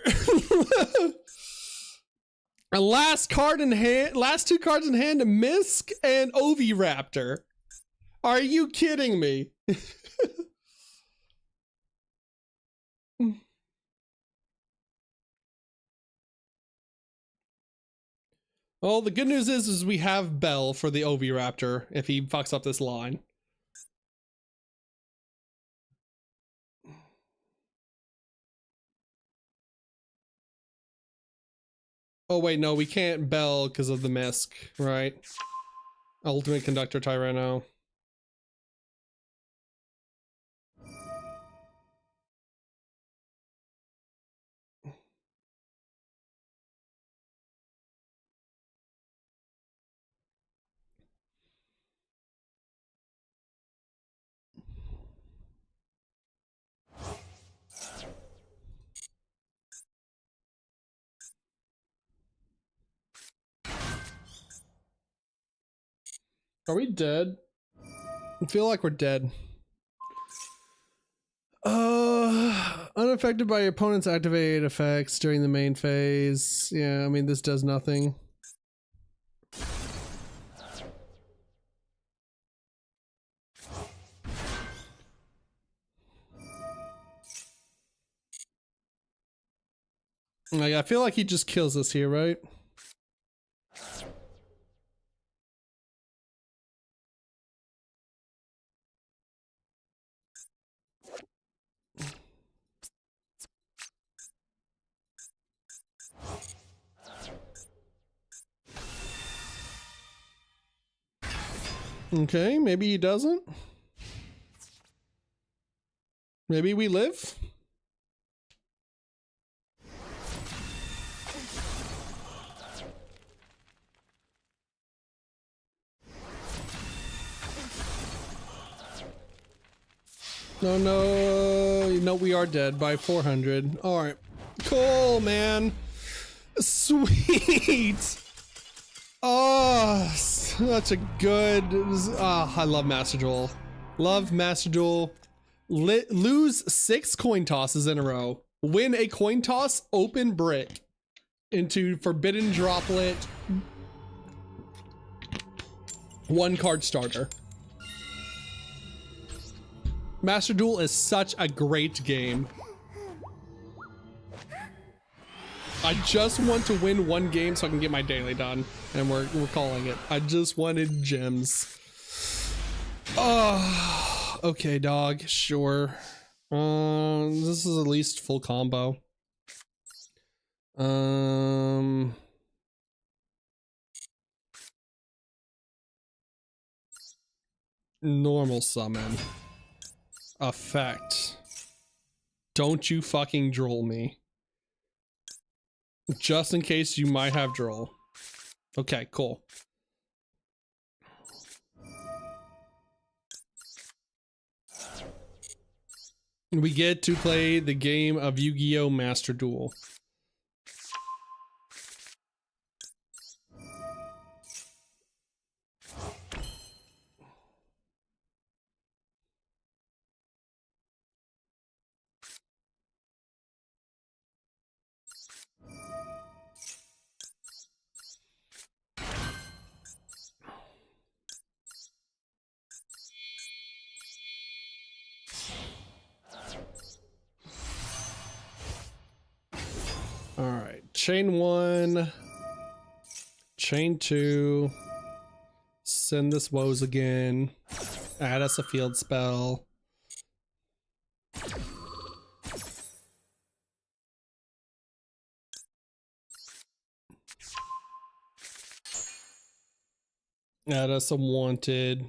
Last card in hand, last two cards in hand, Misk and Oviraptor. Are you kidding me? Well, the good news is we have Bell for the Oviraptor if he fucks up this line. Oh wait, no, we can't Bell because of the Misk, right? Ultimate Conductor Tyranno. Are we dead? I feel like we're dead. Unaffected by your opponent's activated effects during the main phase. Yeah, I mean, this does nothing. Like, I feel like he just kills us here, right? Okay, maybe he doesn't. Maybe we live. No, no, no, we are dead by 400. All right, cool, man. Sweet. Oh, such a good. Oh, I love Master Duel. Love Master Duel. Lose 6 coin tosses in a row. Win a coin toss, open brick into Forbidden Droplet. 1 card starter. Master Duel is such a great game. I just want to win 1 game so I can get my daily done, and we're calling it. I just wanted gems. Oh, okay, dog. Sure. This is at least full combo. Normal summon. Effect. Don't you fucking droll me. Just in case you might have droll. Okay, cool. We get to play the game of Yu-Gi-Oh! Master Duel. All right, chain 1, chain 2, send this woes again, add us a field spell. Add us a wanted.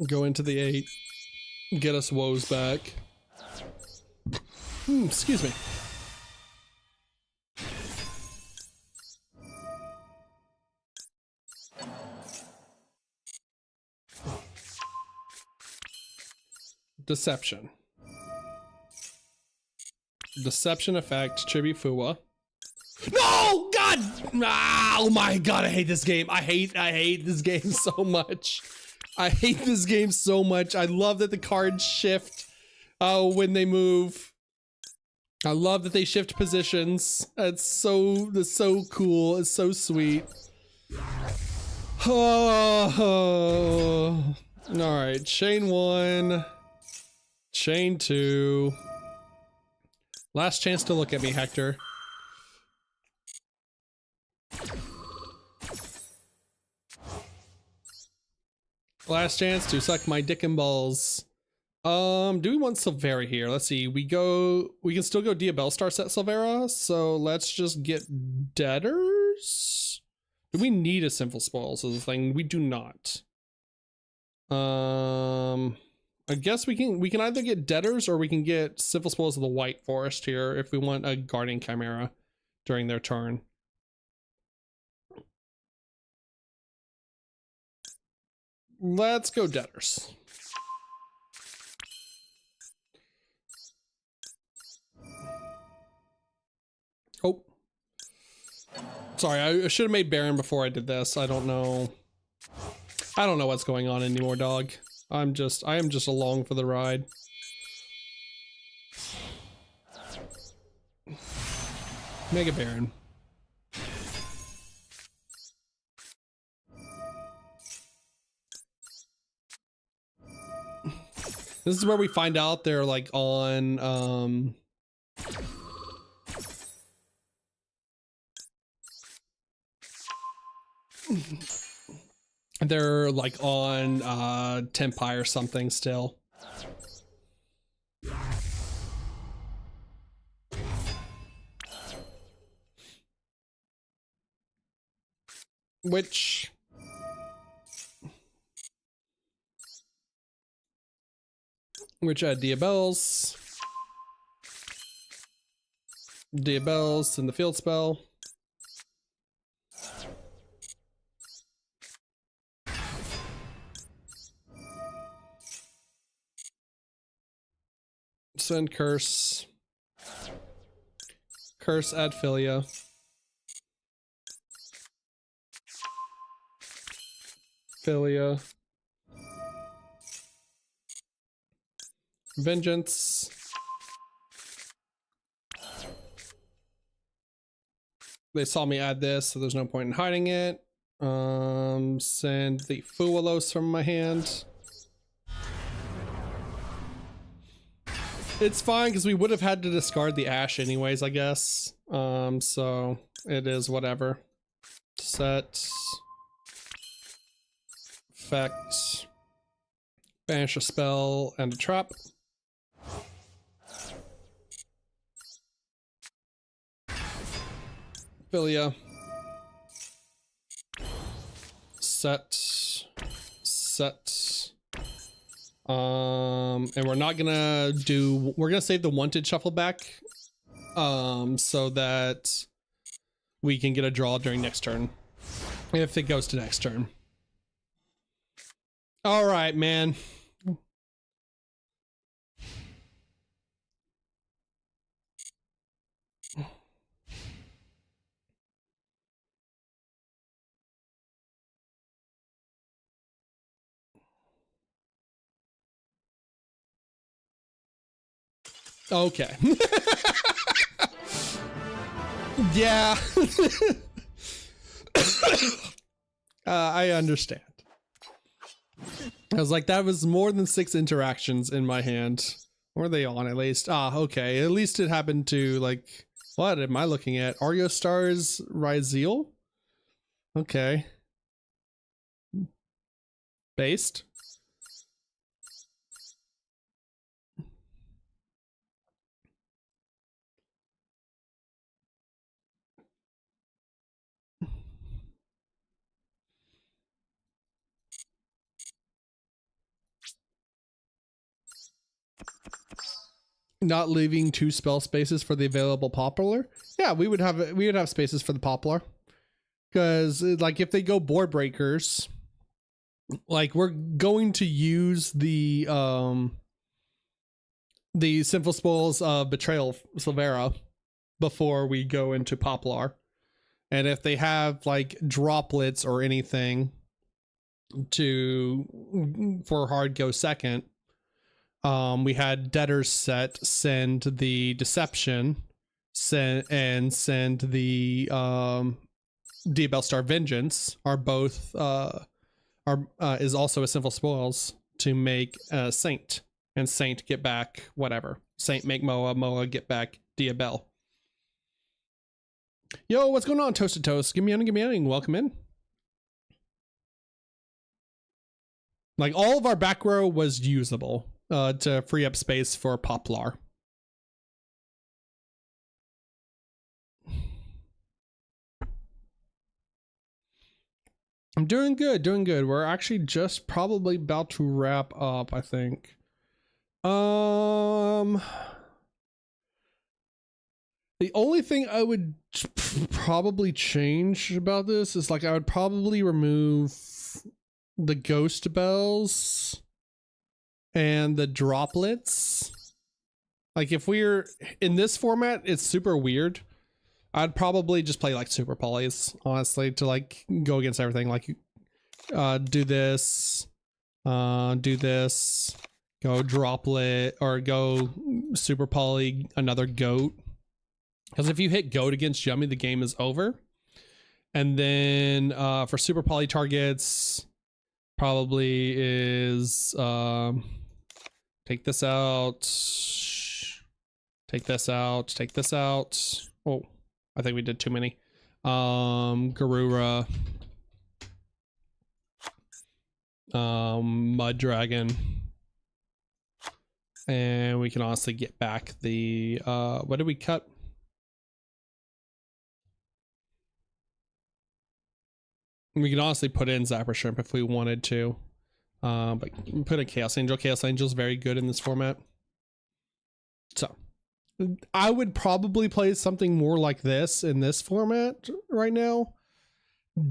Go into the 8. Get us woes back. Excuse me. Deception. Deception effect, Chibi Fuwa. No! God! Oh my god, I hate this game. I hate this game so much. I hate this game so much. I love that the cards shift when they move. I love that they shift positions. That's so cool. It's so sweet. Oh. All right, chain 1, chain 2. Last chance to look at me, Hector. Last chance to suck my dick and balls. Do we want Silvera here? Let's see. We can still go Diabellstar set Silvera, so let's just get Debtors. Do we need a Sinful Spoils as a thing? We do not. I guess we can either get Debtors or we can get Sinful Spoils of the White Forest here if we want a Guardian Chimera during their turn. Let's go Debtors. Oh. Sorry, I should have made Baron before I did this. I don't know. I don't know what's going on anymore, dog. I am just along for the ride. Mega Baron. This is where we find out they're like on they're like on Tempai or something still. Which Diabelle's in the field spell. Send curse. Curse add Philia. Philia. Vengeance. They saw me add this, so there's no point in hiding it. Send the Fualos from my hand. It's fine because we would have had to discard the Ash anyways, I guess. So it is whatever. Set. Effect. Banish a spell and a trap. Philia. Set. And we're not gonna do, we're gonna save the wanted shuffle back so that we can get a draw during next turn if it goes to next turn. All right, man. Okay. Yeah. I understand. I was like, that was more than 6 interactions in my hand. What are they on at least? Ah, okay. At least it happened to, like, what am I looking at? Argo Stars Ryzeal? Okay. Based? Not leaving 2 spell spaces for the available Poplar. Yeah, we would have spaces for the Poplar. Because like if they go board breakers, like we're going to use the Sinful Spoils of Betrayal Silvera before we go into Poplar. And if they have like droplets or anything for hard go second, we had Debtor's Set send the Deception, send the Diabell Star Vengeance are both is also a Sinful Spoils to make Saint, and Saint get back whatever. Saint make Moa, Moa get back Diabell. Yo, what's going on, Toasted Toast? Give me on, welcome in. Like all of our back row was usable to free up space for Poplar. I'm doing good, doing good. We're actually just probably about to wrap up, I think. The only thing I would probably change about this is like I would probably remove the ghost bells and the droplets. Like if we're in this format, it's super weird I'd probably just play like super polys, honestly, to like go against everything. Like, do this, go droplet, or go super poly another goat. Because if you hit goat against Yummy, the game is over. And then for super poly targets, probably is take this out, take this out, take this out. Oh, I think we did too many. Garura, Mud Dragon, and we can honestly get back the what did we cut? We can honestly put in Zapper Shrimp if we wanted to, but put a Chaos Angel. Chaos Angel is very good in this format. So I would probably play something more like this in this format right now,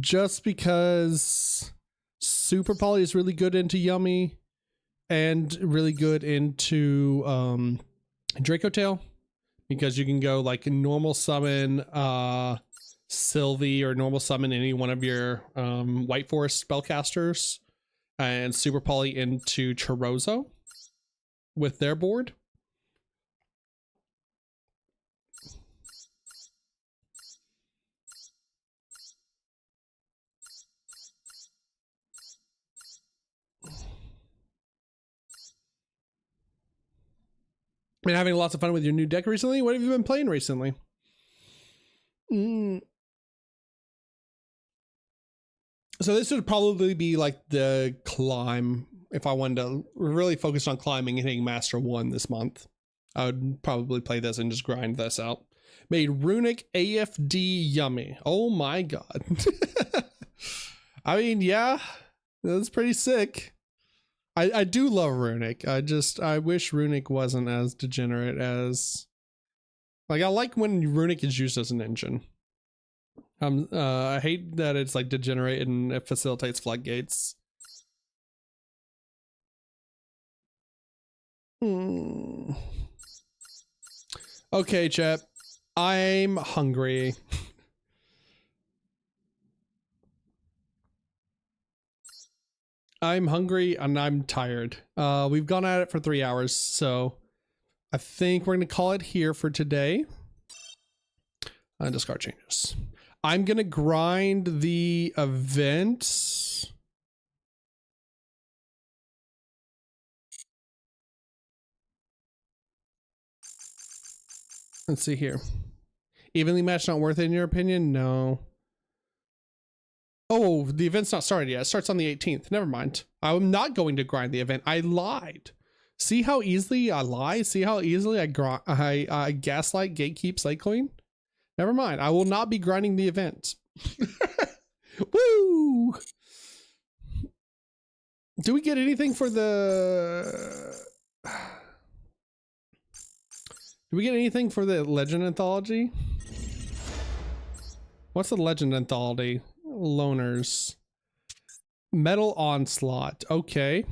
just because Super Poly is really good into Yummy and really good into Draco Tail, because you can go like normal summon Sylvie or normal summon any one of your White Forest spellcasters and super poly into Chorozo with their board. Been having lots of fun with your new deck recently? What have you been playing recently? So this would probably be like the climb. If I wanted to really focus on climbing and hitting Master 1 this month, I would probably play this and just grind this out. Made Runic AFD Yummy. Oh my god. I mean, yeah, that's pretty sick. I do love Runic. I wish Runic wasn't as degenerate as, like, I like when Runic is used as an engine. I hate that it's like degenerate and it facilitates floodgates. Okay, chat. I'm hungry. I'm hungry and I'm tired. We've gone at it for 3 hours, so I think we're gonna call it here for today. Discard changes. I'm gonna grind the event. Let's see here. Evenly matched, not worth it in your opinion? No. Oh, the event's not started yet. It starts on the 18th. Never mind. I'm not going to grind the event. I lied. See how easily I lie? See how easily I gaslight, gatekeep, Sitecoin? Never mind. I will not be grinding the event. Woo! Do we get anything for the... Do we get anything for the Legend Anthology? What's the Legend Anthology? Loners. Metal Onslaught. Okay.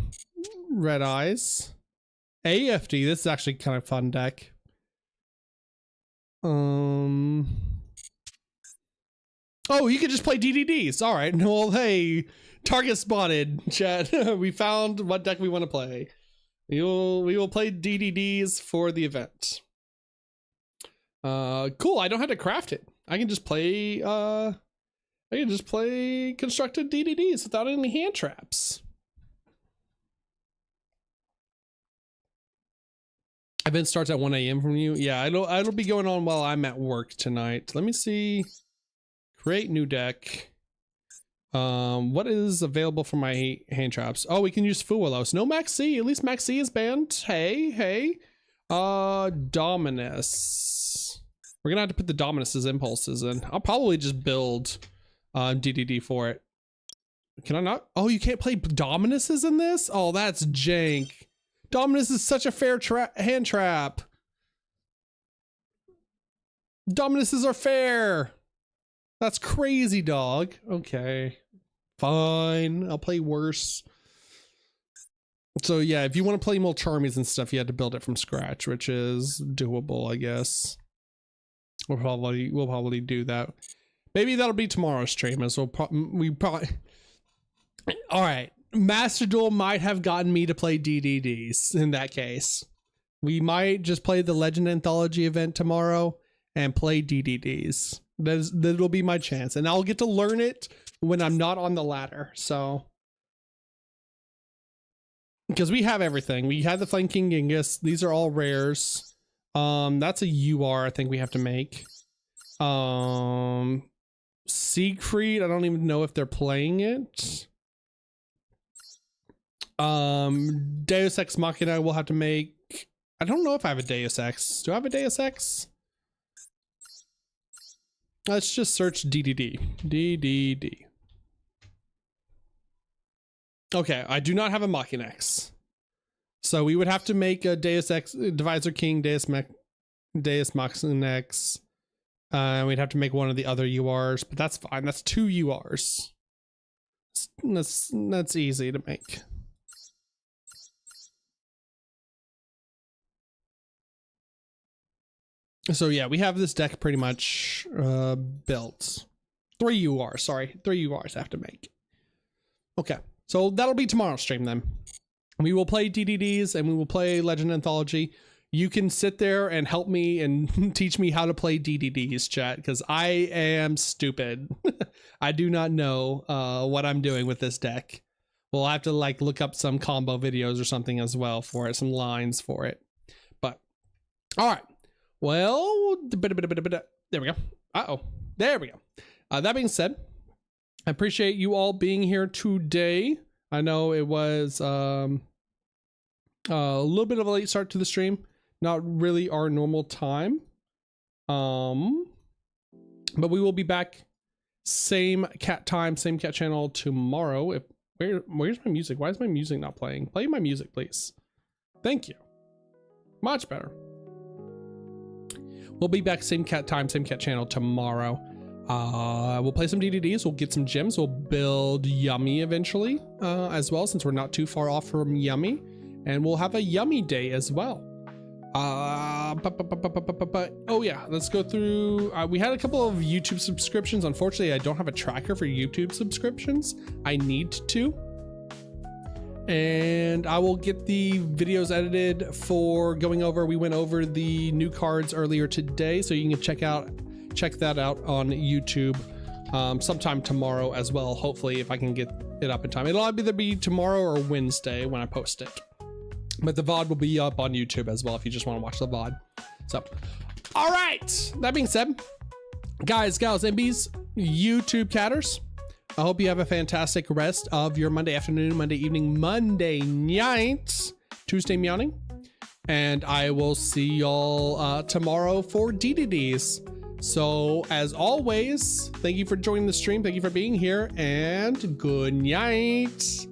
Red Eyes. AFD. This is actually kind of fun deck. Oh, you could just play DDDs. All right. Well, hey, target spotted, chat. We found what deck we want to play. We will play DDDs for the event. Cool. I don't have to craft it. I can just play constructed DDDs without any hand traps. Event starts at 1 a.m. from you. Yeah, it'll be going on while I'm at work tonight. Let me see. Create new deck. What is available for my hand traps? Oh, we can use Fuelos. No Max C. At least Max C is banned. Hey. Dominus. We're gonna have to put the Dominus's impulses in. I'll probably just build DDD for it. Can I not? Oh, you can't play Dominuses in this? Oh, that's jank. Dominus is such a fair hand trap. Dominuses are fair. That's crazy, dog. Okay. Fine. I'll play worse. So yeah, if you want to play Molcharmies and stuff, you had to build it from scratch, which is doable, I guess. we'll probably do that. Maybe that'll be tomorrow's stream, as we probably. All right, Master Duel might have gotten me to play DDDs. In that case, we might just play the Legend Anthology event tomorrow and play DDDs. That'll be my chance, and I'll get to learn it when I'm not on the ladder. So, because we have everything, we have the Flanking Genghis. These are all rares. That's a UR I think we have to make. Siegfried, I don't even know if they're playing it. Deus Ex Machina we'll have to make. I don't know if I have a Deus Ex. Do I have a Deus Ex? Let's just search DDD. DDD. Okay, I do not have a Machina X. So we would have to make a Deus Ex, Divisor King, Deus Machina X. We'd have to make one of the other URs, but that's fine. That's 2 URs. That's easy to make. So yeah, we have this deck pretty much built. 3 URs, sorry. 3 URs I have to make. Okay, so that'll be tomorrow's stream then. We will play DDDs and we will play Legend Anthology. You can sit there and help me and teach me how to play DDDs, chat, because I am stupid. I do not know what I'm doing with this deck. We'll have to like look up some combo videos or something as well for it, some lines for it. But all right, well, there we go. There we go. That being said, I appreciate you all being here today. I know it was a little bit of a late start to the stream. Not really our normal time. But we will be back same cat time, same cat channel tomorrow. Where's my music? Why is my music not playing? Play my music, please. Thank you. Much better. We'll be back same cat time, same cat channel tomorrow. We'll play some DDDs. We'll get some gems. We'll build Yummy eventually as well, since we're not too far off from Yummy. And we'll have a Yummy day as well. Oh yeah, let's go through. We had a couple of YouTube subscriptions. Unfortunately, I don't have a tracker for YouTube subscriptions. I need to. And I will get the videos edited for going over. We went over the new cards earlier today, so you can check that out on YouTube sometime tomorrow as well. Hopefully, if I can get it up in time. It'll either be tomorrow or Wednesday when I post it. But the VOD will be up on YouTube as well if you just want to watch the VOD. So, all right. That being said, guys, gals, MBs, YouTube catters, I hope you have a fantastic rest of your Monday afternoon, Monday evening, Monday night, Tuesday meowing. And I will see y'all tomorrow for DDDs. So, as always, thank you for joining the stream. Thank you for being here, and good night.